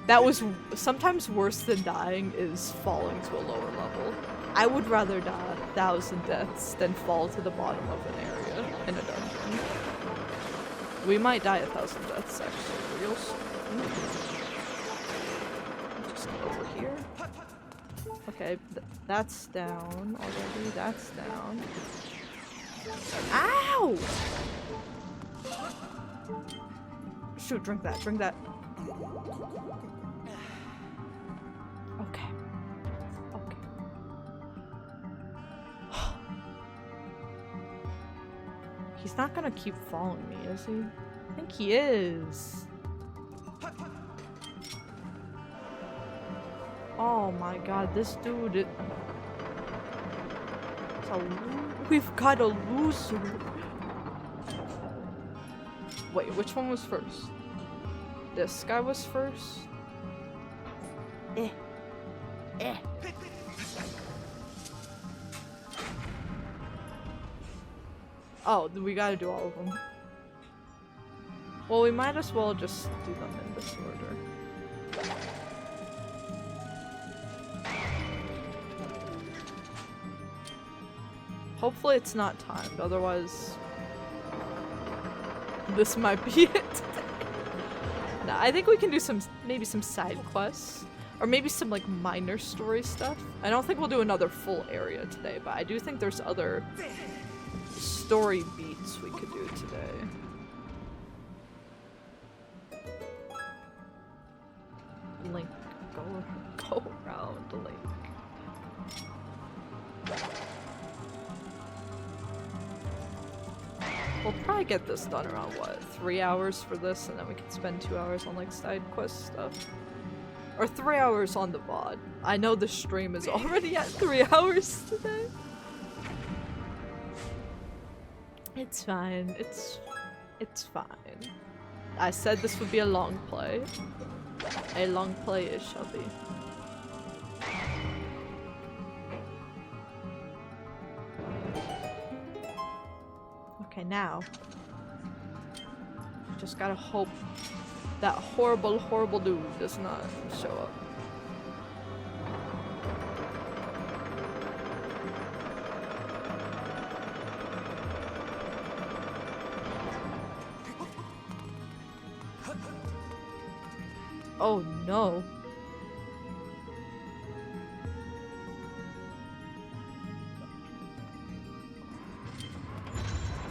[SPEAKER 1] That was sometimes worse than dying is falling to a lower level. I would rather die 1,000 deaths than fall to the bottom of an area in a dungeon. We might die 1,000 deaths actually real soon. Just go over here. Okay, that's down already. That's down. Ow! Shoot, drink that. Drink that. Okay. Okay. He's not gonna keep following me, is he? I think think he is. Oh my god, this dude. We've got a loser. Wait, which one was first? This guy was first? Oh, we gotta do all of them. Well, we might as well just do them in this order. Hopefully it's not timed, otherwise this might be it. Nah, I think we can do maybe some side quests. Or maybe some like minor story stuff. I don't think we'll do another full area today, but I do think there's other story beats we could do today. Link, go around Link. We'll probably get this done around what, 3 hours for this, and then we can spend 2 hours on like side quest stuff. Or 3 hours on the VOD. I know the stream is already at 3 hours today. It's fine. It's fine. I said this would be a long play. A long play it shall be. Okay, now. Just gotta hope that horrible, horrible dude does not show up. Oh no.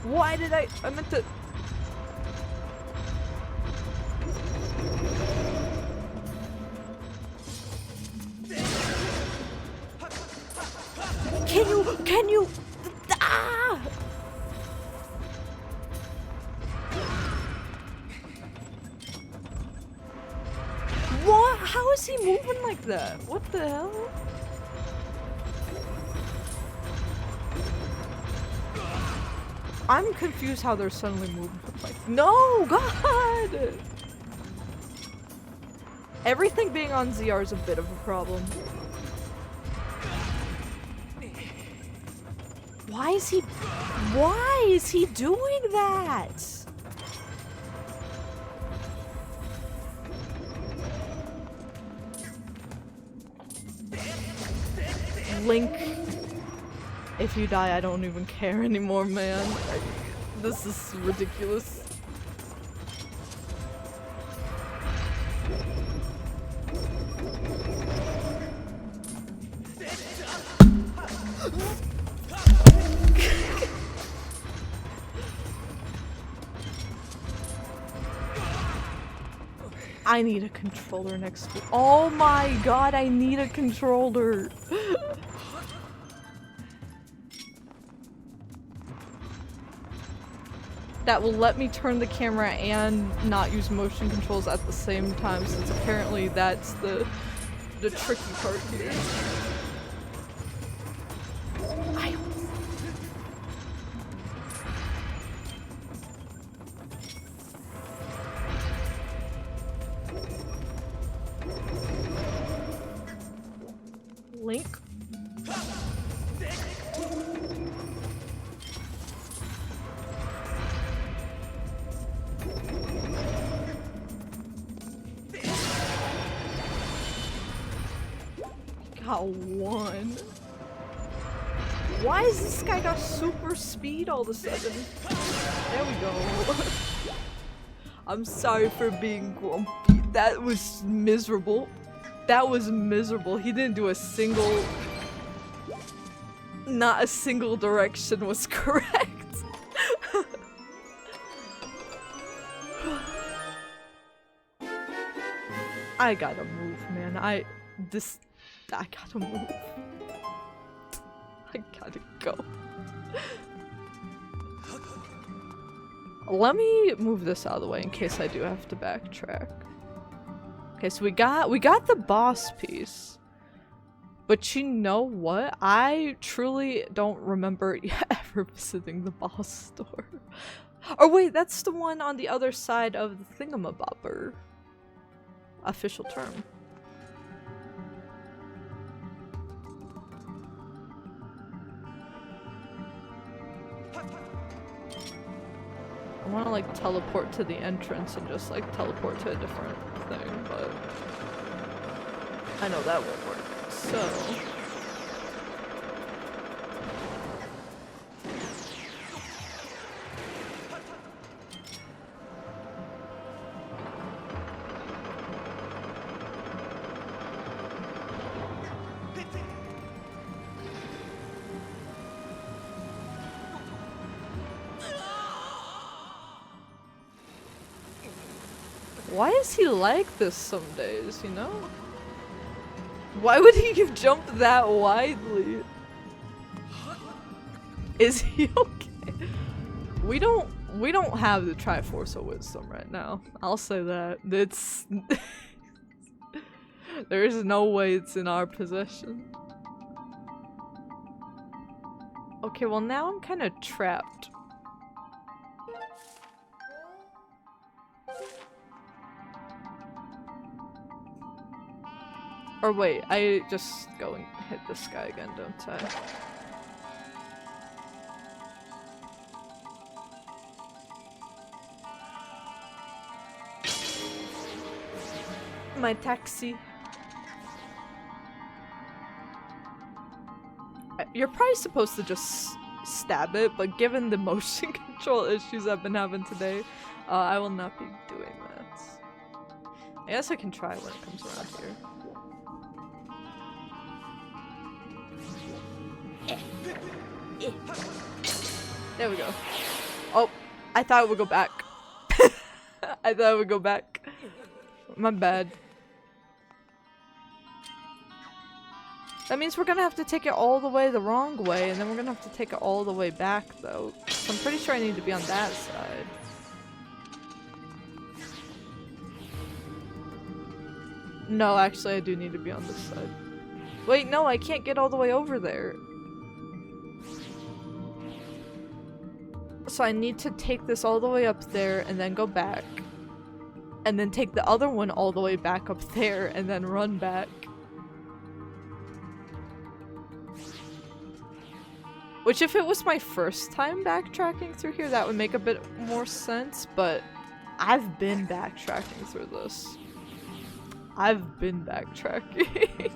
[SPEAKER 1] Why did I meant to... Can you? Ah! What? How is he moving like that? What the hell? I'm confused how they're suddenly moving like, no, God! Everything being on ZR is a bit of a problem. Why is he doing that? Link, if you die, I don't even care anymore, man. This is ridiculous. I need a controller next week. Oh my god, I need a controller. That will let me turn the camera and not use motion controls at the same time, since apparently that's the tricky part here. Link? Got one. Why is this guy got super speed all of a sudden? There we go. I'm sorry for being grumpy. That was miserable. That was miserable. He didn't do a single... Not a single direction was correct. I gotta move, man. I gotta move. I gotta go. Let me move this out of the way in case I do have to backtrack. Okay, so we got the boss piece. But you know what? I truly don't remember ever visiting the boss store. Oh wait, that's the one on the other side of the thingamabobber. Official term. I want to like teleport to the entrance and just like teleport to a different thing, but I know that won't work. So why is he like this some days, you know? Why would he jump that widely? Is he okay? We don't have the Triforce of Wisdom right now. I'll say that. It's there is no way it's in our possession. Okay, well now I'm kind of trapped. Or wait, I just go and hit this guy again, don't I? My taxi. You're probably supposed to just stab it, but given the motion control issues I've been having today, I will not be doing that. I guess I can try when it comes around here. There we go. Oh, I thought it would go back. I thought it would go back. My bad. That means we're gonna have to take it all the way the wrong way, and then we're gonna have to take it all the way back, though. So I'm pretty sure I need to be on that side. No, actually I do need to be on this side. Wait, no, I can't get all the way over there. So I need to take this all the way up there and then go back. And then take the other one all the way back up there and then run back. Which if it was my first time backtracking through here, that would make a bit more sense, but I've been backtracking through this. I've been backtracking.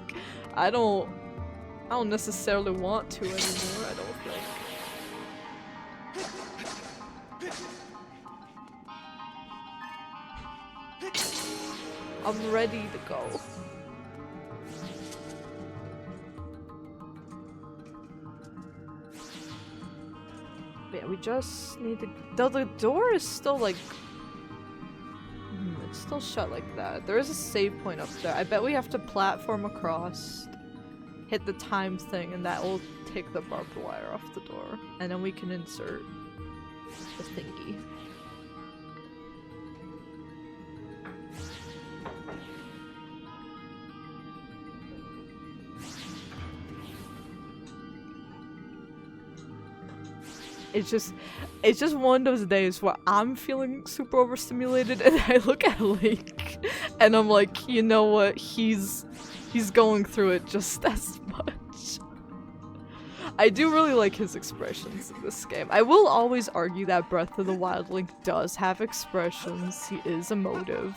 [SPEAKER 1] I don't necessarily want to anymore, I don't think. I'm ready to go. Yeah, we just need to- though the door is still like- it's still shut like that. There is a save point up there. I bet we have to platform across, hit the time thing, and that will take the barbed wire off the door. And then we can insert the thingy. It's just one of those days where I'm feeling super overstimulated and I look at Link and I'm like, you know what, he's going through it just as much. I do really like his expressions in this game. I will always argue that Breath of the Wild Link does have expressions, he is emotive.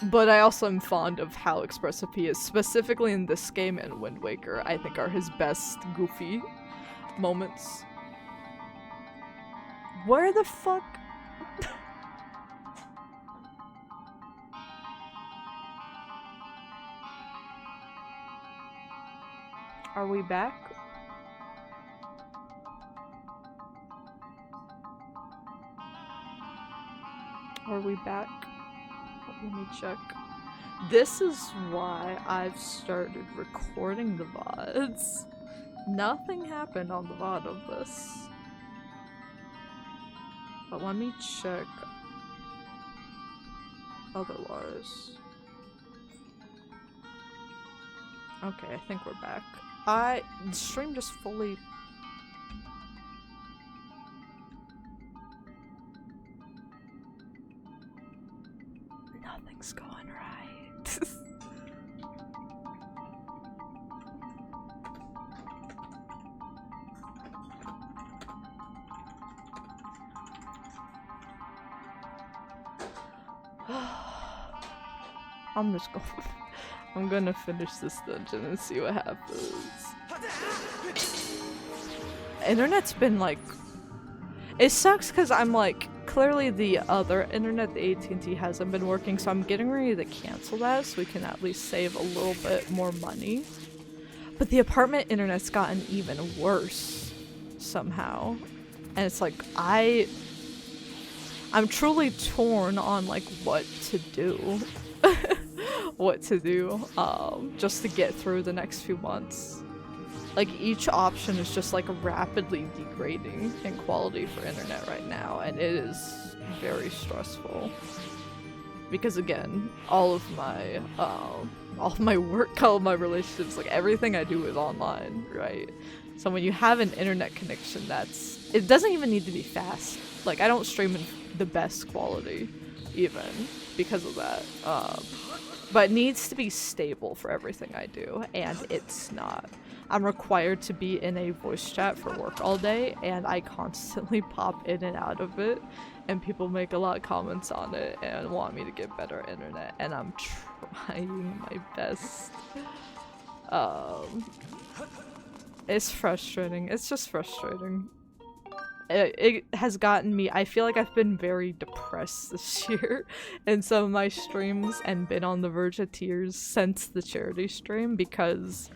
[SPEAKER 1] But I also am fond of how expressive he is, specifically in this game and Wind Waker, I think are his best goofy moments. Where the fuck? Are we back? Are we back? Let me check. This is why I've started recording the VODs. Nothing happened on the VOD of this. But let me check otherwise. Okay, I think we're back. The stream just fully... Nothing's going right. I'm gonna finish this dungeon and see what happens. Internet's been like... It sucks because I'm like, clearly the other internet, the AT&T, hasn't been working, so I'm getting ready to cancel that so we can at least save a little bit more money. But the apartment internet's gotten even worse somehow. And it's like, I'm truly torn on like what to do. Just to get through the next few months. Like, each option is just like rapidly degrading in quality for internet right now, and it is very stressful. Because again, all of my work, all of my relationships, like everything I do is online, right? So when you have an internet connection it doesn't even need to be fast. Like, I don't stream in the best quality, even, because of that. But it needs to be stable for everything I do, and it's not. I'm required to be in a voice chat for work all day, and I constantly pop in and out of it, and people make a lot of comments on it and want me to get better internet, and I'm trying my best. It's frustrating. It's just frustrating. It has gotten me, I feel like I've been very depressed this year in some of my streams and been on the verge of tears since the charity stream, because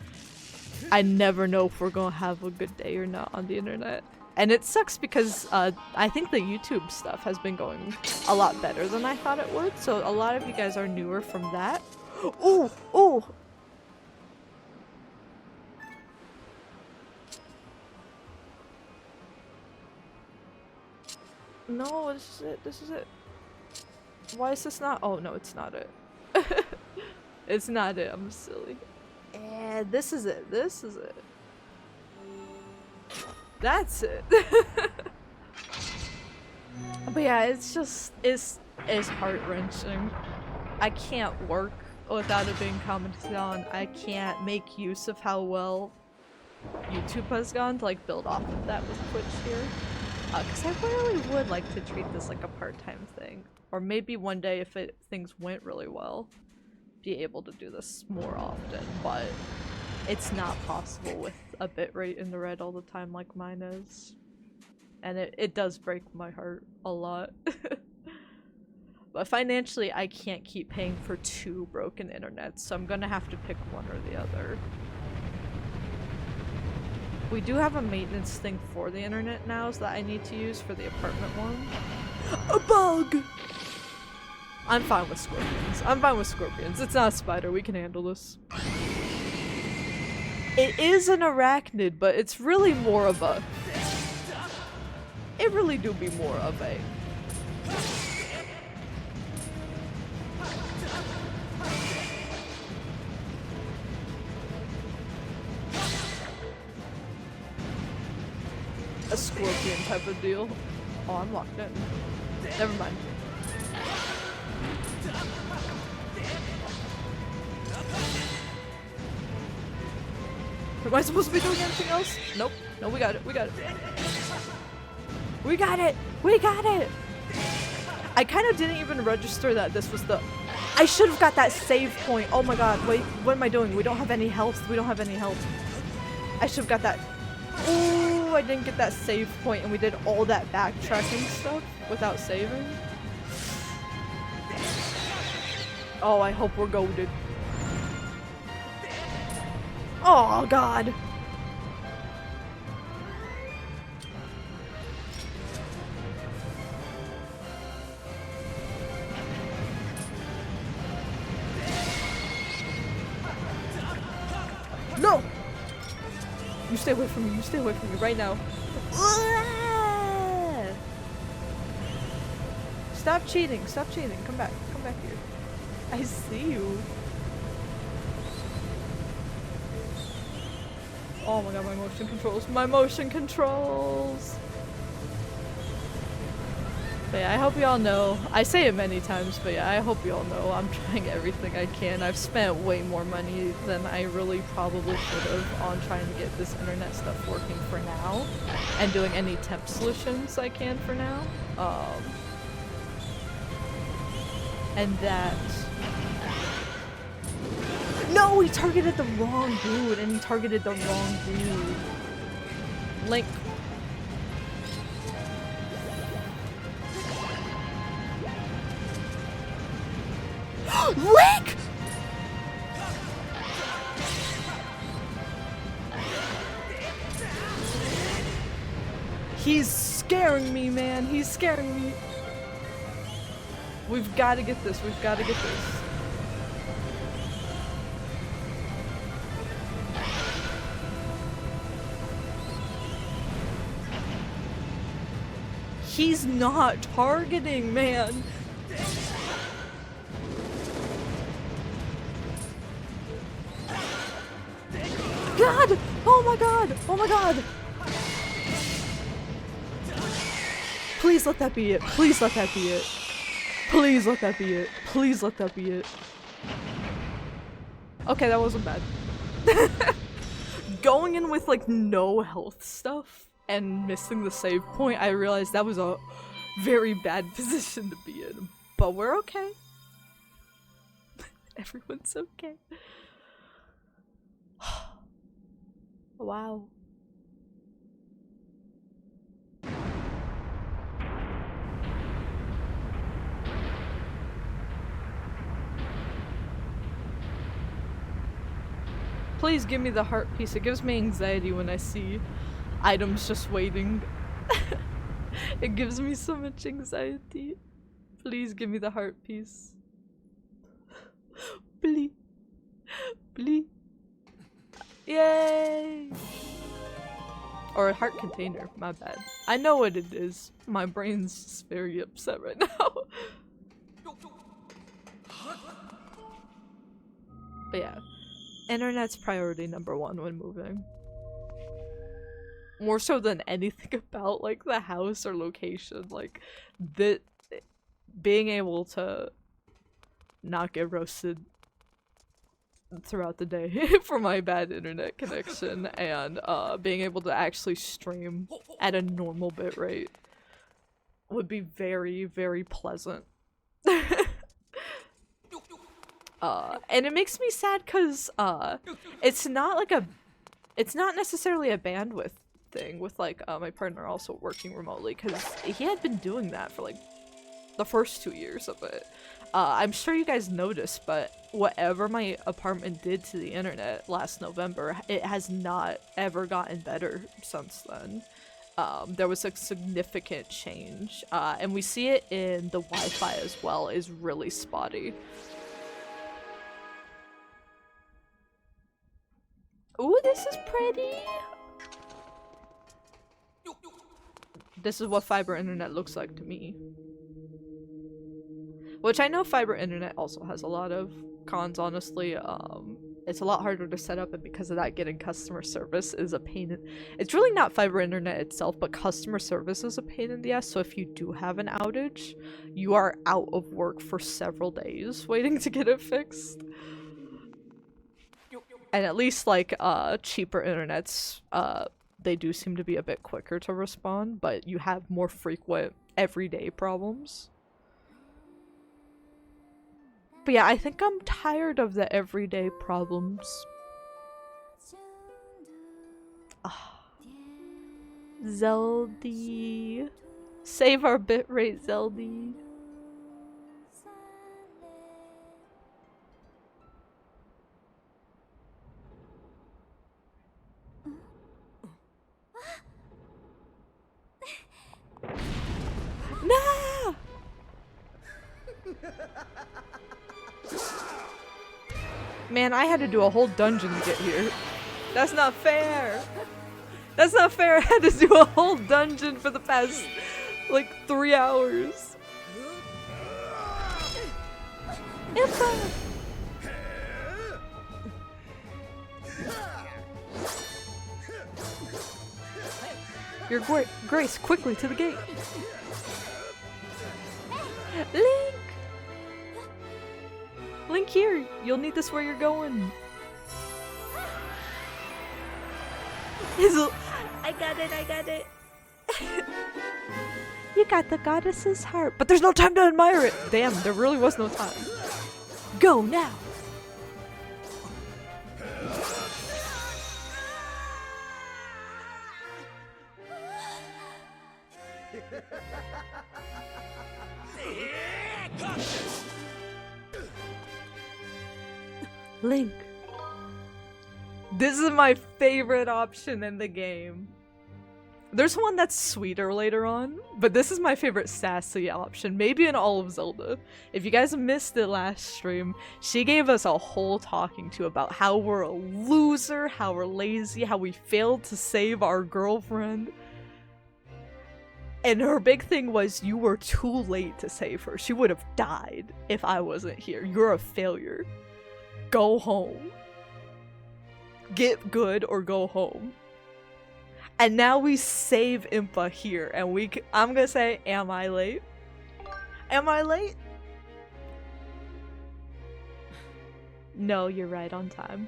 [SPEAKER 1] I never know if we're gonna have a good day or not on the internet. And it sucks because I think the YouTube stuff has been going a lot better than I thought it would, so a lot of you guys are newer from that. Ooh! Ooh! No, this is it. This is it. Why is this not? Oh, no, it's not it. It's not it. I'm silly. And this is it. This is it. That's it. But yeah, it's just, it's heart-wrenching. I can't work without it being commented on. I can't make use of how well YouTube has gone to like build off of that with Twitch here. Because I really would like to treat this like a part-time thing. Or maybe one day, if things went really well, be able to do this more often. But it's not possible with a bitrate in the red all the time like mine is. And it does break my heart a lot. But financially, I can't keep paying for 2 broken internets, so I'm gonna have to pick one or the other. We do have a maintenance thing for the internet now that I need to use for the apartment one. A bug! I'm fine with scorpions. I'm fine with scorpions. It's not a spider. We can handle this. It is an arachnid, but it's really more of a... It really do be more of a... a scorpion type of deal. Oh, I'm locked in. Never mind. Am I supposed to be doing anything else? Nope. No, we got it. We got it. We got it! We got it! I kind of didn't even register that this was the... I should have got that save point. Oh my god. Wait, what am I doing? We don't have any health. We don't have any health. I should have got that... Ooh, I didn't get that save point and we did all that backtracking stuff without saving. Oh, I hope we're goated. Oh, God. No! You stay away from me. You stay away from me right now. Stop cheating. Stop cheating. Come back. Come back here. I see you. Oh my god, my motion controls. My motion controls! But yeah, I hope y'all know. I say it many times, but yeah, I hope y'all know I'm trying everything I can. I've spent way more money than I really probably should have on trying to get this internet stuff working for now. And doing any temp solutions I can for now. And that... No! He targeted the wrong dude, and he targeted the wrong dude. Link. Link! He's scaring me, man. He's scaring me. We've got to get this. We've got to get this. He's not targeting, man. God! Oh my god! Oh my god! Please let that be it. Please let that be it. Please let that be it. Please let that be it. Okay, that wasn't bad. Going in with like no health stuff and missing the save point, I realized that was a very bad position to be in. But we're okay. Everyone's okay. Wow. Please give me the heart piece. It gives me anxiety when I see items just waiting. It gives me so much anxiety. Please give me the heart piece. Please. Please. Yay! Or a heart container, my bad. I know what it is. My brain's just very upset right now. But yeah. Internet's priority #1 when moving. More so than anything about like the house or location. Like being able to not get roasted throughout the day for my bad internet connection and being able to actually stream at a normal bitrate would be very, very pleasant. And it makes me sad because it's not necessarily a bandwidth thing with like my partner also working remotely, because he had been doing that for like the first 2 years of it. I'm sure you guys noticed, but whatever my apartment did to the internet last November, it has not ever gotten better since then. There was a significant change, and we see it in the Wi-Fi as well, is really spotty. Ooh, this is pretty! This is what fiber internet looks like to me. Which I know fiber internet also has a lot of cons, honestly. It's a lot harder to set up, and because of that, getting customer service is a pain in— It's really not fiber internet itself, but customer service is a pain in the ass, so if you do have an outage, you are out of work for several days waiting to get it fixed. And at least, like, cheaper internets, they do seem to be a bit quicker to respond, but you have more frequent, everyday problems. But yeah, I think I'm tired of the everyday problems. Zeldy. Save our bitrate, Zeldy. No! Man, I had to do a whole dungeon to get here. That's not fair! That's not fair! I had to do a whole dungeon for the past, like, 3 hours. Impa! Your grace, quickly to the gate! Link! Link here! You'll need this where you're going. I got it. You got the goddess's heart, but there's no time to admire it! Damn, there really was no time. Go now! Link. This is my favorite option in the game. There's one that's sweeter later on, but this is my favorite sassy option, maybe in all of Zelda. If you guys missed it last stream, she gave us a whole talking to about how we're a loser, how we're lazy, how we failed to save our girlfriend. And her big thing was, you were too late to save her. She would have died if I wasn't here. You're a failure. Go home. Get good or go home. And now we save Impa here, and I'm gonna say, am I late? Am I late? No, you're right on time.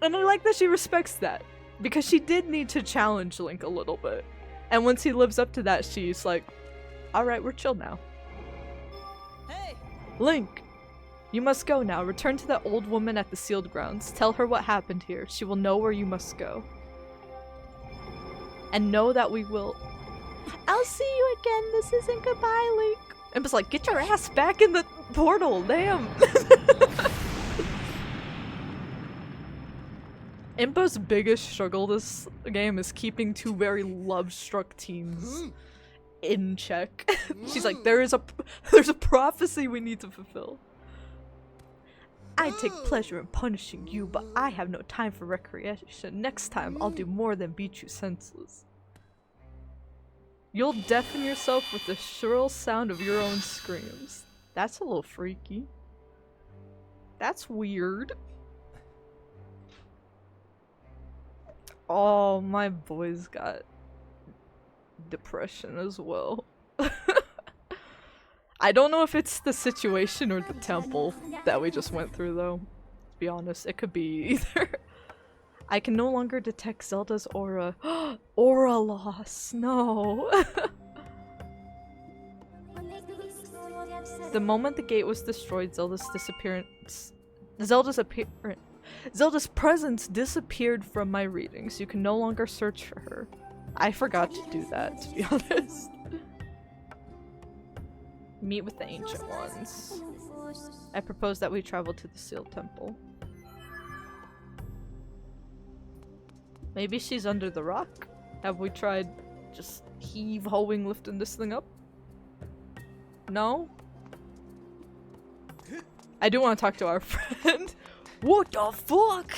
[SPEAKER 1] And I like that she respects that, because she did need to challenge Link a little bit. And once he lives up to that, she's like, alright, we're chill now. Hey! Link! You must go now. Return to that old woman at the sealed grounds. Tell her what happened here. She will know where you must go. And know that we will... I'll see you again. This isn't goodbye, Link. Impa's like, get your ass back in the portal. Damn. Impa's biggest struggle this game is keeping two very love-struck teens in check. She's like, there's a prophecy we need to fulfill. I take pleasure in punishing you, but I have no time for recreation. Next time, I'll do more than beat you senseless. You'll deafen yourself with the shrill sound of your own screams. That's a little freaky. That's weird. Oh, my boy's got depression as well. I don't know if it's the situation or the temple that we just went through, though. To be honest, it could be either. I can no longer detect Zelda's aura. Aura loss, no. The moment the gate was destroyed, Zelda's presence disappeared from my readings. You can no longer search for her. I forgot to do that, to be honest. Meet with the Ancient Ones. I propose that we travel to the Sealed Temple. Maybe she's under the rock? Have we tried just heave-hoeing lifting this thing up? No? I do want to talk to our friend. What the fuck?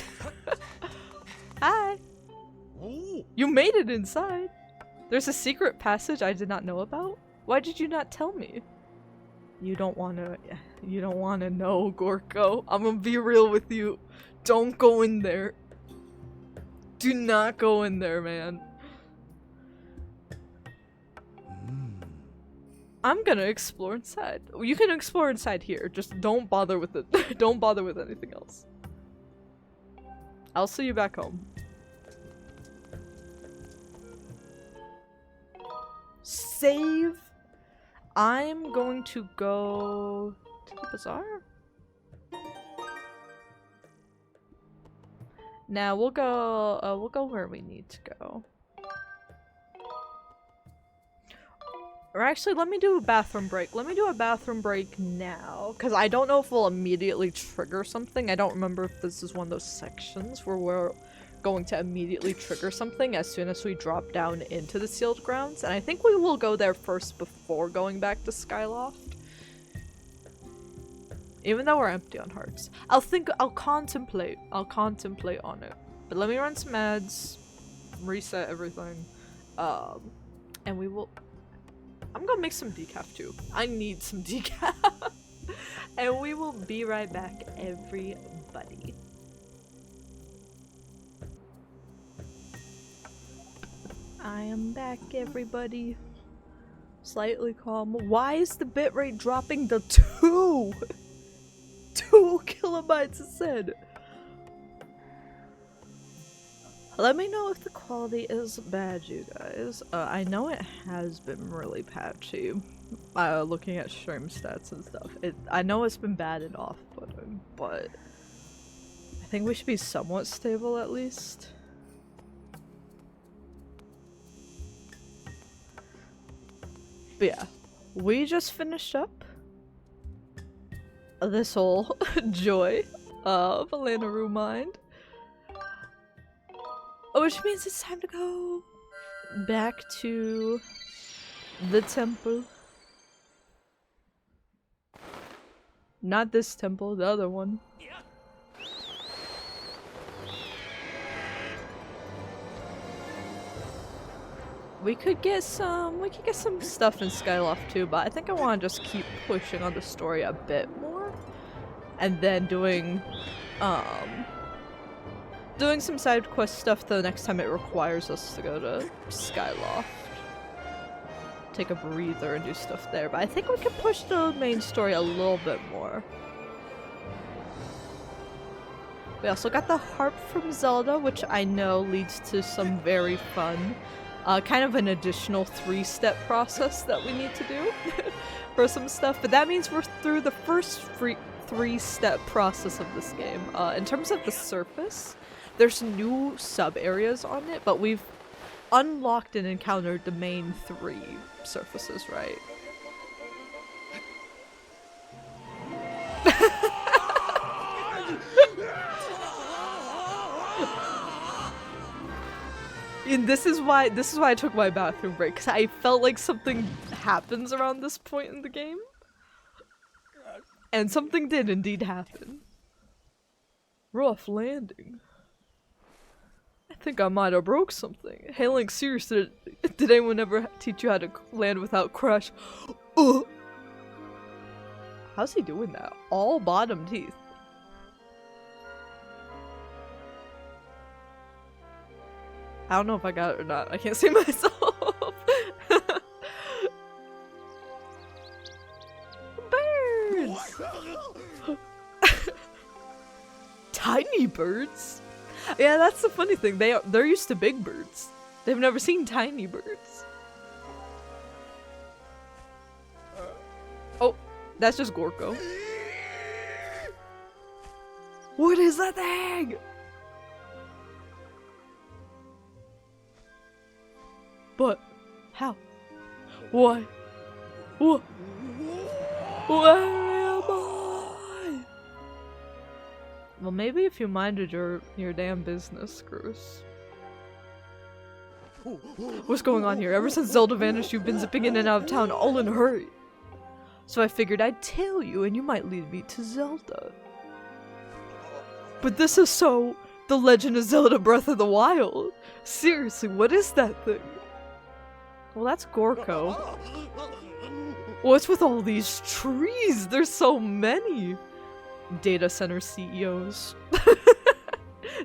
[SPEAKER 1] Hi. You made it inside. There's a secret passage I did not know about? Why did you not tell me? You don't wanna know, Gorko. I'm gonna be real with you. Don't go in there. Do not go in there, man. I'm gonna explore inside. You can explore inside here. Just don't bother with it. Don't bother with anything else. I'll see you back home. Save. I'm going to go to the bazaar. Now we'll go where we need to go. Or actually, let me do a bathroom break. Let me do a bathroom break now, because I don't know if we'll immediately trigger something. I don't remember if this is one of those sections where we're going to immediately trigger something as soon as we drop down into the sealed grounds, and I think we will go there first before going back to Skyloft. Even though we're empty on hearts. I'll contemplate on it. But let me run some ads, reset everything, and we will... I'm gonna make some decaf too. I need some decaf. And we will be right back, everybody. I am back, everybody. Slightly calm. Why is the bitrate dropping to 2 kilobytes instead? Let me know if the quality is bad, you guys. I know it has been really patchy. Looking at stream stats and stuff. I know it's been bad and off-putting, but I think we should be somewhat stable at least. But yeah, we just finished up this whole joy of Lanaryu Mines. Which means it's time to go back to the temple. Not this temple, the other one. We could get some stuff in Skyloft too, but I think I want to just keep pushing on the story a bit more. And then doing some side quest stuff the next time it requires us to go to Skyloft. Take a breather and do stuff there, but I think we can push the main story a little bit more. We also got the harp from Zelda, which I know leads to some very fun, kind of an additional 3-step process that we need to do for some stuff, but that means we're through the first 3-step process of this game. In terms of the surface, there's new sub-areas on it, but we've unlocked and encountered the main 3 surfaces, right? And this is why I took my bathroom break, because I felt like something happens around this point in the game. And something did indeed happen. Rough landing. I think I might have broke something. Hailing serious, did anyone ever teach you how to land without crash? How's he doing that? All bottom teeth. I don't know if I got it or not. I can't see myself. Birds! Tiny birds? Yeah, that's the funny thing. They're used to big birds. They've never seen tiny birds. Oh, that's just Gorko. What is that thing? But how? Why? What? Where am I? Well, maybe if you minded your damn business, Groose. What's going on here? Ever since Zelda vanished, you've been zipping in and out of town all in a hurry. So I figured I'd tell you, and you might lead me to Zelda. But this is so The Legend of Zelda Breath of the Wild. Seriously, what is that thing? Well, that's Gorko. What's with all these trees? There's so many. Data center CEOs.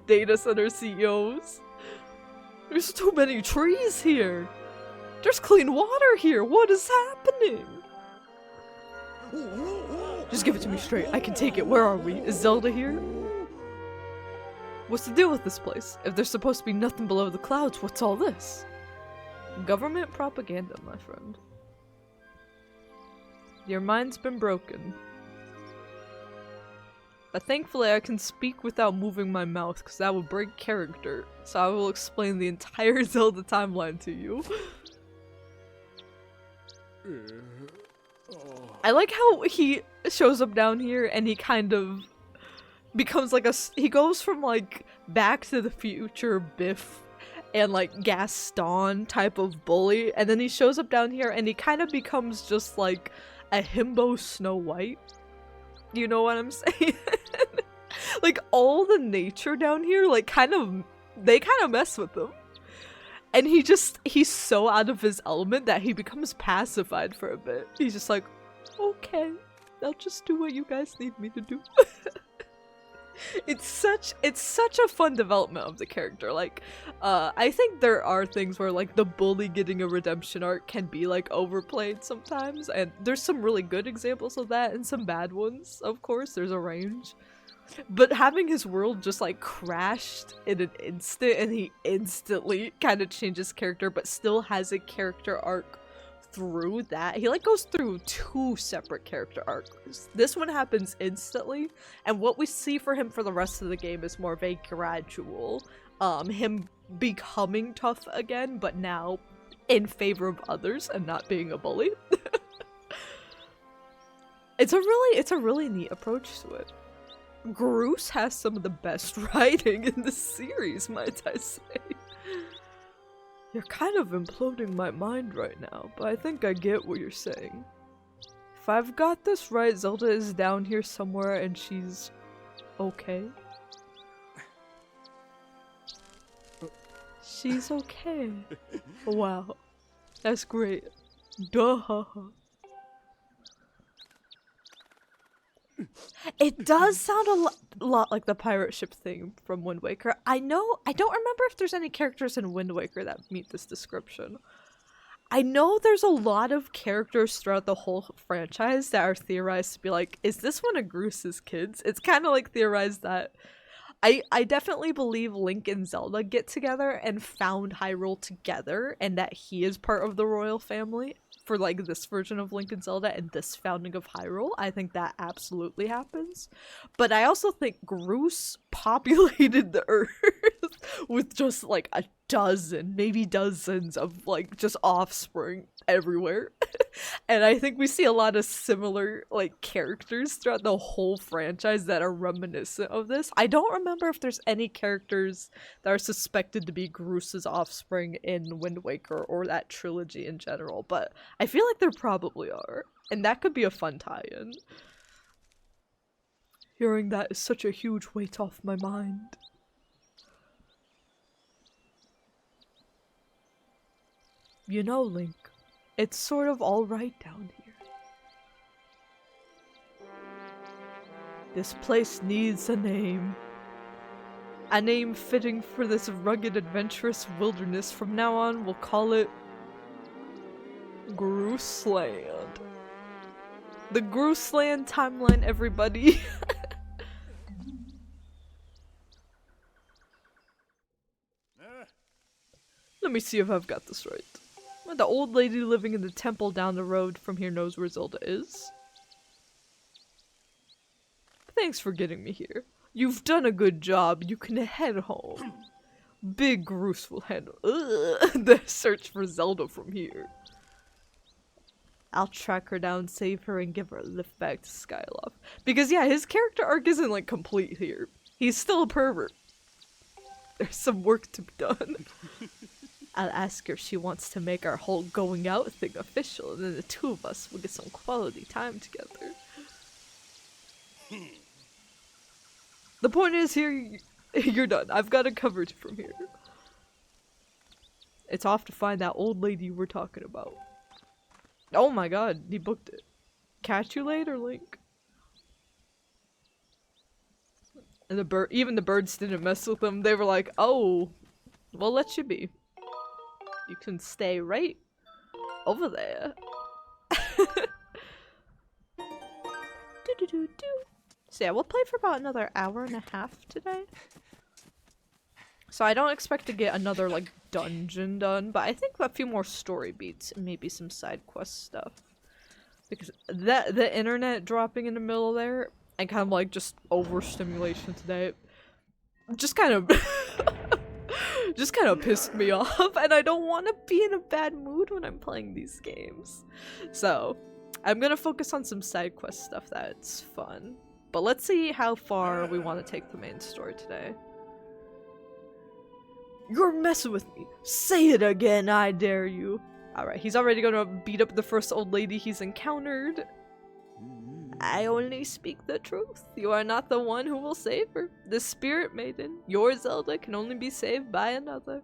[SPEAKER 1] Data center CEOs. There's too many trees here. There's clean water here. What is happening? Just give it to me straight. I can take it. Where are we? Is Zelda here? What's the deal with this place? If there's supposed to be nothing below the clouds, what's all this? Government propaganda, my friend. Your mind's been broken. But thankfully I can speak without moving my mouth, because that would break character. So I will explain the entire Zelda timeline to you. I like how he shows up down here and he kind of becomes like he goes from like Back to the Future Biff and like Gaston type of bully, and then he shows up down here and he kind of becomes just like a himbo Snow White. You know what I'm saying? Like all the nature down here, like they kind of mess with him. And he's so out of his element that he becomes pacified for a bit. He's just like, okay, I'll just do what you guys need me to do. It's such a fun development of the character. Like, I think there are things where like the bully getting a redemption arc can be like overplayed sometimes, and there's some really good examples of that and some bad ones, of course, there's a range. But having his world just like crashed in an instant and he instantly kind of changes character but still has a character arc through that. He like goes through 2 separate character arcs. This one happens instantly, and what we see for him for the rest of the game is more of a gradual, him becoming tough again, but now in favor of others and not being a bully. It's a really neat approach to it. Groose has some of the best writing in the series, might I say. You're kind of imploding my mind right now, but I think I get what you're saying. If I've got this right, Zelda is down here somewhere and she's okay. She's okay. Wow. That's great. Duh. It does sound a lot like the pirate ship thing from Wind Waker. I don't remember if there's any characters in Wind Waker that meet this description. I know there's a lot of characters throughout the whole franchise that are theorized to be like, is this one of Groose's kids? It's kind of like theorized that I definitely believe Link and Zelda get together and found Hyrule together, and that he is part of the royal family for like this version of Link and Zelda and this founding of Hyrule. I think that absolutely happens. But I also think Groose populated the earth with just like a dozen, maybe dozens of like just offspring everywhere. And I think we see a lot of similar like characters throughout the whole franchise that are reminiscent of this. I don't remember if there's any characters that are suspected to be Groose's offspring in Wind Waker or that trilogy in general, but I feel like there probably are, and that could be a fun tie-in. Hearing that is such a huge weight off my mind. You know, Link, it's sort of alright down here. This place needs a name. A name fitting for this rugged, adventurous wilderness. From now on, we'll call it Grooseland. The Grooseland timeline, everybody. Let me see if I've got this right. The old lady living in the temple down the road from here knows where Zelda is. Thanks for getting me here. You've done a good job. You can head home. Big Groose will handle the search for Zelda from here. I'll track her down, save her, and give her a lift back to Skyloft. Because yeah, his character arc isn't like complete here. He's still a pervert. There's some work to be done. I'll ask her if she wants to make our whole going out thing official, and then the 2 of us will get some quality time together. The point is here, you're done. I've got it covered from here. It's off to find that old lady we're talking about. Oh my god, he booked it. Catch you later, Link. And even the birds didn't mess with them. They were like, oh, we'll let you be. You can stay right over there. So yeah, we'll play for about another hour and a half today. So I don't expect to get another like dungeon done, but I think a few more story beats and maybe some side quest stuff. Because the internet dropping in the middle there and kind of like just overstimulation today just kind of pissed me off, and I don't want to be in a bad mood when I'm playing these games. So I'm gonna focus on some side quest stuff that's fun. But let's see how far we want to take the main story today. You're messing with me. Say it again, I dare you. Alright, he's already gonna beat up the first old lady he's encountered. I only speak the truth. You are not the one who will save her. The Spirit Maiden, your Zelda, can only be saved by another.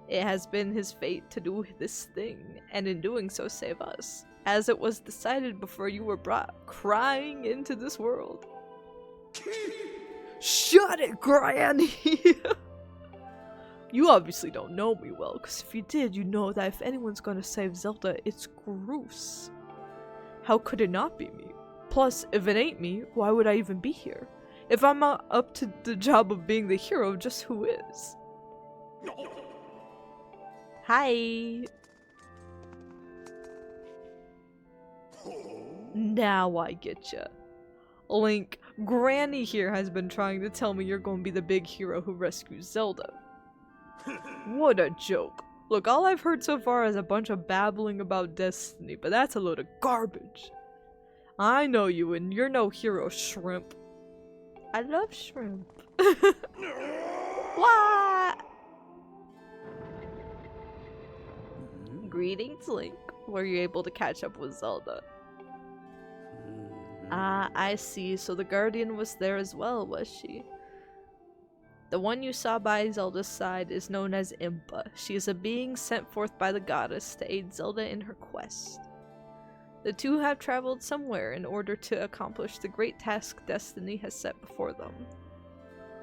[SPEAKER 1] It has been his fate to do this thing, and in doing so save us. as it was decided before you were brought crying into this world. Shut it, Granny! You obviously don't know me well, because if you did, you know that if anyone's gonna save Zelda, it's Groose. How could it not be me? Plus, if it ain't me, why would I even be here? If I'm not up to the job of being the hero, just who is? Hi! Now I get ya. Link, Granny here has been trying to tell me you're gonna be the big hero who rescues Zelda. What a joke. Look, all I've heard so far is a bunch of babbling about destiny, but that's a load of garbage. I know you, and you're no hero, Shrimp. I love shrimp. What? Greetings, Link. Were you able to catch up with Zelda? Ah, I see. So the Guardian was there as well, was she? The one you saw by Zelda's side is known as Impa. She is a being sent forth by the goddess to aid Zelda in her quest. The two have traveled somewhere in order to accomplish the great task Destiny has set before them.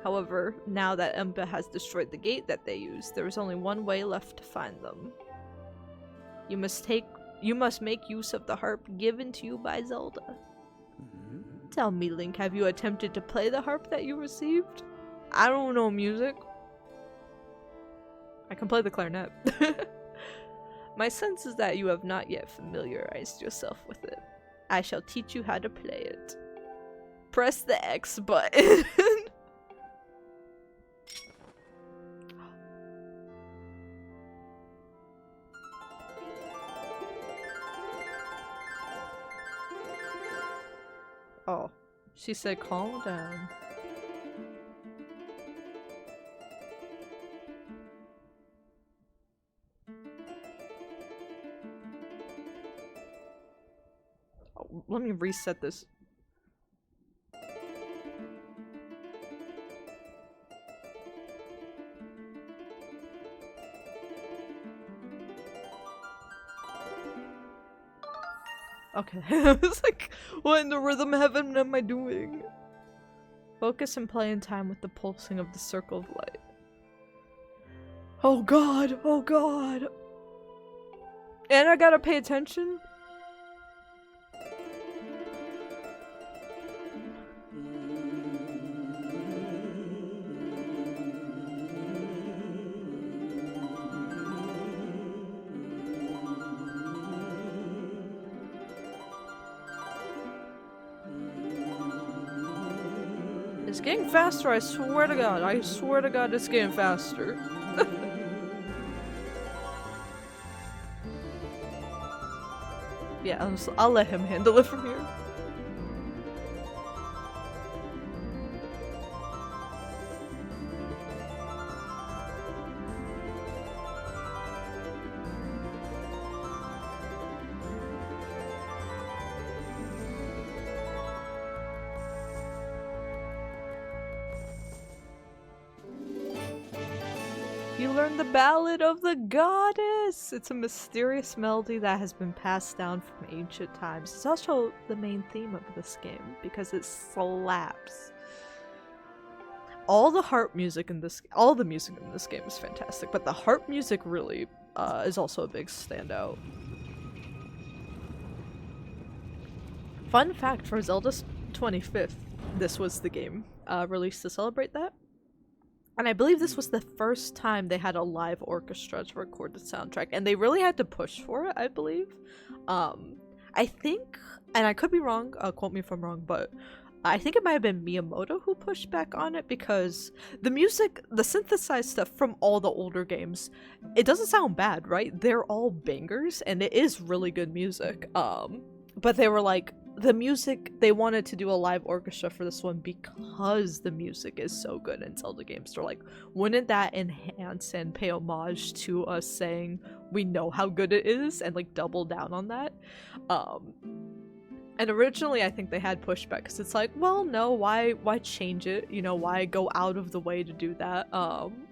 [SPEAKER 1] However, now that Impa has destroyed the gate that they used, there is only one way left to find them. You must make use of the harp given to you by Zelda. Tell me, Link, have you attempted to play the harp that you received? I don't know music. I can play the clarinet. My sense is that you have not yet familiarized yourself with it. I shall teach you how to play it. Press the X button. Oh, she said calm down. Oh, let me reset this. Okay, I was like, what in the rhythm heaven am I doing? Focus and play in time with the pulsing of the circle of light. Oh god, oh god. And I gotta pay attention? It's getting faster, I swear to god. I swear to god it's getting faster. Yeah, I'll let him handle it from here. You learn the Ballad of the Goddess! It's a mysterious melody that has been passed down from ancient times. It's also the main theme of this game, because it slaps. All the harp music in this- all the music in this game is fantastic, but the harp music really is also a big standout. Fun fact, for Zelda's 25th, this was the game released to celebrate that. And I believe this was the first time they had a live orchestra to record the soundtrack, and they really had to push for it, I believe. I think, and I could be wrong, quote me if I'm wrong, but I think it might have been Miyamoto who pushed back on it, because the music, the synthesized stuff from all the older games, it doesn't sound bad, right? They're all bangers, and it is really good music. But they were like, the music, they wanted to do a live orchestra for this one because the music is so good in Zelda games. They're like, wouldn't that enhance and pay homage to us saying we know how good it is and like double down on that? And originally I think they had pushback because it's like, well, no, why change it? You know, why go out of the way to do that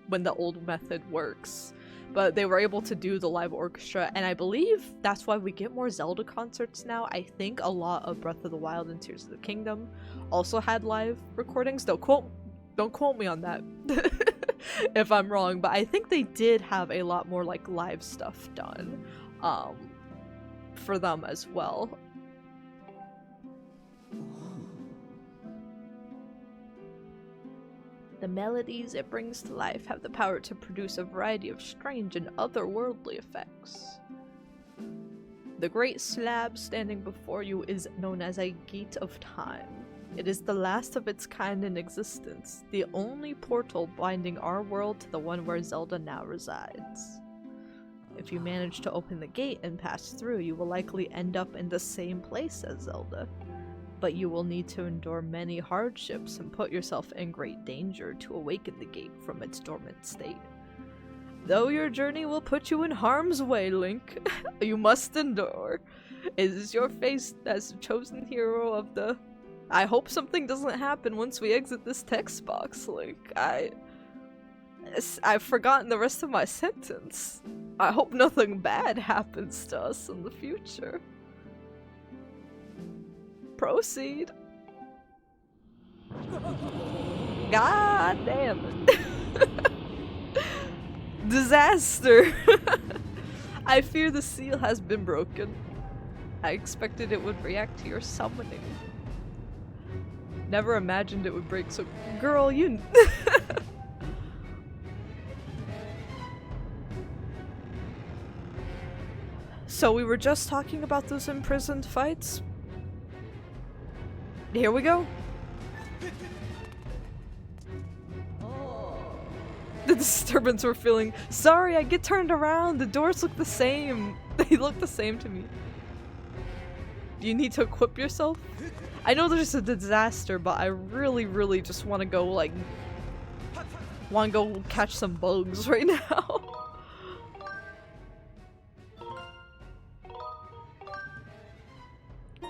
[SPEAKER 1] when the old method works? but they were able to do the live orchestra, and I believe that's why we get more Zelda concerts now. I think a lot of Breath of the Wild and Tears of the Kingdom also had live recordings. Don't quote me on that if I'm wrong, but I think they did have a lot more like live stuff done for them as well. The melodies it brings to life have the power to produce a variety of strange and otherworldly effects. The great slab standing before you is known as a Gate of Time. It is the last of its kind in existence, the only portal binding our world to the one where Zelda now resides. If you manage to open the gate and pass through, you will likely end up in the same place as Zelda. But you will need to endure many hardships and put yourself in great danger to awaken the gate from its dormant state. Though your journey will put you in harm's way, Link, you must endure. It is your fate as the chosen hero of the... I hope something doesn't happen once we exit this text box, Link. I've forgotten the rest of my sentence. I hope nothing bad happens to us in the future. Proceed. God damn it. Disaster. I fear the seal has been broken. I expected it would react to your summoning. Never imagined it would break, so girl, you... So we were just talking about those imprisoned fights? Here we go. The disturbance we're feeling. Sorry, I get turned around. The doors look the same. They look the same to me. Do you need to equip yourself? I know there's a disaster, but I really just want to go, like... want to go catch some bugs right now.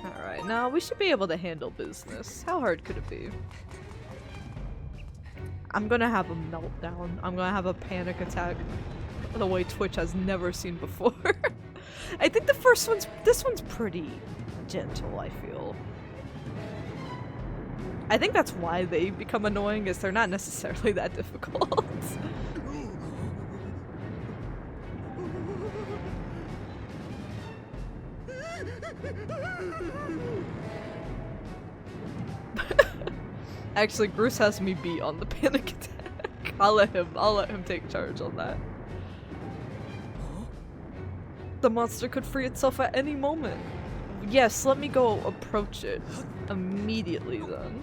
[SPEAKER 1] Alright, now we should be able to handle business. How hard could it be? I'm gonna have a meltdown. I'm gonna have a panic attack the way Twitch has never seen before. I think this one's pretty gentle, I feel. I think that's why they become annoying, is they're not necessarily that difficult. Actually, Bruce has me beat on the panic attack. I'll let him take charge on that. The monster could free itself at any moment. Yes, let me go approach it immediately then.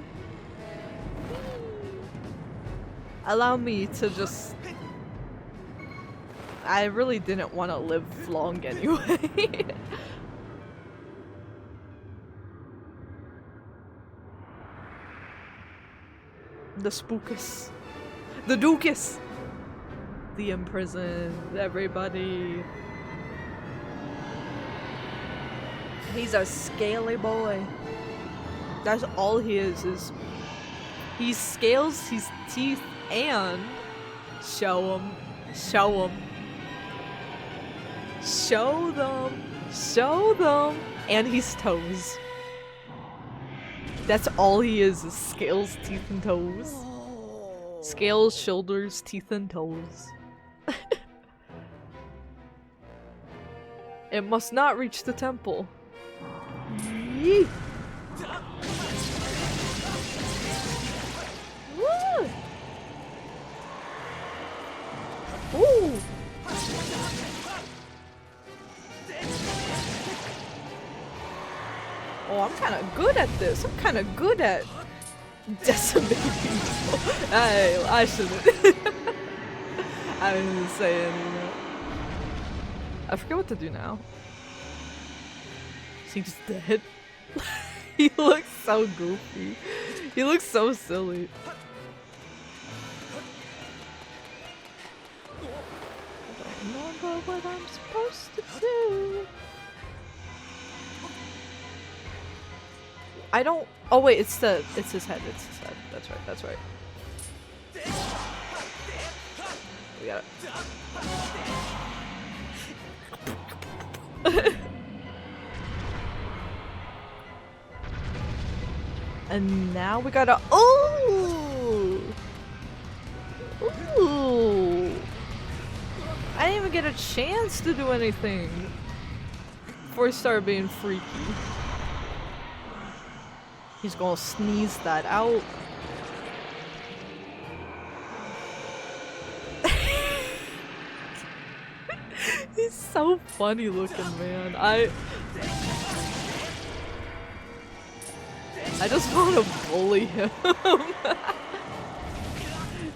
[SPEAKER 1] Allow me to just... I really didn't want to live long anyway. The Spookus. The Dukas! The imprisoned, everybody. He's a scaly boy. That's all he is he scales his teeth and show them. Show them. And his toes. That's all he is scales, teeth, and toes. Scales, shoulders, teeth, and toes. It must not reach the temple. Yeet. Woo! Ooh! Oh, I'm kind of good at this. I'm kind of good at decimating people. I shouldn't. I didn't say anything. I forget what to do now. He's dead. He looks so goofy. He looks so silly. I don't remember what I'm supposed to do. I don't. Oh wait, it's his head. It's his head. That's right. We got it. And now we gotta. Ooh! Ooh! I didn't even get a chance to do anything before he started being freaky. He's gonna sneeze that out. He's so funny looking, man. I just want to bully him.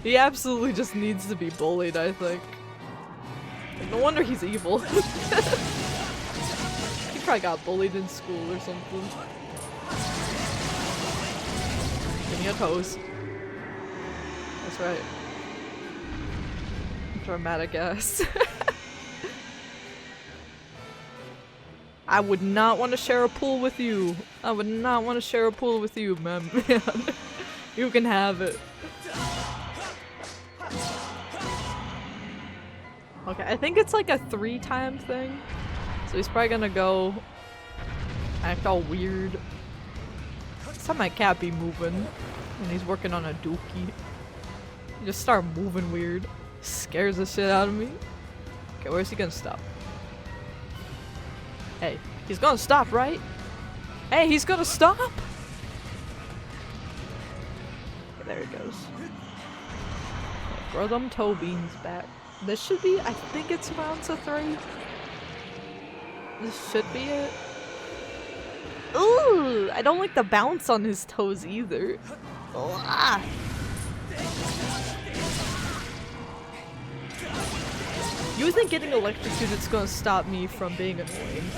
[SPEAKER 1] He absolutely just needs to be bullied, I think. No wonder he's evil. He probably got bullied in school or something. Give me a toes. That's right. Dramatic ass. I would not want to share a pool with you. I would not want to share a pool with you, man. You can have it. Okay, I think it's like a 3-time thing. So he's probably gonna go act all weird. Saw my cat be moving when he's working on a dookie. He just start moving weird. Scares the shit out of me. Okay, where's he gonna stop? Hey, he's gonna stop, right? Hey, he's gonna stop! Okay, there he goes. Okay, throw them toe beans back. This should be, I think it's round to 3. This should be it. Ooh, I don't like the bounce on his toes either. Ah. You think getting electrocuted is gonna stop me from being annoying?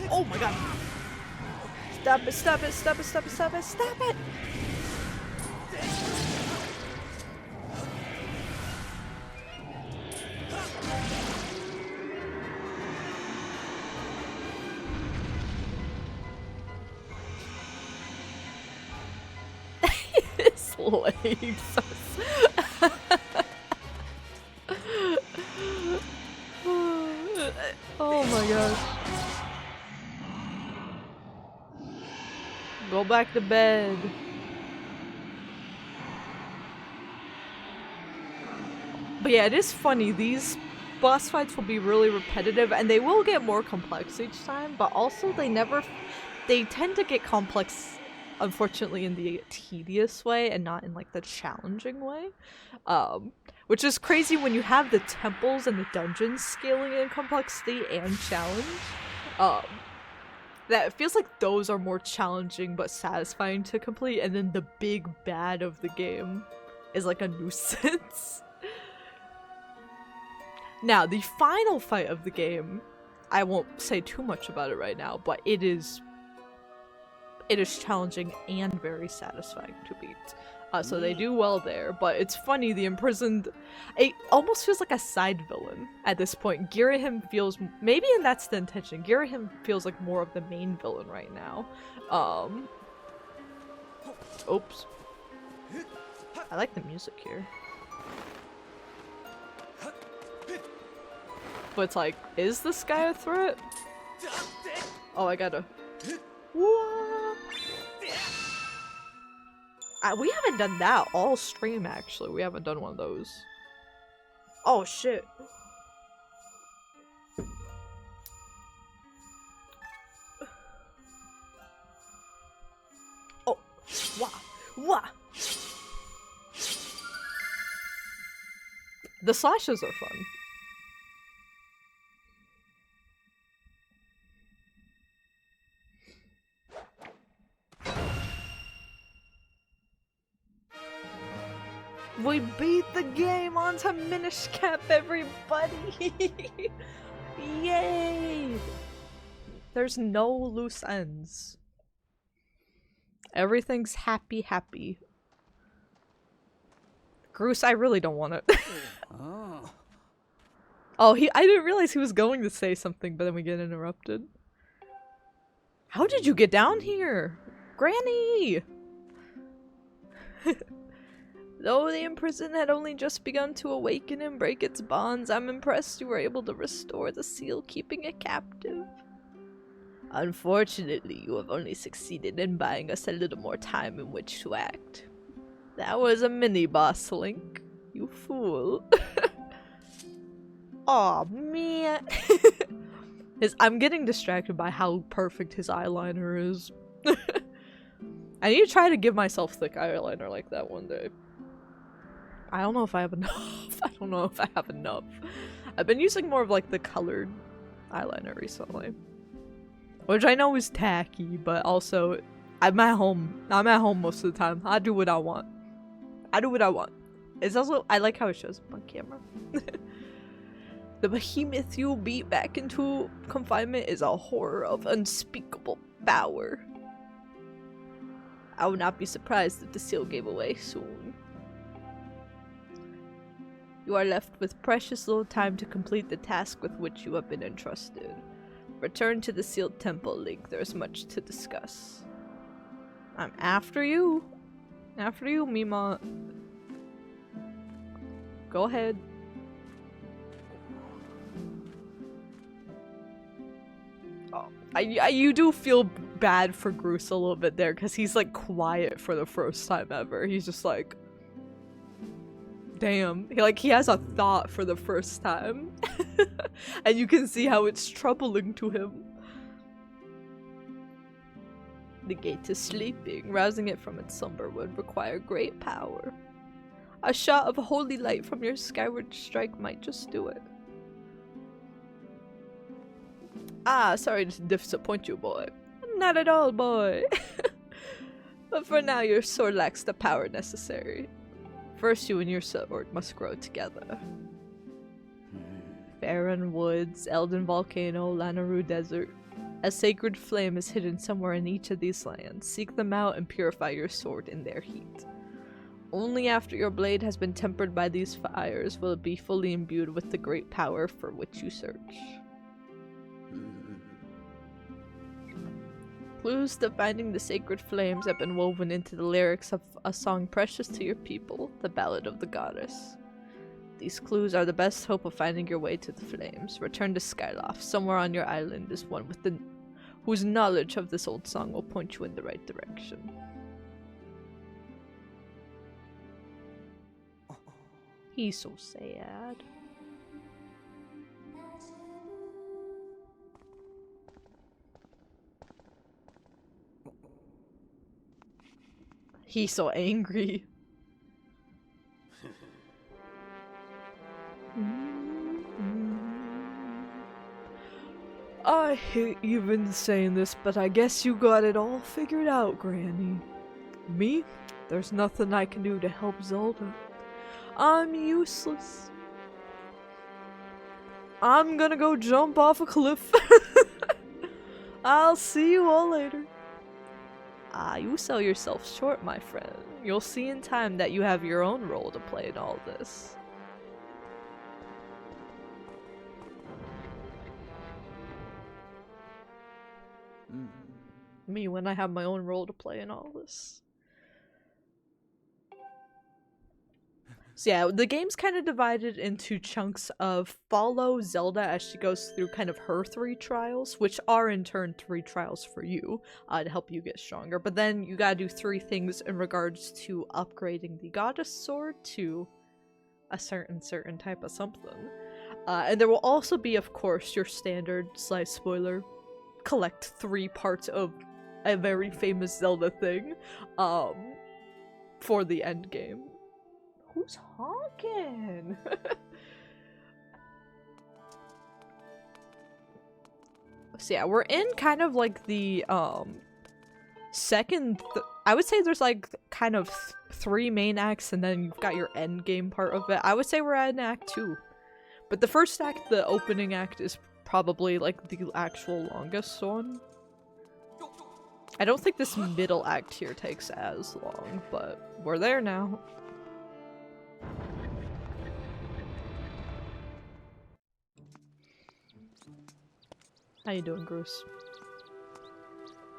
[SPEAKER 1] Oh my god! Stop it, stop it, stop it, stop it, stop it, stop it! His legs are oh my gosh. Go back to bed. But yeah, it is funny. These boss fights will be really repetitive and they will get more complex each time, but also they tend to get complex, unfortunately, in the tedious way and not in like the challenging way. Which is crazy when you have the temples and the dungeons scaling in complexity and challenge. That it feels like those are more challenging but satisfying to complete, and then the big bad of the game is like a nuisance. Now, the final fight of the game, I won't say too much about it right now, but it is challenging and very satisfying to beat. So they do well there, but it's funny, the imprisoned, it almost feels like a side villain at this point. Girahim feels, maybe and that's the intention, Girahim feels like more of the main villain right now. Oops. I like the music here. But it's like, is this guy a threat? Oh, I gotta... What? We haven't done that all stream, actually. We haven't done one of those. Oh, shit. Oh. Wah. Wah. The slashes are fun. We beat the game on to Minish Cap, everybody! Yay! There's no loose ends. Everything's happy, happy. Groose, I really don't want it.
[SPEAKER 2] Oh.
[SPEAKER 1] Oh, I didn't realize he was going to say something, but then we get interrupted. How did you get down here? Granny! Though the imprisoned had only just begun to awaken and break its bonds, I'm impressed you were able to restore the seal, keeping it captive. Unfortunately, you have only succeeded in buying us a little more time in which to act. That was a mini-boss, Link. You fool. Aw, man. I'm getting distracted by how perfect his eyeliner is. I need to try to give myself thick eyeliner like that one day. I don't know if I have enough. I don't know if I have enough. I've been using more of like the colored eyeliner recently. Which I know is tacky, but also I'm at home. I'm at home most of the time. I do what I want. I do what I want. It's also, I like how it shows up on camera. The behemoth you beat back into confinement is a horror of unspeakable power. I would not be surprised if the seal gave away soon. You are left with precious little time to complete the task with which you have been entrusted. Return to the sealed temple, Link. There is much to discuss. I'm after you. After you, Mima. Go ahead. Oh, you do feel bad for Groose a little bit there, because he's like quiet for the first time ever. He's just like, damn. He has a thought for the first time. And you can see how it's troubling to him. The gate is sleeping. Rousing it from its slumber would require great power. A shot of holy light from your skyward strike might just do it. Ah, sorry to disappoint you, boy. Not at all, boy. But for now, your sword lacks the power necessary. First, you and your sword must grow together. Barren Woods, Elden Volcano, Lanaryu Desert. A sacred flame is hidden somewhere in each of these lands. Seek them out and purify your sword in their heat. Only after your blade has been tempered by these fires will it be fully imbued with the great power for which you search. Clues to finding the sacred flames have been woven into the lyrics of a song precious to your people, the Ballad of the Goddess. These clues are the best hope of finding your way to the flames. Return to Skyloft. Somewhere on your island is one whose knowledge of this old song will point you in the right direction. He's so sad. He's so angry. I hate even saying this, but I guess you got it all figured out, Granny. Me? There's nothing I can do to help Zelda. I'm useless. I'm gonna go jump off a cliff. I'll see you all later. Ah, you sell yourself short, my friend. You'll see in time that you have your own role to play in all this. Me when I have my own role to play in all this. So yeah, the game's kind of divided into chunks of follow Zelda as she goes through kind of her 3 trials, which are in turn 3 trials for you to help you get stronger. But then you gotta do 3 things in regards to upgrading the Goddess Sword to a certain type of something. And there will also be, of course, your standard, slight spoiler, collect 3 parts of a very famous Zelda thing for the end game. Who's honking? So yeah, we're in kind of like the second I would say there's like kind of 3 main acts and then you've got your end game part of it. I would say we're at an act 2. But the first act, the opening act, is probably like the actual longest one. I don't think this middle act here takes as long, but we're there now. How you doing, Bruce?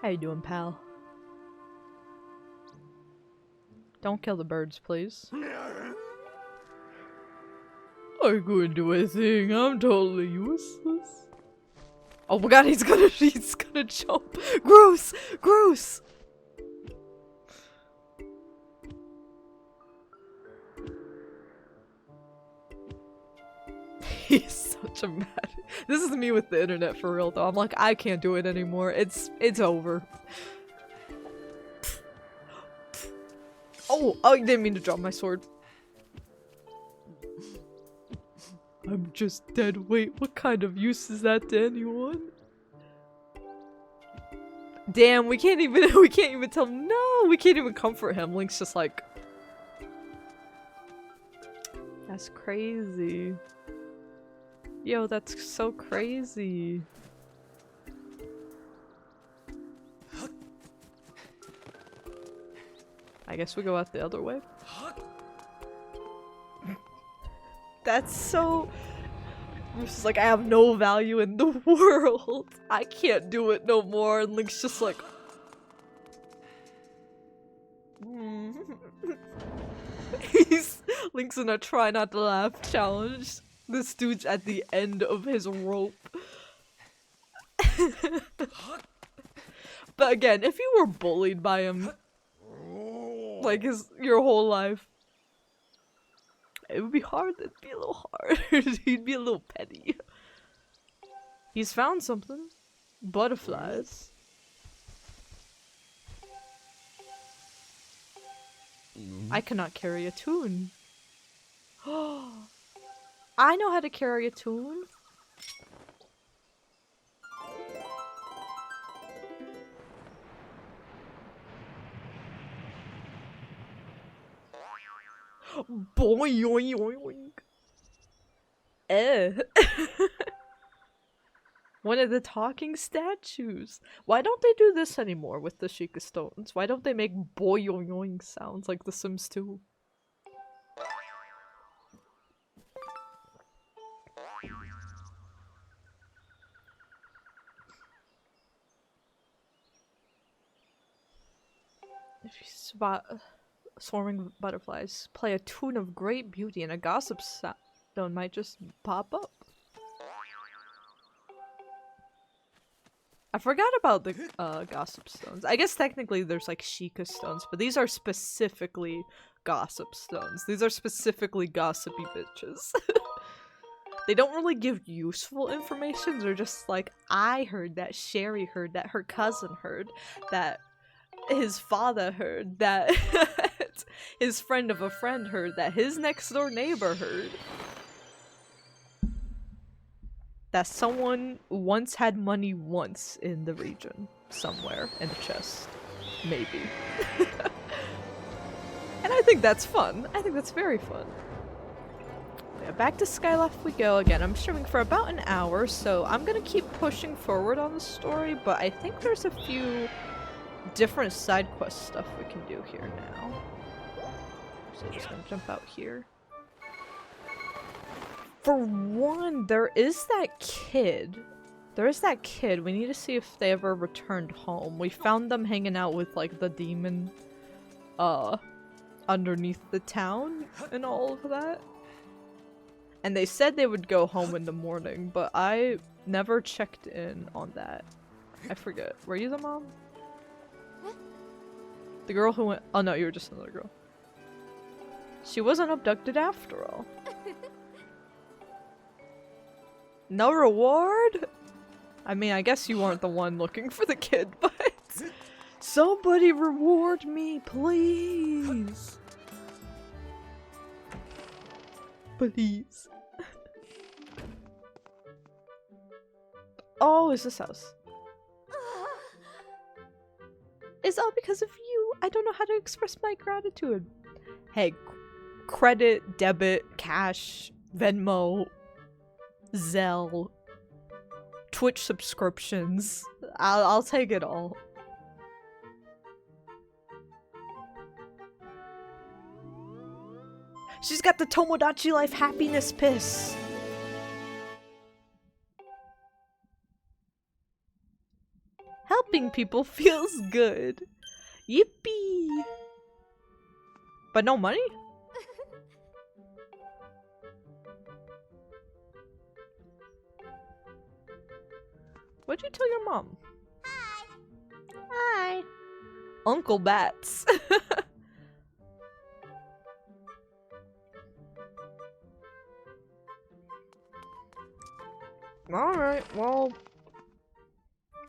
[SPEAKER 1] How you doing, pal? Don't kill the birds, please. I couldn't do anything. I'm totally useless. Oh my god, he's gonna jump. Gross! Gross! He's such a mad. This is me with the internet for real though. I'm like, I can't do it anymore. It's over. Oh, I didn't mean to drop my sword. I'm just dead. Wait, what kind of use is that to anyone? Damn, we can't even tell him no, we can't even comfort him. Link's just like, that's crazy. Yo, that's so crazy. I guess we go out the other way. That's so... Bruce is like, I have no value in the world. I can't do it no more. And Link's just like... Link's in a try not to laugh challenge. This dude's at the end of his rope. But again, if you were bullied by him, like your whole life, it would be hard. It'd be a little hard. He'd be a little petty. He's found something. Butterflies. I cannot carry a tune. I know how to carry a tune. Boing, yoing, yoing. Eh. One of the talking statues. Why don't they do this anymore with the Sheikah stones? Why don't they make boing yoing sounds like The Sims 2? If you spot swarming butterflies, play a tune of great beauty and a gossip stone might just pop up. I forgot about the gossip stones. I guess technically there's like Sheikah stones, but these are specifically gossip stones. These are specifically gossipy bitches. They don't really give useful information. They're just like, I heard that Sherry heard that her cousin heard that his father heard that his friend of a friend heard that his next door neighbor heard that someone once had money once in the region somewhere in a chest, maybe. And I think that's fun. I think that's very fun. Yeah, back to Skyloft we go again. I'm streaming for about an hour, so I'm gonna keep pushing forward on the story, but I think there's a few different side quest stuff we can do here now. So I'm just gonna jump out here. For one, there is that kid. There is that kid. We need to see if they ever returned home. We found them hanging out with like the demon underneath the town and all of that. And they said they would go home in the morning, but I never checked in on that. I forget. Were you the mom? The girl who went- oh no, you were just another girl. She wasn't abducted after all. No reward? I mean, I guess you weren't the one looking for the kid, but... Somebody reward me, please! Please. Oh, it's this house. It's all because of you. I don't know how to express my gratitude. Hey, credit, debit, cash, Venmo, Zelle, Twitch subscriptions. I'll take it all. She's got the Tomodachi Life happiness piss. helping people feels good. Yippee! But no money? What'd you tell your mom?
[SPEAKER 2] Hi.
[SPEAKER 1] Hi. Uncle Bats. Alright, well...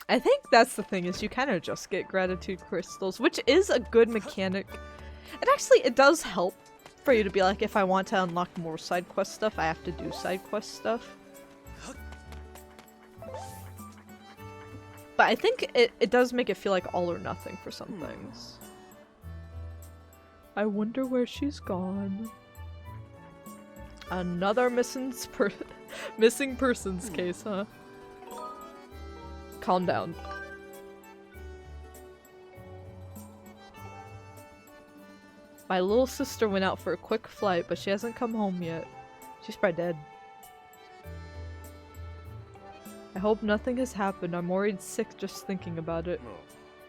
[SPEAKER 1] I think that's the thing, is you kind of just get gratitude crystals, which is a good mechanic. And actually, it does help for you to be like, if I want to unlock more side quest stuff, I have to do side quest stuff. But I think it does make it feel like all or nothing for some things. I wonder where she's gone. Another missing persons case, huh? Calm down. My little sister went out for a quick flight, but she hasn't come home yet. She's probably dead. I hope nothing has happened. I'm worried sick just thinking about it.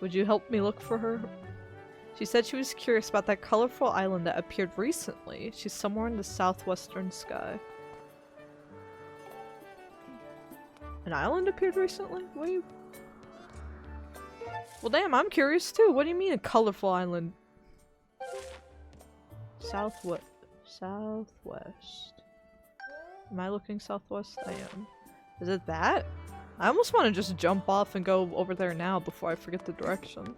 [SPEAKER 1] Would you help me look for her? She said she was curious about that colorful island that appeared recently. She's somewhere in the southwestern sky. An island appeared recently? What do you... Well damn, I'm curious too. What do you mean a colorful island? Southwest. Am I looking southwest? I am. Is it that? I almost want to just jump off and go over there now before I forget the direction.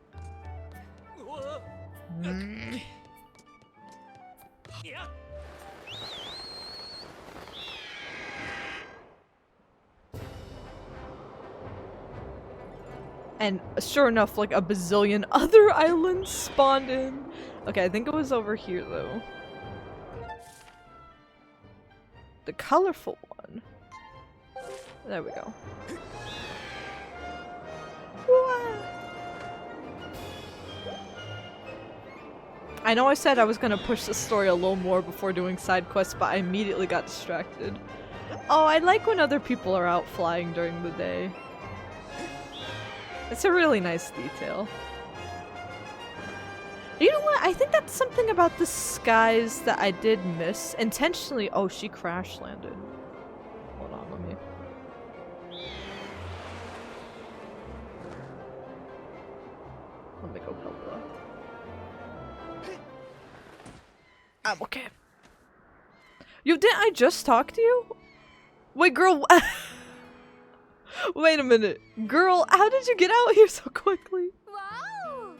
[SPEAKER 1] And sure enough, like a bazillion other islands spawned in. Okay, I think it was over here though. The colorful one. There we go. I know I said I was gonna push the story a little more before doing side quests, but I immediately got distracted. Oh, I like when other people are out flying during the day. It's a really nice detail. You know what? I think that's something about the skies that I did miss intentionally. Oh, she crash landed. Hold on, let me... Let me go help her. I'm okay. Yo, didn't I just talk to you? Wait, girl. Wait a minute. Girl, how did you get out here so quickly?
[SPEAKER 2] Wow.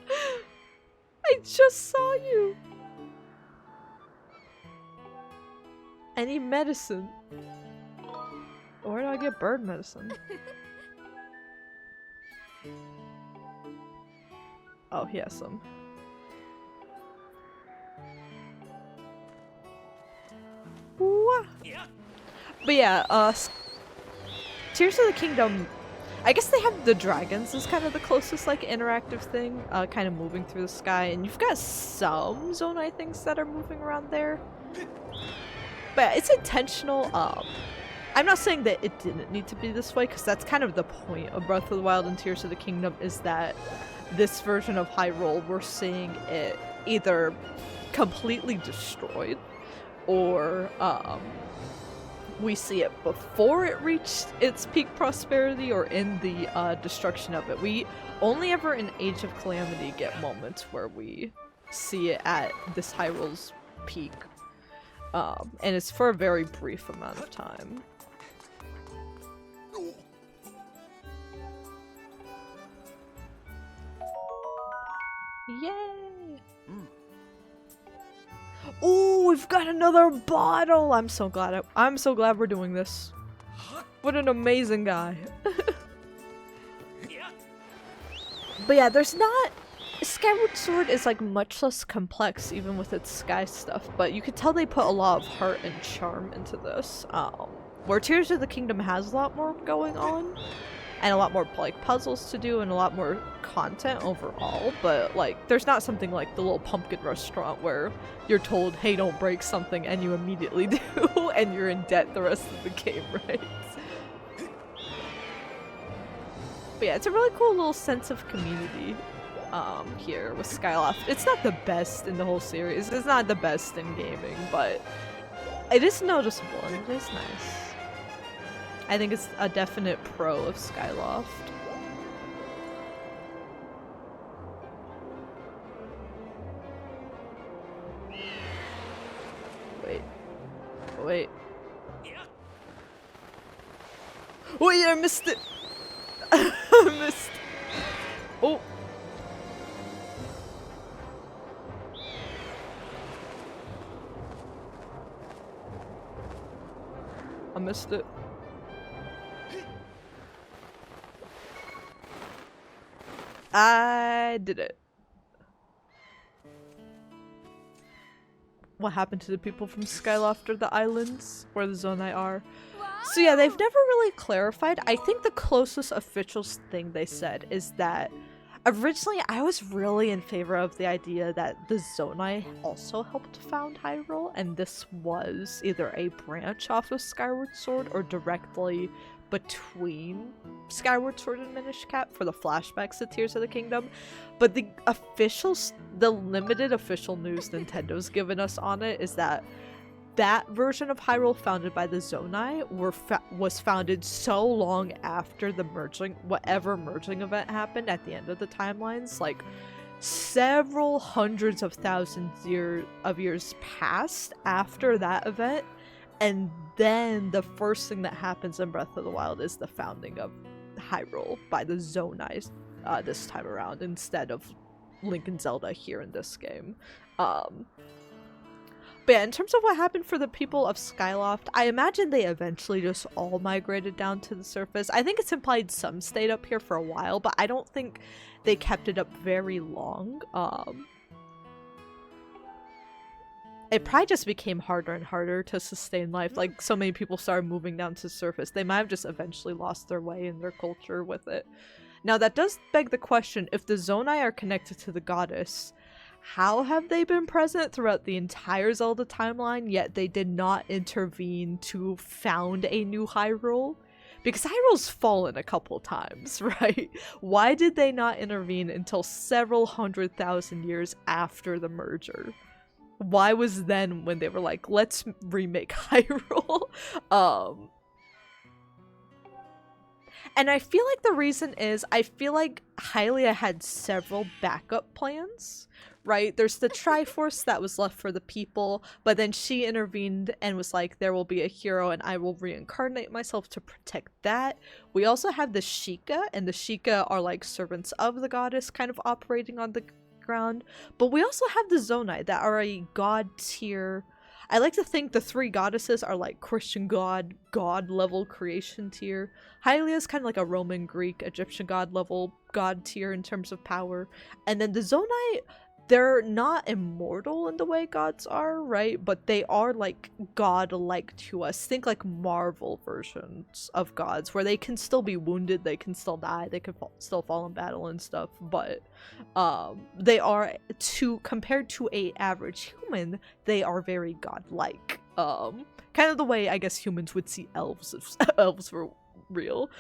[SPEAKER 1] I just saw you. I need medicine. Where do I get bird medicine? Oh, he has some. But yeah, Tears of the Kingdom, I guess they have the dragons as kind of the closest, like, interactive thing, kind of moving through the sky, and you've got some Zonai things that are moving around there. But it's intentional. I'm not saying that it didn't need to be this way, because that's kind of the point of Breath of the Wild and Tears of the Kingdom, is that this version of Hyrule, we're seeing it either completely destroyed, or, we see it before it reached its peak prosperity or in the destruction of it. We only ever in Age of Calamity get moments where we see it at this Hyrule's peak. And it's for a very brief amount of time. Yay! Oh, we've got another bottle! I'm so glad we're doing this. What an amazing guy. But yeah, there's not... Skyward Sword is like much less complex even with its sky stuff, but you could tell they put a lot of heart and charm into this. Where Tears of the Kingdom has a lot more going on, and a lot more like puzzles to do and a lot more content overall, but like there's not something like the little pumpkin restaurant where you're told, hey, don't break something, and you immediately do and you're in debt the rest of the game, right? But yeah, it's a really cool little sense of community here with Skyloft. It's not the best in the whole series. It's not the best in gaming, but it is noticeable and it is nice. I think it's a definite pro of Skyloft. Wait. Wait. Wait, I missed it! I missed. Oh. I missed it. I did it. What happened to the people from Skyloft or the islands where the Zonai are? So yeah, they've never really clarified. I think the closest official thing they said is that originally I was really in favor of the idea that the Zonai also helped found Hyrule, and this was either a branch off of Skyward Sword or directly between Skyward Sword and Minish Cap for the flashbacks to Tears of the Kingdom. But the limited official news Nintendo's given us on it is that that version of Hyrule founded by the Zonai was founded so long after the whatever merging event happened at the end of the timelines, like several hundreds of thousands of years passed after that event, and then the first thing that happens in Breath of the Wild is the founding of Hyrule by the Zonai this time around, instead of Link and Zelda here in this game. But yeah, in terms of what happened for the people of Skyloft, I imagine they eventually just all migrated down to the surface. I think it's implied some stayed up here for a while, but I don't think they kept it up very long. It probably just became harder and harder to sustain life. Like, so many people started moving down to the surface. They might have just eventually lost their way in their culture with it. Now, that does beg the question, if the Zonai are connected to the goddess, how have they been present throughout the entire Zelda timeline, yet they did not intervene to found a new Hyrule? Because Hyrule's fallen a couple times, right? Why did they not intervene until several 100,000 years after the merger? Why was then when they were like, let's remake Hyrule? And I feel like the reason is, I feel like Hylia had several backup plans, right? There's the Triforce that was left for the people, but then she intervened and was like, there will be a hero and I will reincarnate myself to protect that. We also have the Sheikah, and the Sheikah are like servants of the goddess kind of operating on the ground. But we also have the Zonai that are a god tier. I like to think the three goddesses are like Christian god level creation tier. Hylia is kind of like a Roman, Greek, Egyptian god level god tier in terms of power. And then the Zonai, they're not immortal in the way gods are, right? But they are like god-like to us. Think like Marvel versions of gods, where they can still be wounded, they can still die, they can still fall in battle and stuff, but they are, compared to a average human, they are very god-like. Kind of the way I guess humans would see elves if elves were real.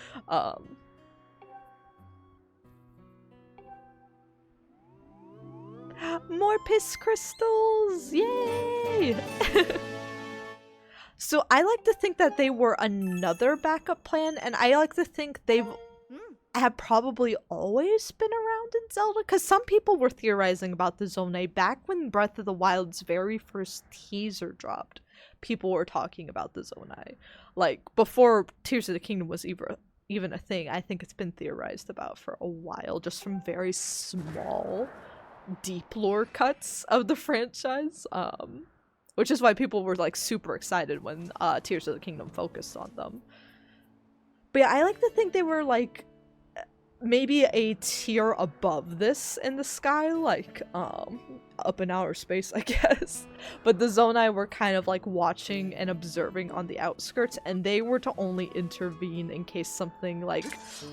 [SPEAKER 1] More piss crystals! Yay! So I like to think that they were another backup plan, and I like to think they've have probably always been around in Zelda, because some people were theorizing about the Zonai back when Breath of the Wild's very first teaser dropped. People were talking about the Zonai. Like, before Tears of the Kingdom was even a thing, I think it's been theorized about for a while, just from very small deep lore cuts of the franchise, which is why people were like super excited when Tears of the Kingdom focused on them. But yeah, I like to think they were like maybe a tier above this in the sky, like up in outer space, I guess. But the Zonai were kind of like watching and observing on the outskirts, and they were to only intervene in case something like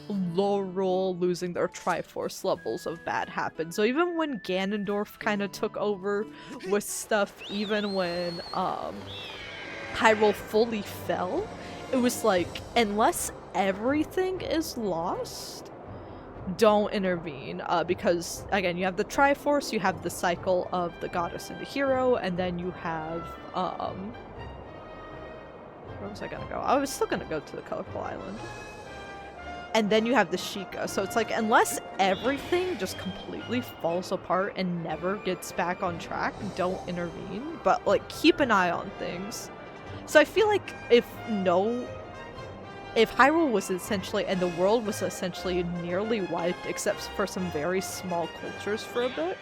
[SPEAKER 1] Lorule losing their Triforce levels of bad happened. So even when Ganondorf kind of took over with stuff, even when Hyrule fully fell, it was like, unless everything is lost, don't intervene, because again, you have the Triforce, you have the cycle of the goddess and the hero, and then you have where was I gonna go? I was still gonna go to the colorful island. And then you have the Sheikah. So it's like, unless everything just completely falls apart and never gets back on track, don't intervene. But like, keep an eye on things. So I feel like if Hyrule was essentially, and the world was essentially nearly wiped except for some very small cultures for a bit,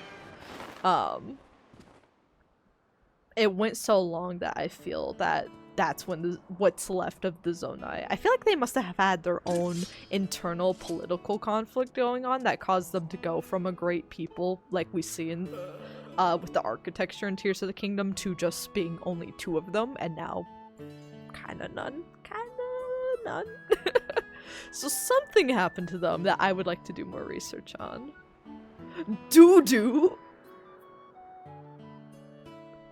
[SPEAKER 1] it went so long that I feel that that's when what's left of the Zonai. I feel like they must have had their own internal political conflict going on that caused them to go from a great people, like we see in with the architecture in Tears of the Kingdom, to just being only 2 of them, and now kinda none. So something happened to them that I would like to do more research on. Doo-doo!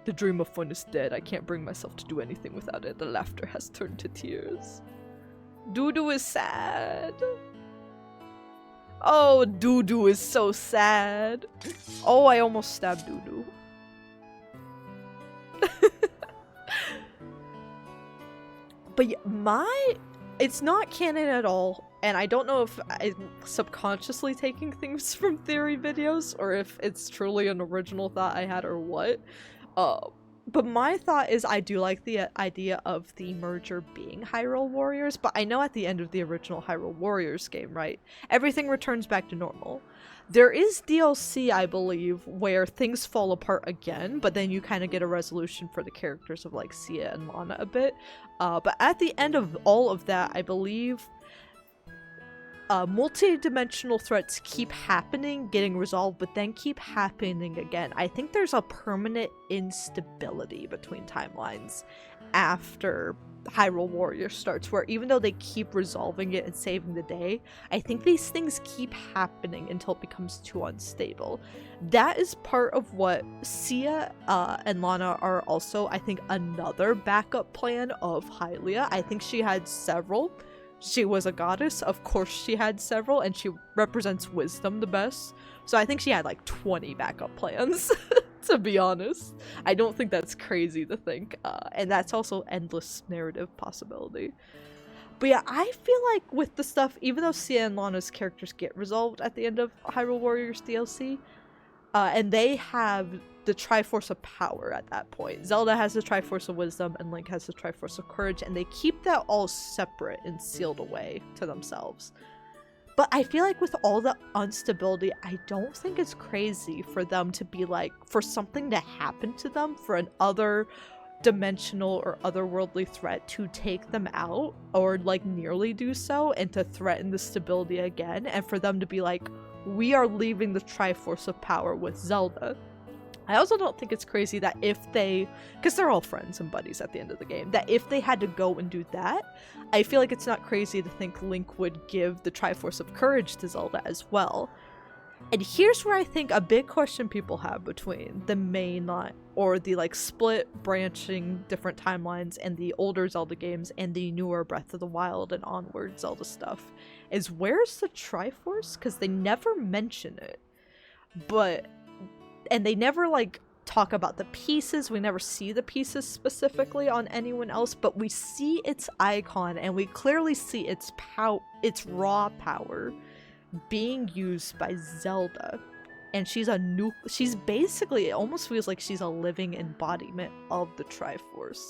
[SPEAKER 1] The dream of fun is dead. I can't bring myself to do anything without it. The laughter has turned to tears. Doo-doo is sad. Oh, Doo-doo is so sad. Oh, I almost stabbed Doo-doo. But yeah, it's not canon at all, and I don't know if I'm subconsciously taking things from theory videos or if it's truly an original thought I had or what. But my thought is I do like the idea of the merger being Hyrule Warriors, but I know at the end of the original Hyrule Warriors game, right, everything returns back to normal. There is DLC, I believe, where things fall apart again, but then you kind of get a resolution for the characters of like Cia and Lana a bit. But at the end of all of that, I believe multi-dimensional threats keep happening, getting resolved, but then keep happening again. I think there's a permanent instability between timelines after Hyrule Warriors starts, where even though they keep resolving it and saving the day, I think these things keep happening until it becomes too unstable. That is part of what Cia and Lana are also, I think, another backup plan of Hylia. I think she had several. She was a goddess, of course she had several, and she represents wisdom the best. So I think she had like 20 backup plans, to be honest. I don't think that's crazy to think, and that's also endless narrative possibility. But yeah, I feel like with the stuff, even though Cia and Lana's characters get resolved at the end of Hyrule Warriors DLC, and they have the Triforce of Power at that point. Zelda has the Triforce of Wisdom and Link has the Triforce of Courage, and they keep that all separate and sealed away to themselves. But I feel like with all the instability, I don't think it's crazy for them to be like, for something to happen to them, for an other dimensional or otherworldly threat to take them out, or like nearly do so, and to threaten the stability again, and for them to be like, we are leaving the Triforce of Power with Zelda. I also don't think it's crazy that if they, because they're all friends and buddies at the end of the game, that if they had to go and do that, I feel like it's not crazy to think Link would give the Triforce of Courage to Zelda as well. And here's where I think a big question people have between the mainline, or the like split, branching, different timelines, and the older Zelda games and the newer Breath of the Wild and onward Zelda stuff, is where's the Triforce? Because they never mention it. And they never like talk about the pieces. We never see the pieces specifically on anyone else, but we see its icon and we clearly see its raw power being used by Zelda. And she's basically, it almost feels like she's a living embodiment of the Triforce.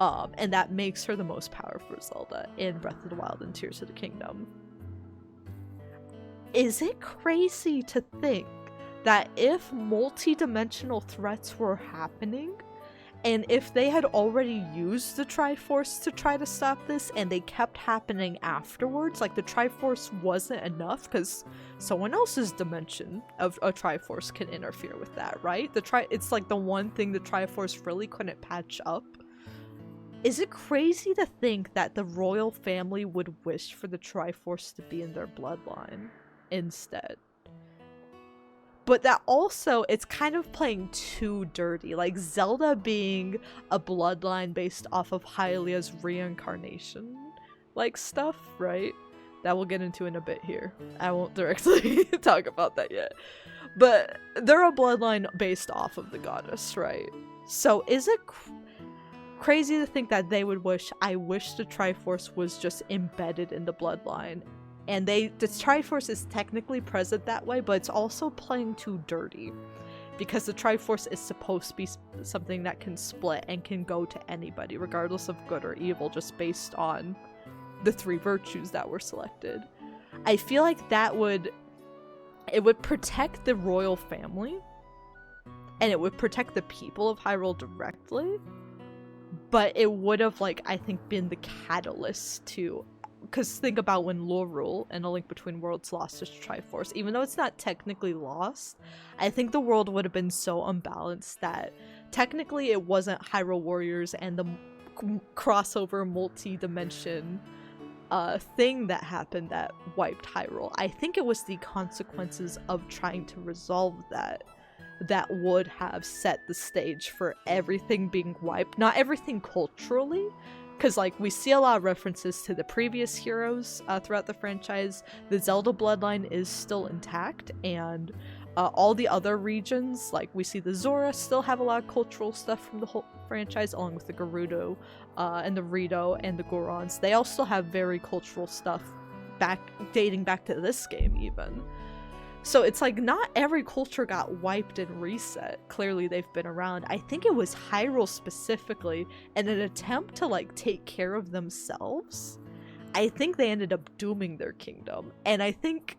[SPEAKER 1] And that makes her the most powerful Zelda in Breath of the Wild and Tears of the Kingdom. Is it crazy to think that if multi-dimensional threats were happening, and if they had already used the Triforce to try to stop this, and they kept happening afterwards, like the Triforce wasn't enough, because someone else's dimension of a Triforce can interfere with that, right? It's like the one thing the Triforce really couldn't patch up. Is it crazy to think that the royal family would wish for the Triforce to be in their bloodline instead? But that also, it's kind of playing too dirty. Like Zelda being a bloodline based off of Hylia's reincarnation, like stuff, right? that we'll get into in a bit here. I won't directly talk about that yet. But they're a bloodline based off of the goddess, right? So is it crazy to think that they would I wish the Triforce was just embedded in the bloodline? And the Triforce is technically present that way, but it's also playing too dirty. Because the Triforce is supposed to be something that can split and can go to anybody, regardless of good or evil, just based on the 3 virtues that were selected. I feel like it would protect the royal family, and it would protect the people of Hyrule directly, but it would have, like, I think been the catalyst to, because think about when Lorule and A Link Between Worlds lost its Triforce. Even though it's not technically lost, I think the world would have been so unbalanced that technically it wasn't Hyrule Warriors and the crossover multi-dimension thing that happened that wiped Hyrule. I think it was the consequences of trying to resolve that would have set the stage for everything being wiped. Not everything culturally, because, like, we see a lot of references to the previous heroes throughout the franchise. The Zelda bloodline is still intact, and all the other regions, like, we see the Zora still have a lot of cultural stuff from the whole franchise, along with the Gerudo and the Rito and the Gorons. They all still have very cultural stuff dating back to this game, even. So it's like, not every culture got wiped and reset. Clearly they've been around. I think it was Hyrule specifically, in an attempt to, like, take care of themselves. I think they ended up dooming their kingdom. And I think,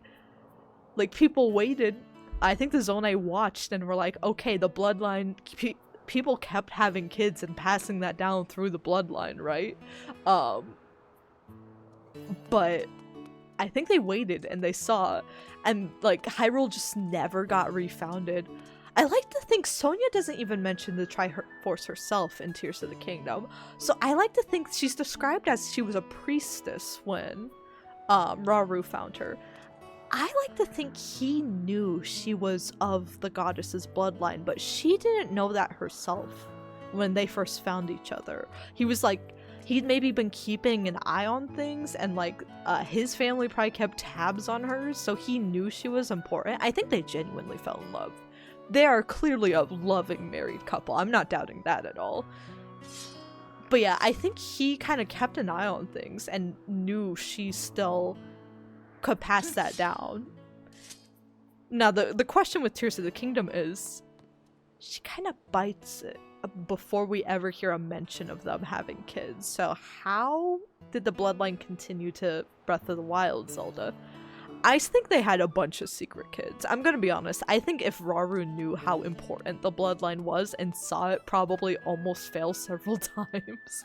[SPEAKER 1] like, people waited. I think the Zonai watched and were like, okay, the bloodline, people kept having kids and passing that down through the bloodline, right? But I think they waited and they saw, and, like, Hyrule just never got refounded. I like to think Sonia doesn't even mention the Triforce herself in Tears of the Kingdom. So I like to think she's described as she was a priestess when Rauru found her. I like to think he knew she was of the goddess's bloodline, but she didn't know that herself when they first found each other. He was like, he'd maybe been keeping an eye on things, and, like, his family probably kept tabs on her, so he knew she was important. I think they genuinely fell in love. They are clearly a loving married couple. I'm not doubting that at all. But yeah, I think he kind of kept an eye on things and knew she still could pass that down. Now, the question with Tears of the Kingdom is, she kind of bites it before we ever hear a mention of them having kids. So how did the bloodline continue to Breath of the Wild Zelda? I think they had a bunch of secret kids. I'm gonna be honest, I think if Rauru knew how important the bloodline was and saw it probably almost fail several times,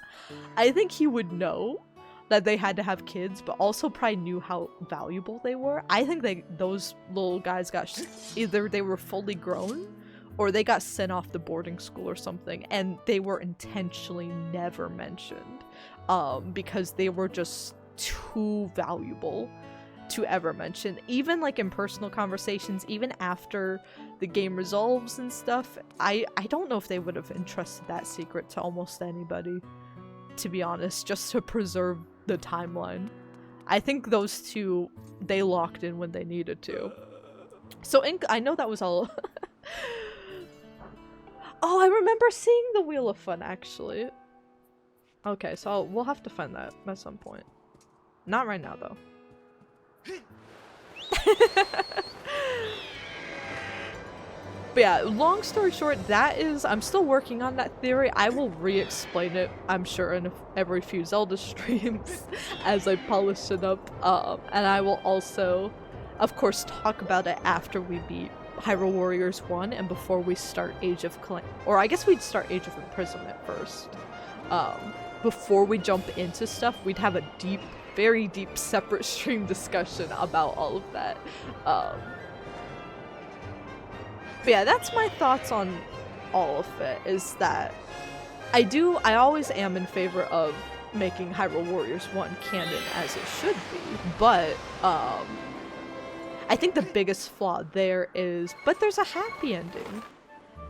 [SPEAKER 1] I think he would know that they had to have kids, but also probably knew how valuable they were. I think those little guys got either they were fully grown or they got sent off to boarding school or something, and they were intentionally never mentioned because they were just too valuable to ever mention. Even, like, in personal conversations, even after the game resolves and stuff, I don't know if they would have entrusted that secret to almost anybody, to be honest, just to preserve the timeline. I think those two, they locked in when they needed to. So I know that was all oh, I remember seeing the Wheel of Fun, actually. Okay, so we'll have to find that at some point. Not right now, though. But yeah, long story short, I'm still working on that theory. I will re-explain it, I'm sure, in every few Zelda streams as I polish it up. And I will also, of course, talk about it after we beat Hyrule Warriors 1 and before we start Age of or I guess we'd start Age of Imprisonment first. Before we jump into stuff, we'd have a deep, very deep separate stream discussion about all of that. But yeah, that's my thoughts on all of it, is that I always am in favor of making Hyrule Warriors 1 canon as it should be, but I think the biggest flaw there is, but there's a happy ending.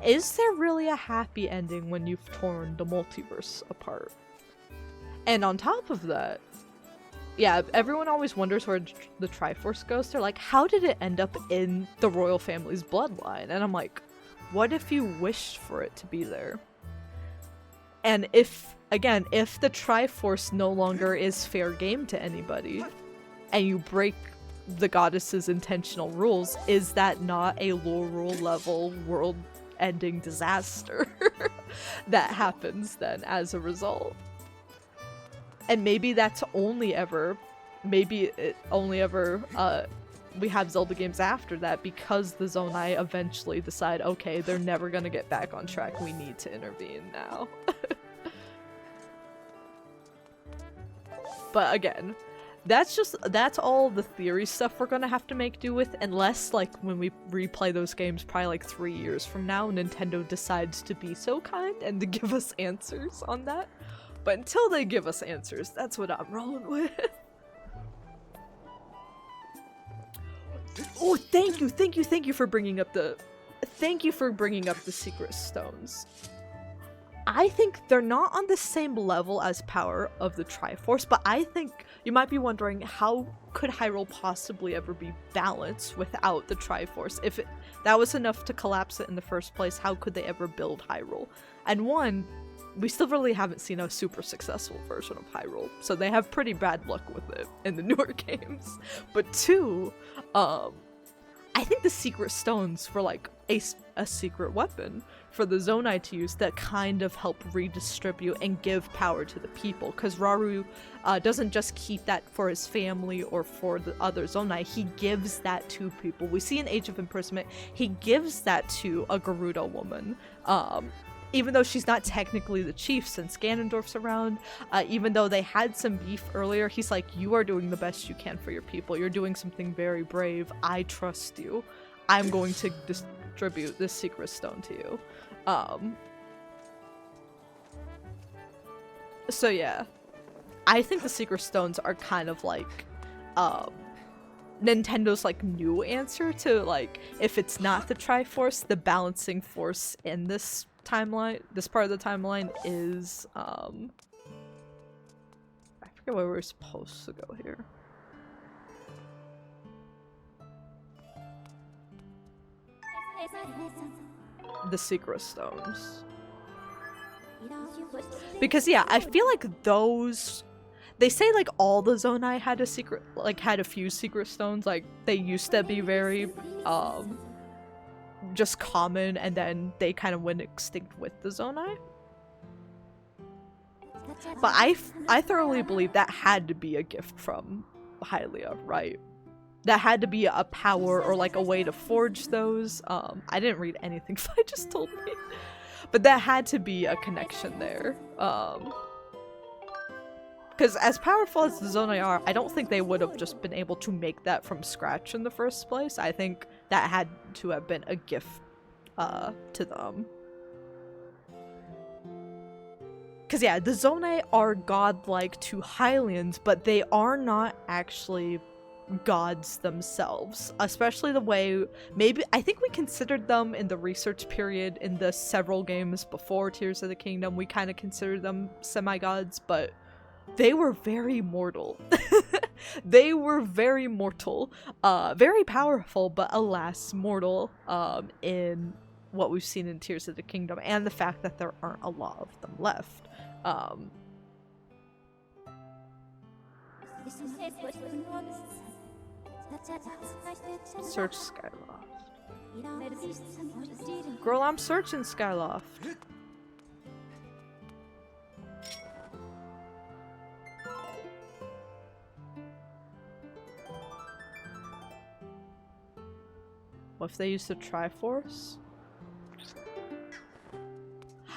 [SPEAKER 1] Is there really a happy ending when you've torn the multiverse apart? And on top of that, yeah, everyone always wonders where the Triforce goes. They're like, how did it end up in the royal family's bloodline? And I'm like, what if you wished for it to be there? And if, again, if the Triforce no longer is fair game to anybody, and you break the goddess's intentional rules, is that not a Lorule level world-ending disaster that happens then as a result? And maybe that's only ever, we have Zelda games after that because the Zonai eventually decide, okay, they're never gonna get back on track, we need to intervene now. But again, that's all the theory stuff we're gonna have to make do with, unless, like, when we replay those games probably like 3 years from now, Nintendo decides to be so kind and to give us answers on that. But until they give us answers, that's what I'm rolling with. Oh, thank you for bringing up the secret stones. I think they're not on the same level as power of the Triforce, but I think you might be wondering, how could Hyrule possibly ever be balanced without the Triforce? If that was enough to collapse it in the first place, how could they ever build Hyrule? And one, we still really haven't seen a super successful version of Hyrule, so they have pretty bad luck with it in the newer games. But two, I think the secret stones were like a secret weapon for the Zonai to use that kind of help redistribute and give power to the people, because Rauru doesn't just keep that for his family or for the other Zonai, he gives that to people. We see in Age of Imprisonment, he gives that to a Gerudo woman, even though she's not technically the chief since Ganondorf's around, even though they had some beef earlier, he's like, you are doing the best you can for your people, you're doing something very brave, I trust you, I'm going to distribute this secret stone to you. So yeah, I think the secret stones are kind of like Nintendo's like new answer to, like, if it's not the Triforce, the balancing force in this timeline, this part of the timeline is I forget where we're supposed to go here. The secret stones. Because yeah, I feel like those, they say like all the Zonai had a secret, like had a few secret stones, like they used to be very just common, and then they kind of went extinct with the Zonai. But I thoroughly believe that had to be a gift from Hylia, right? That had to be a power or like a way to forge those. I didn't read anything Fi just told me. But that had to be a connection there. Because as powerful as the Zonai are, I don't think they would have just been able to make that from scratch in the first place. I think that had to have been a gift to them. Because yeah, the Zonai are godlike to Hylians, but they are not actually gods themselves, especially the way, maybe, I think we considered them in the research period in the several games before Tears of the Kingdom, we kind of considered them semi-gods, but they were very mortal. They were very mortal, very powerful, but alas mortal, in what we've seen in Tears of the Kingdom, and the fact that there aren't a lot of them left. Search Skyloft. Girl, I'm searching Skyloft. What if they use the Triforce?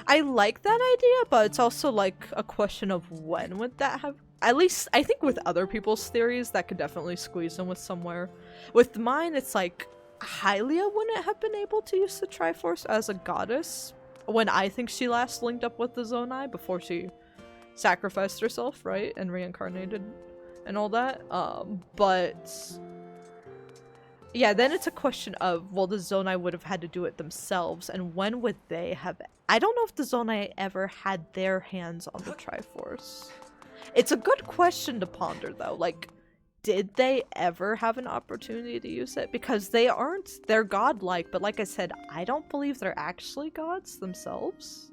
[SPEAKER 1] I like that idea, but it's also like a question of when would that have. At least, I think with other people's theories, that could definitely squeeze in with somewhere. With mine, it's like, Hylia wouldn't have been able to use the Triforce as a goddess when I think she last linked up with the Zonai before she sacrificed herself, right? And reincarnated and all that. But yeah, then it's a question of, well, the Zonai would have had to do it themselves, and when would they have. I don't know if the Zonai ever had their hands on the Triforce. It's a good question to ponder though, like, did they ever have an opportunity to use it? Because they're godlike, but like I said, I don't believe they're actually gods themselves.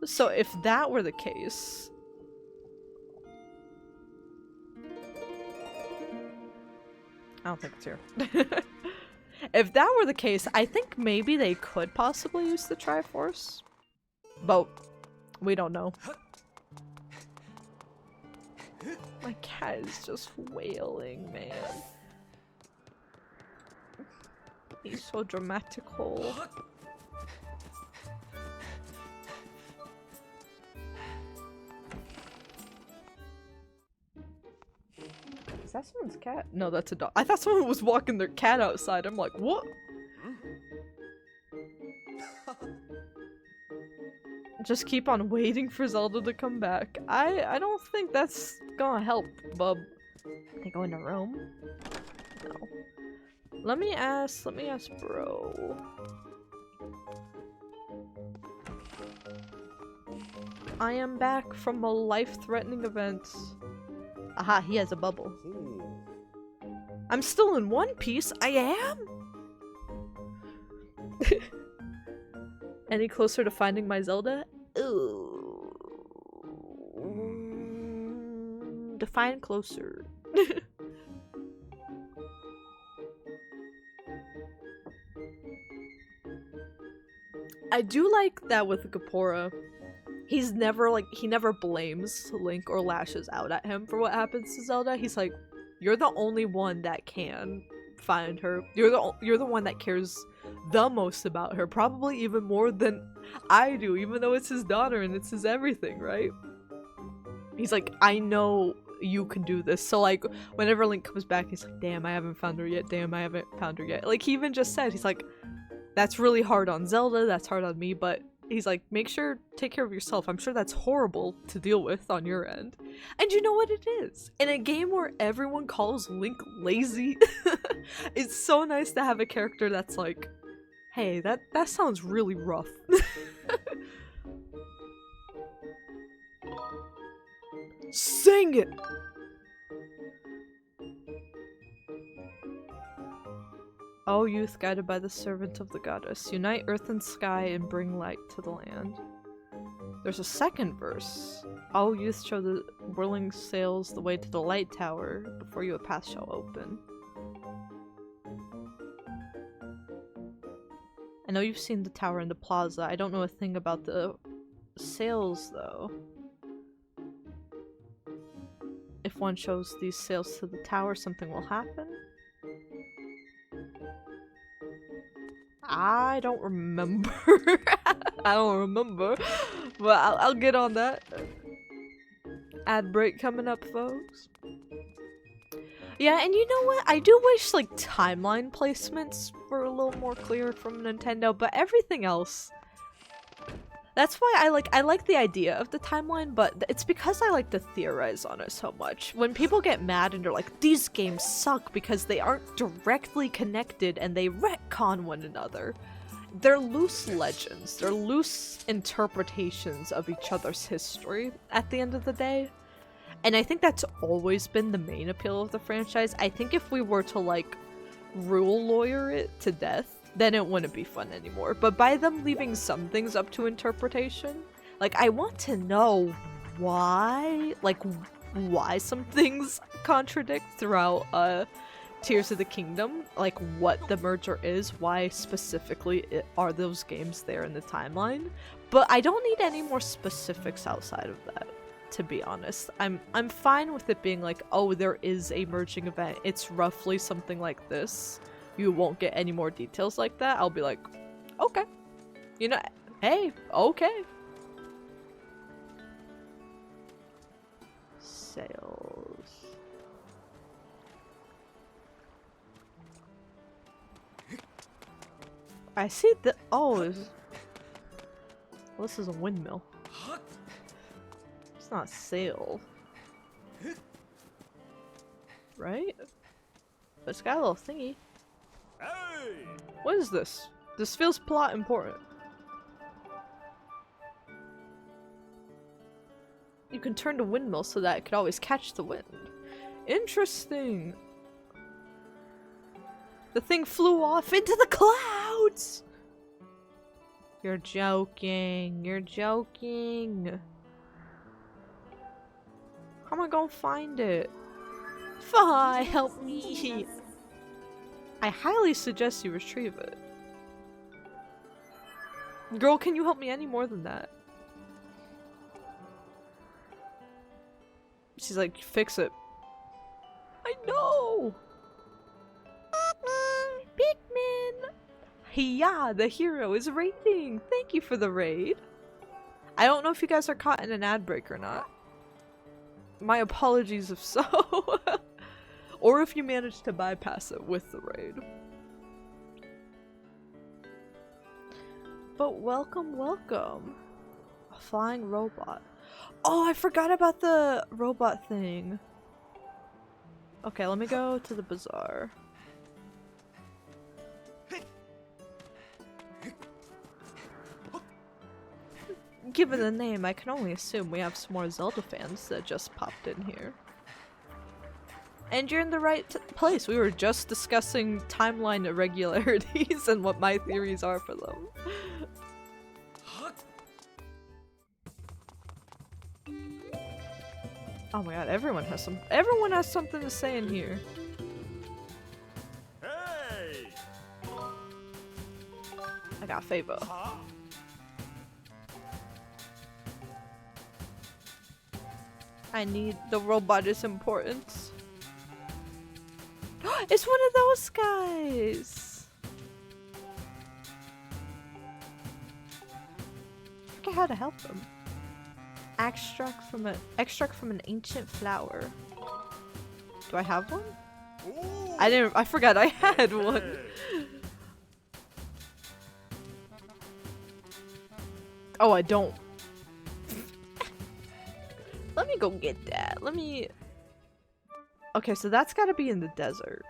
[SPEAKER 1] So if that were the case... I don't think it's here. If that were the case, I think maybe they could possibly use the Triforce. But we don't know. My cat is just wailing, man. He's so dramatical. Is that someone's cat? No, that's a dog. I thought someone was walking their cat outside. I'm like, what? Just keep on waiting for Zelda to come back. I don't think that's gonna help, bub. They go into Rome? No. Let me ask bro. I am back from a life-threatening event. Aha, he has a bubble. I'm still in one piece. I am? Any closer to finding my Zelda? Ooh. Define closer. I do like that with Gapora. He's never he never blames Link or lashes out at him for what happens to Zelda. He's like, you're the only one that can find her. You're the one that cares the most about her, probably even more than I do, even though it's his daughter and it's his everything, right? He's like, I know you can do this. So like, whenever Link comes back, he's like, damn, I haven't found her yet. Damn, I haven't found her yet. Like, he even just said, he's like, that's really hard on Zelda, that's hard on me, but he's like, make sure, take care of yourself. I'm sure that's horrible to deal with on your end. And you know what it is? In a game where everyone calls Link lazy, it's so nice to have a character that's like, hey, that sounds really rough. Sing it! O youth guided by the servant of the goddess, unite earth and sky and bring light to the land. There's a second verse. O youth show the whirling sails the way to the light tower, before you a path shall open. I know you've seen the tower and the plaza. I don't know a thing about the sails though. If one shows these sails to the tower, something will happen. I don't remember. I don't remember. But I'll get on that. Ad break coming up, folks. Yeah, and you know what? I do wish like timeline placements were a little more clear from Nintendo, but everything else. That's why I like the idea of the timeline, but it's because I like to theorize on it so much. When people get mad and they're like, these games suck because they aren't directly connected and they retcon one another. They're loose legends. They're loose interpretations of each other's history at the end of the day. And I think that's always been the main appeal of the franchise. I think if we were to like rule lawyer it to death, then it wouldn't be fun anymore. But by them leaving some things up to interpretation, like I want to know why, why some things contradict throughout Tears of the Kingdom, like what the merger is, why specifically are those games there in the timeline. But I don't need any more specifics outside of that, to be honest. I'm fine with it being like, oh, there is a merging event. It's roughly something like this. You won't get any more details like that. I'll be like, okay. You know, hey, okay. Sales. I see the- oh, well, this is a windmill. It's not sail. Right? But it's got a little thingy. What is this? This feels plot important. You can turn the windmill so that it could always catch the wind. Interesting. The thing flew off into the clouds! You're joking. You're joking. How am I gonna find it? Fi, help me! I highly suggest you retrieve it. Girl, can you help me any more than that? She's like, fix it. I know! Pikmin! Yeah, the hero is raiding! Thank you for the raid! I don't know if you guys are caught in an ad break or not. My apologies if so. Or if you managed to bypass it with the raid. But welcome, welcome. A flying robot. Oh, I forgot about the robot thing. Okay, let me go to the bazaar. Given the name, I can only assume we have some more Zelda fans that just popped in here. And you're in the right place. We were just discussing timeline irregularities and what my theories are for them. Oh my god, everyone has something to say in here.
[SPEAKER 2] Hey!
[SPEAKER 1] I got favor. I need the robot is important. It's one of those guys. I forget how to help them. Extract from an ancient flower. Do I have one?
[SPEAKER 2] Ooh.
[SPEAKER 1] I forgot I had one.
[SPEAKER 2] Hey.
[SPEAKER 1] Oh, I don't. Let me go get that. Okay, so that's gotta be in the desert.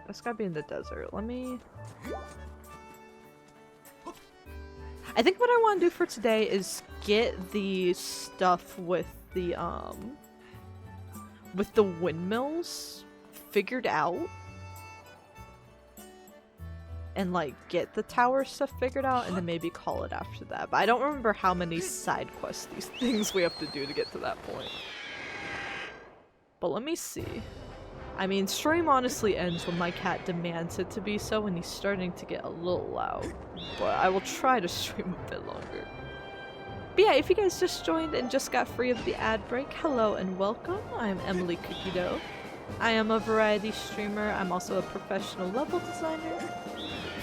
[SPEAKER 1] That's gotta be in the desert. I think what I want to do for today is get the stuff with the windmills figured out. And like get the tower stuff figured out and then maybe call it after that. But I don't remember how many side quests these things we have to do to get to that point. But let me see. I mean, stream honestly ends when my cat demands it to be so and he's starting to get a little loud. But I will try to stream a bit longer. But yeah, if you guys just joined and just got free of the ad break, hello and welcome. I'm Emily Cookie Dough. I am a variety streamer. I'm also a professional level designer.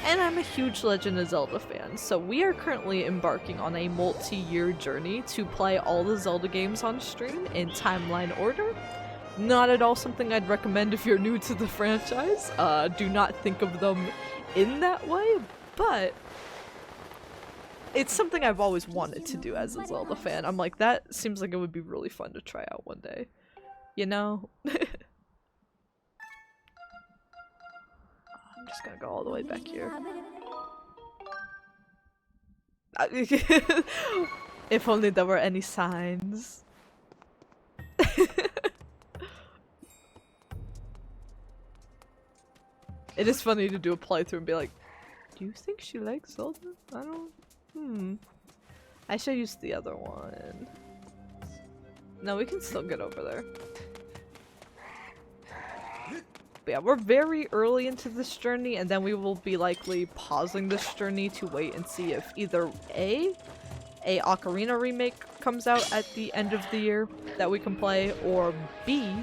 [SPEAKER 1] And I'm a huge Legend of Zelda fan, so we are currently embarking on a multi-year journey to play all the Zelda games on stream in timeline order. Not at all something I'd recommend if you're new to the franchise. Do not think of them in that way, but it's something I've always wanted to do as a Zelda fan. I'm like, that seems like it would be really fun to try out one day. You know? I'm just gonna go all the way back here. If only there were any signs. It is funny to do a playthrough and be like, do you think she likes Zelda? I don't... I should use the other one. No, we can still get over there. But yeah, we're very early into this journey, and then we will be likely pausing this journey to wait and see if either A Ocarina remake comes out at the end of the year that we can play, or B,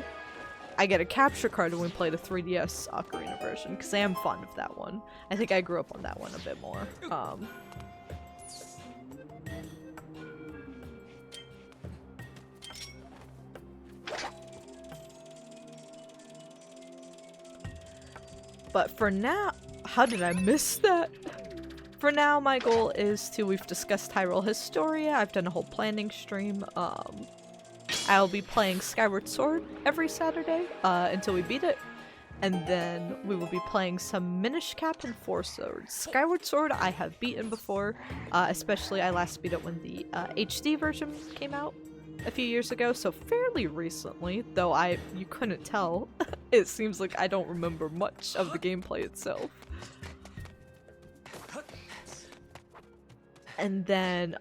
[SPEAKER 1] I get a capture card and we play the 3DS Ocarina version, because I am fond of that one. I think I grew up on that one a bit more. But for now, how did I miss that? For now, my goal is to, we've discussed Hyrule Historia, I've done a whole planning stream, I'll be playing Skyward Sword every Saturday, until we beat it, and then we will be playing some Minish Cap and Four Swords. Skyward Sword I have beaten before, especially I last beat it when the HD version came out, a few years ago, so fairly recently, though you couldn't tell. It seems like I don't remember much of the gameplay itself. And then,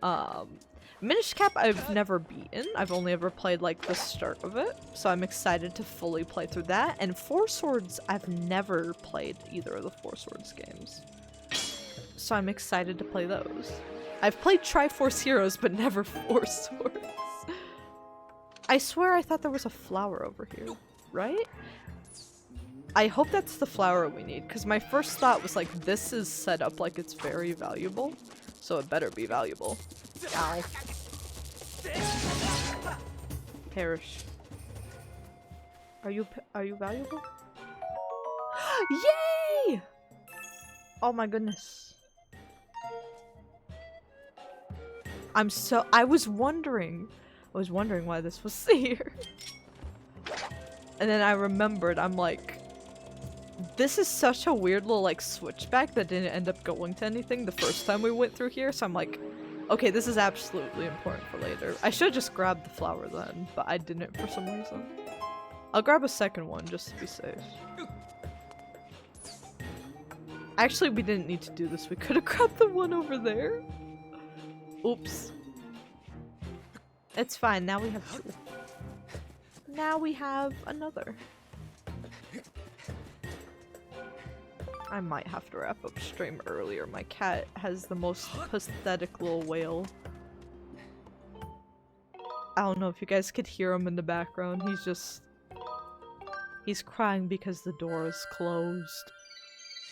[SPEAKER 1] Minish Cap I've never beaten. I've only ever played like the start of it, so I'm excited to fully play through that. And Four Swords, I've never played either of the Four Swords games, so I'm excited to play those. I've played Triforce Heroes, but never Four Swords. I swear I thought there was a flower over here, right? I hope that's the flower we need, because my first thought was like, this is set up like it's very valuable, so it better be valuable. Ow. Perish. Are you valuable? Yay! Oh my goodness. I was wondering why this was here. And then I remembered, I'm like, this is such a weird little like switchback that didn't end up going to anything the first time we went through here, so I'm like, okay, this is absolutely important for later. I should have just grabbed the flower then, but I didn't for some reason. I'll grab a second one just to be safe. Actually, we didn't need to do this. We could have grabbed the one over there. Oops. It's fine, now we have two. Now we have another. I might have to wrap up stream earlier. My cat has the most pathetic little wail. I don't know if you guys could hear him in the background. He's crying because the door is closed.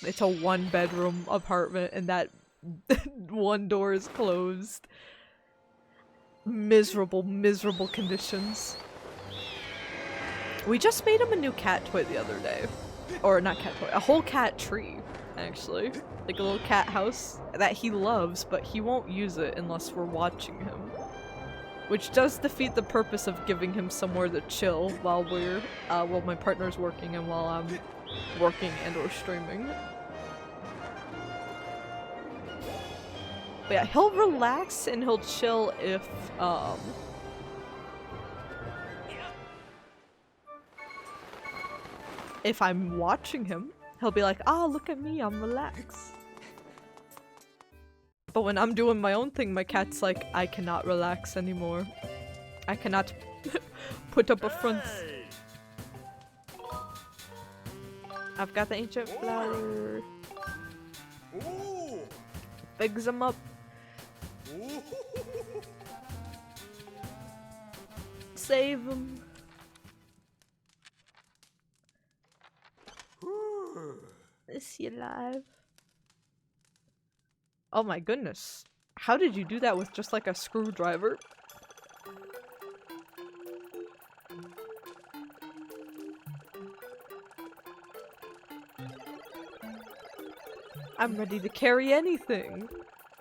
[SPEAKER 1] It's a one-bedroom apartment and that one door is closed. Miserable, miserable conditions. We just made him a new cat toy the other day. Or not cat toy, a whole cat tree, actually. Like a little cat house that he loves, but he won't use it unless we're watching him. Which does defeat the purpose of giving him somewhere to chill while while my partner's working and while I'm working and or streaming. But yeah, he'll relax and he'll chill if I'm watching him. He'll be like, oh, look at me, I'm relaxed. But when I'm doing my own thing, my cat's like, I cannot relax anymore. I cannot put up a front.
[SPEAKER 2] Hey!
[SPEAKER 1] I've got the ancient flower.
[SPEAKER 2] Ooh!
[SPEAKER 1] Bigs him up.
[SPEAKER 2] Ooh!
[SPEAKER 1] Save him. Is he alive? Oh my goodness. How did you do that with just like a screwdriver? I'm ready to carry anything.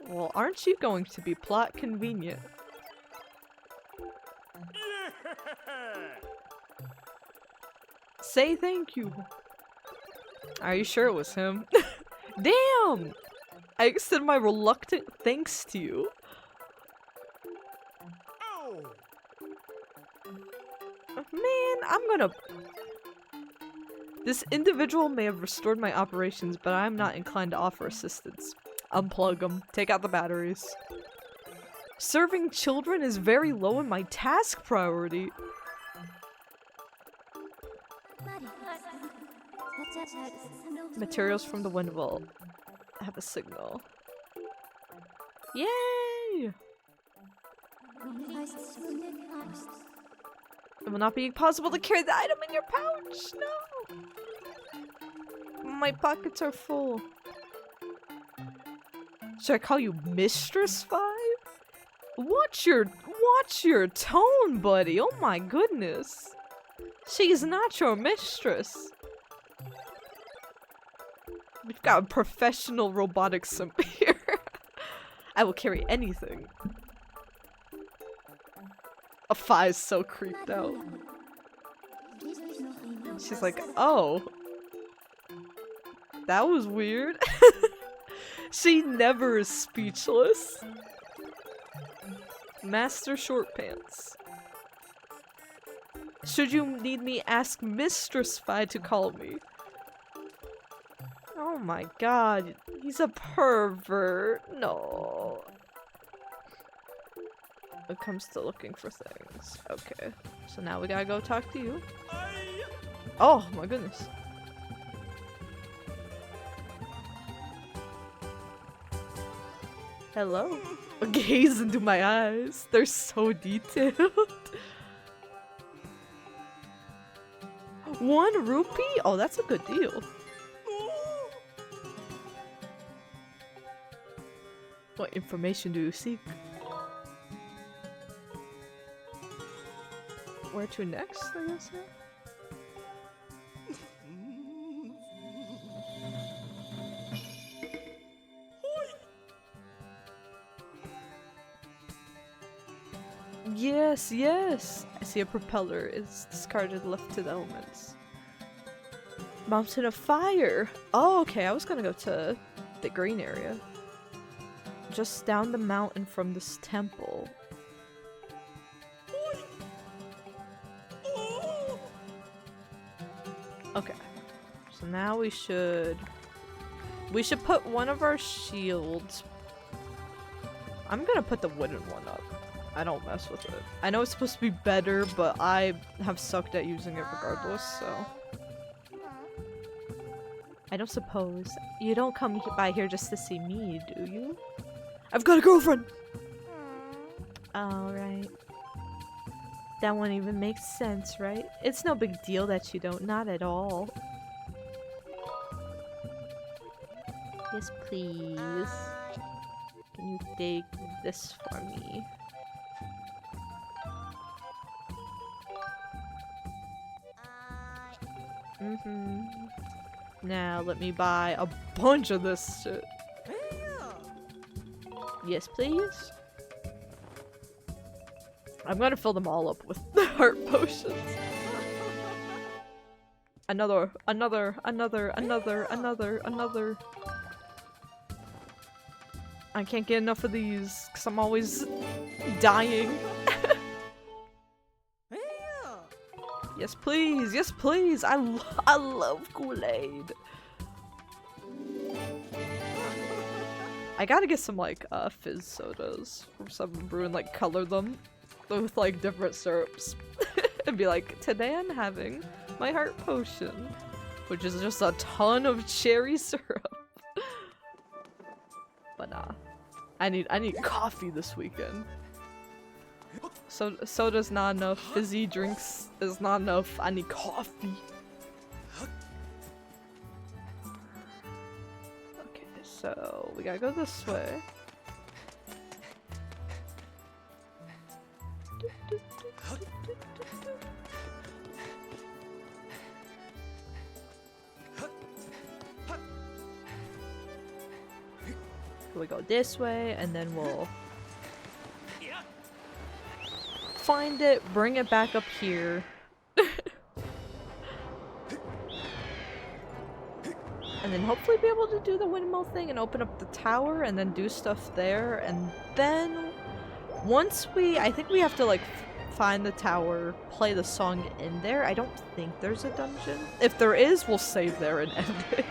[SPEAKER 1] Well, aren't you going to be plot convenient?
[SPEAKER 2] Yeah!
[SPEAKER 1] Say thank you. Are you sure it was him? Damn! I extend my reluctant thanks to you.
[SPEAKER 2] Oh!
[SPEAKER 1] Man, I'm gonna... This individual may have restored my operations, but I'm not inclined to offer assistance. Unplug them. Take out the batteries. Serving children is very low in my task priority. Materials from the wind vault. Have a signal. Yay! It will not be possible to carry the item in your pouch! No! My pockets are full. Should I call you Mistress 5? Watch your tone, buddy! Oh my goodness! She's not your mistress! We've got a professional robotic simp here. I will carry anything. A Fi is so creeped out. She's like, oh. That was weird. She never is speechless. Master Short Pants. Should you need me, ask Mistress Fi to call me. Oh my god, he's a pervert. No. It comes to looking for things. Okay, so now we gotta go talk to you. Oh my goodness. Hello. Gaze into my eyes. They're so detailed. 1 rupee? Oh, that's a good deal. What information do you seek? Where to next, I guess? Yes, yes! I see a propeller is discarded, left to the elements. Mountain of Fire! Oh, okay, I was gonna go to the green area. Just down the mountain from this temple. Okay, so now we should put one of our shields. I'm gonna put the wooden one up. I don't mess with it. I know it's supposed to be better, but I have sucked at using it regardless, so. I don't suppose. You don't come by here just to see me, do you? I've got a girlfriend! Alright. That one even makes sense, right? It's no big deal that you don't. Not at all. Yes, please. Can you take this for me? Now let me buy a bunch of this shit. Yes, please. I'm gonna fill them all up with heart potions. Another. I can't get enough of these because I'm always dying. Yes, please. Yes, please. I love Kool-Aid. I gotta get some like fizz sodas from 7 Brew and like color them with like different syrups and be like, today I'm having my heart potion, which is just a ton of cherry syrup. But nah, I need coffee this weekend. So soda's not enough. Fizzy drinks is not enough. I need coffee. Okay, so we gotta go this way. We go this way, and then we'll find it, bring it back up here. And then hopefully be able to do the windmill thing and open up the tower and then do stuff there. And then once I think we have to like find the tower, play the song in there. I don't think there's a dungeon. If there is, we'll save there and end it.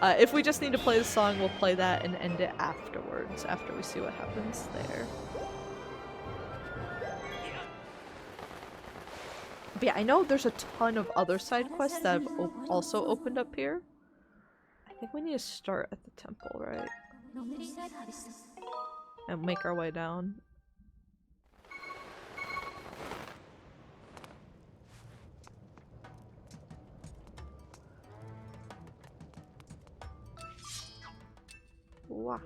[SPEAKER 1] If we just need to play the song, we'll play that and end it afterwards, after we see what happens there. But yeah, I know there's a ton of other side quests that have also opened up here. I think we need to start at the temple, right? And make our way down. Wow.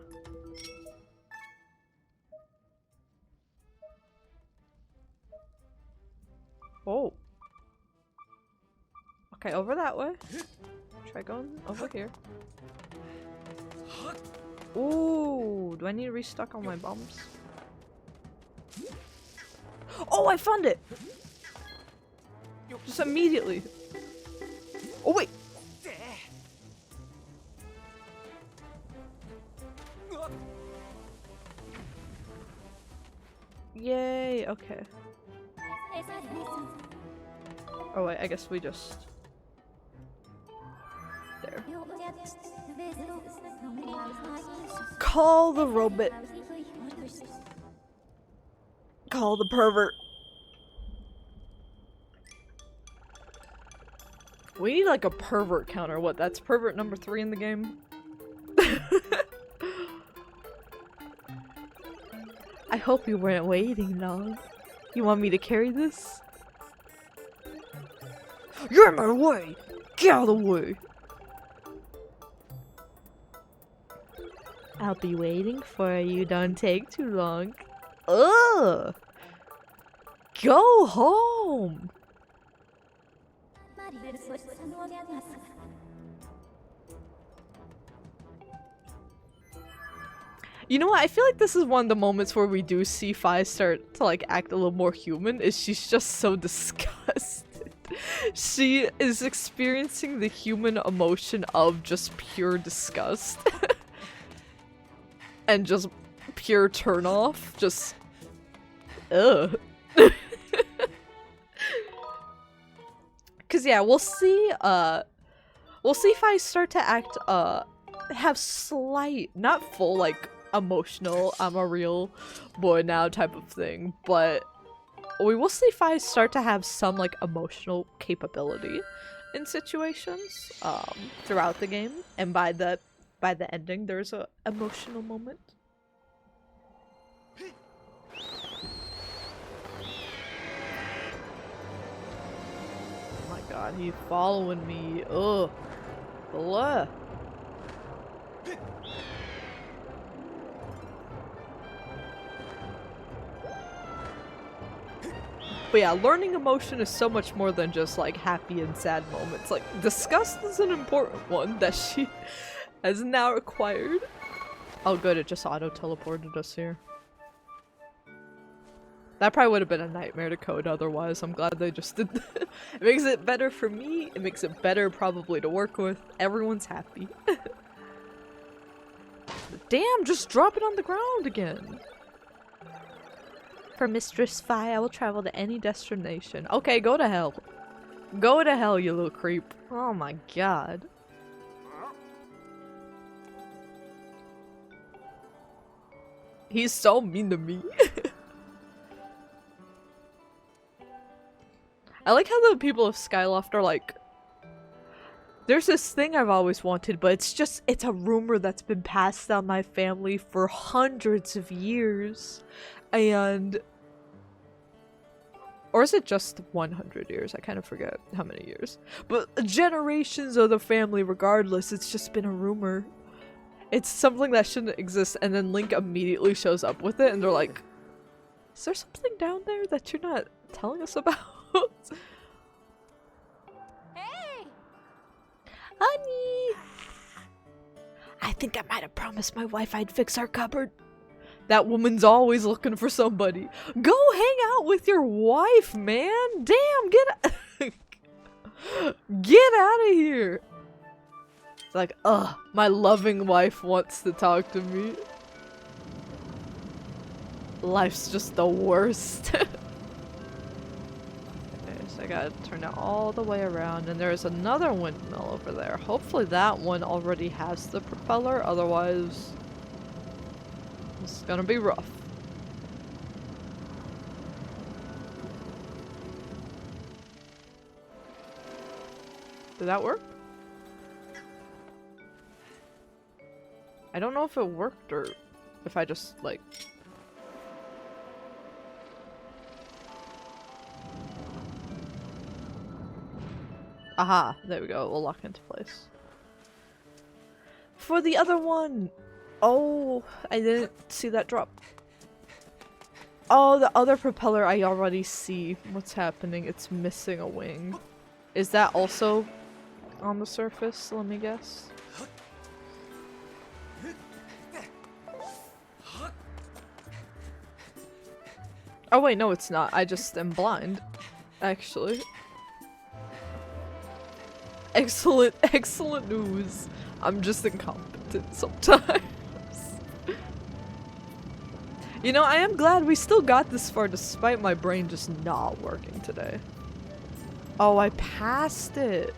[SPEAKER 1] Oh. Okay, over that way. Try going over here. Ooh, do I need to restock on my bombs? Oh, I found it! Just immediately. Oh, wait! Yay, okay. Oh wait, I guess we just... There. Call the robot. Call the pervert. We need like a pervert counter. What, that's pervert number 3 in the game? I hope you weren't waiting long. You want me to carry this? You're in my way! Get out of the way! I'll be waiting for you. Don't take too long. Ugh! Go home! You know what? I feel like this is one of the moments where we do see Fi start to like act a little more human, is she's just so disgusted. She is experiencing the human emotion of just pure disgust. And just pure turn off. Just ugh. Cause yeah, we'll see if I start to act have slight, not full like emotional, I'm a real boy now type of thing, but we will see if I start to have some like emotional capability in situations throughout the game, and by the ending there's a emotional moment. Oh my god, he's following me. Ugh. Blah. But yeah, learning emotion is so much more than just like happy and sad moments. Like, disgust is an important one that she has now acquired. Oh good, it just auto-teleported us here. That probably would have been a nightmare to code otherwise. I'm glad they just did that. It makes it better for me, it makes it better probably to work with. Everyone's happy. Damn, just drop it on the ground again. For Mistress Fi, I will travel to any destination. Okay, go to hell. Go to hell, you little creep. Oh my god. He's so mean to me. I like how the people of Skyloft are like, there's this thing I've always wanted, but it's a rumor that's been passed down my family for hundreds of years. And, or is it just 100 years? I kind of forget how many years. But generations of the family regardless, it's just been a rumor. It's something that shouldn't exist, and then Link immediately shows up with it, and they're like, is there something down there that you're not telling us about?
[SPEAKER 3] Hey!
[SPEAKER 1] Honey! I think I might have promised my wife I'd fix our cupboard. That woman's always looking for somebody. Go hang out with your wife, man! Damn, get out of here! It's like, ugh, my loving wife wants to talk to me. Life's just the worst. Okay, so I gotta turn it all the way around, and there's another windmill over there. Hopefully that one already has the propeller, otherwise it's gonna be rough. Did that work? I don't know if it worked or if I just like... Aha, there we go, we'll lock into place. For the other one! Oh, I didn't see that drop. Oh, the other propeller I already see what's happening. It's missing a wing. Is that also on the surface? Let me guess. Oh wait, no it's not. I just am blind. Actually. Excellent, excellent news. I'm just incompetent sometimes. You know, I am glad we still got this far despite my brain just not working today. Oh, I passed it.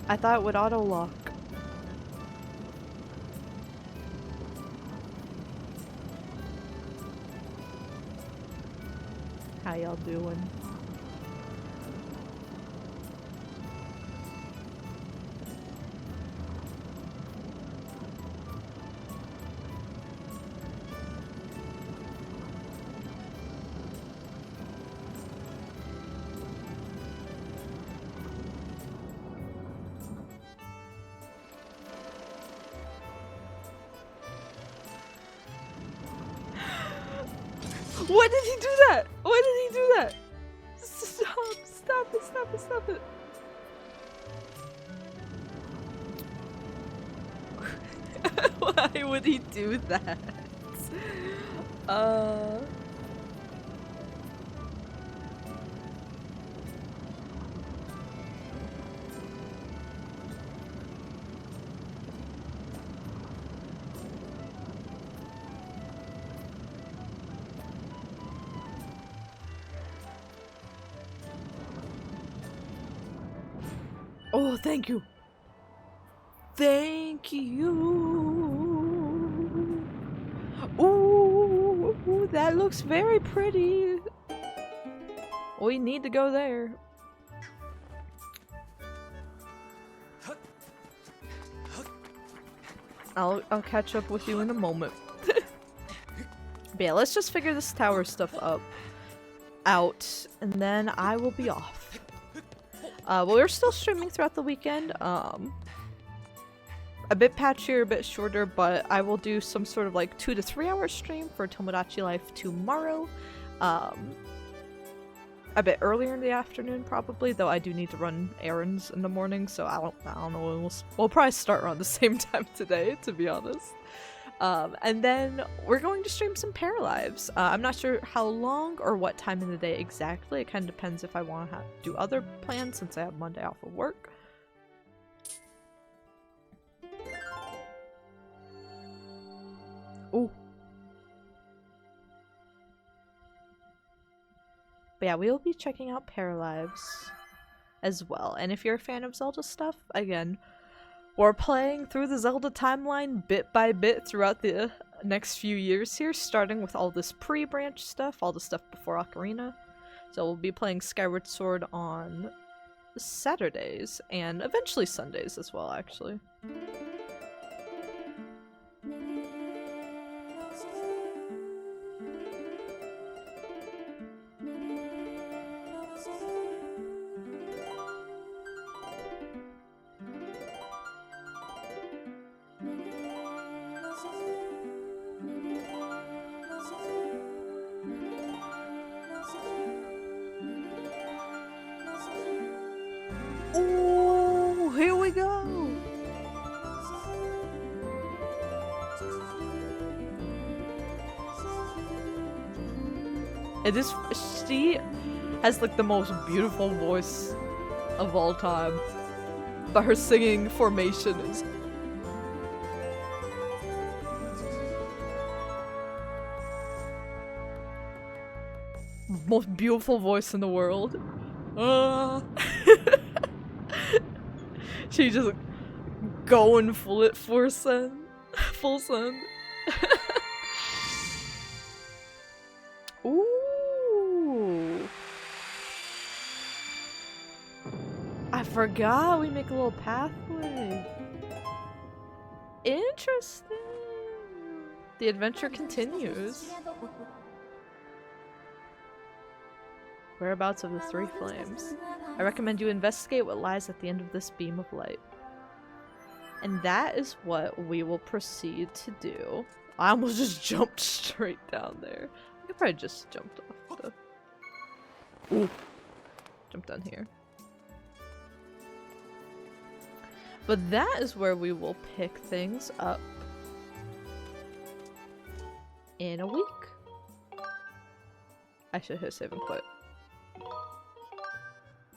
[SPEAKER 1] I thought it would auto lock. How y'all doing? Why did he do that? Why did he do that? Stop, stop it, stop it, stop it. Why would he do that? Oh, thank you. Thank you. Ooh, that looks very pretty. We need to go there. I'll catch up with you in a moment. But yeah, let's just figure this tower stuff out, and then I will be off. Well, we're still streaming throughout the weekend. A bit patchier, a bit shorter, but I will do some sort of like 2 to 3 hour stream for Tomodachi Life tomorrow. A bit earlier in the afternoon probably, though I do need to run errands in the morning, so I don't know. We'll probably start around the same time today, to be honest. And then we're going to stream some Paralives. I'm not sure how long or what time in the day exactly. It kind of depends if I want to do other plans since I have Monday off of work. Ooh. But yeah, we'll be checking out Paralives as well. And if you're a fan of Zelda stuff, again, we're playing through the Zelda timeline bit by bit throughout the next few years here, starting with all this pre-branch stuff, all the stuff before Ocarina. So we'll be playing Skyward Sword on Saturdays, and eventually Sundays as well, actually. Ooh, here we go! She has like the most beautiful voice of all time, but her singing formation is most beautiful voice in the world. She just going full send. Ooh. I forgot we make a little pathway. Interesting. The adventure continues. Whereabouts of the three flames? I recommend you investigate what lies at the end of this beam of light. And that is what we will proceed to do. I almost just jumped straight down there. I could probably just jumped off the... Ooh. Jump down here. But that is where we will pick things up in a week. I should hit save and quit.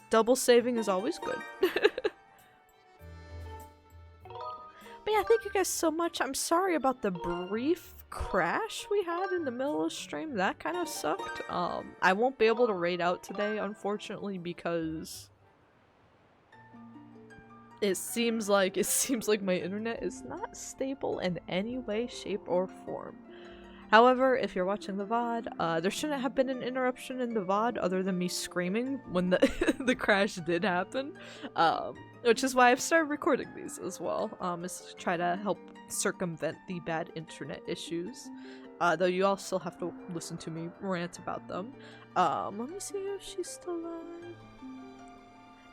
[SPEAKER 1] Double saving is always good. But yeah, thank you guys so much. I'm sorry about the brief crash we had in the middle of stream, that kind of sucked. I won't be able to raid out today, unfortunately, because it seems like my internet is not stable in any way, shape, or form. However, if you're watching the VOD, there shouldn't have been an interruption in the VOD other than me screaming when the the crash did happen. Which is why I've started recording these as well, is to try to help circumvent the bad internet issues. Though you all still have to listen to me rant about them. Let me see if she's still live.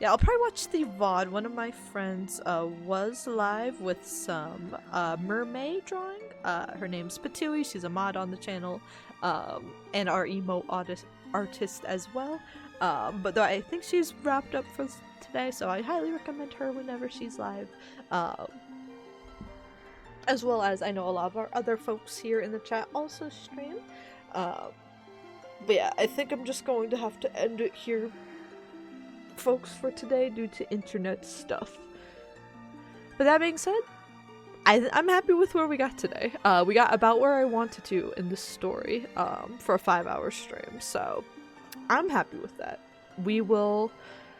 [SPEAKER 1] Yeah, I'll probably watch the VOD. One of my friends was live with some mermaid drawing. Her name's Patui, she's a mod on the channel, and our emo artist as well. But though I think she's wrapped up for today, so I highly recommend her whenever she's live. As well as I know a lot of our other folks here in the chat also stream. But yeah, I think I'm just going to have to end it here, folks, for today due to internet stuff. But that being said, I'm happy with where we got today. We got about where I wanted to in the story for a 5-hour stream, so I'm happy with that. We will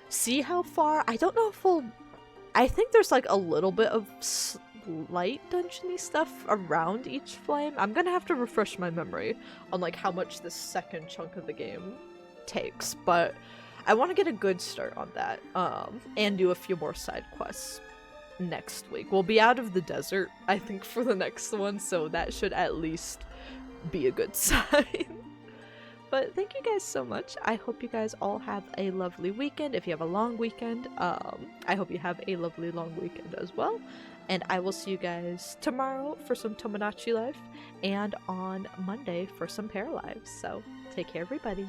[SPEAKER 1] see how far. I don't know if we'll. I think there's like a little bit of slight dungeony stuff around each flame. I'm gonna have to refresh my memory on like how much this second chunk of the game takes, but I want to get a good start on that, and do a few more side quests next week. We'll be out of the desert, I think, for the next one, so that should at least be a good sign. But thank you guys so much. I hope you guys all have a lovely weekend. If you have a long weekend, I hope you have a lovely long weekend as well. And I will see you guys tomorrow for some Tomodachi Life, and on Monday for some Pair Lives. So take care, everybody.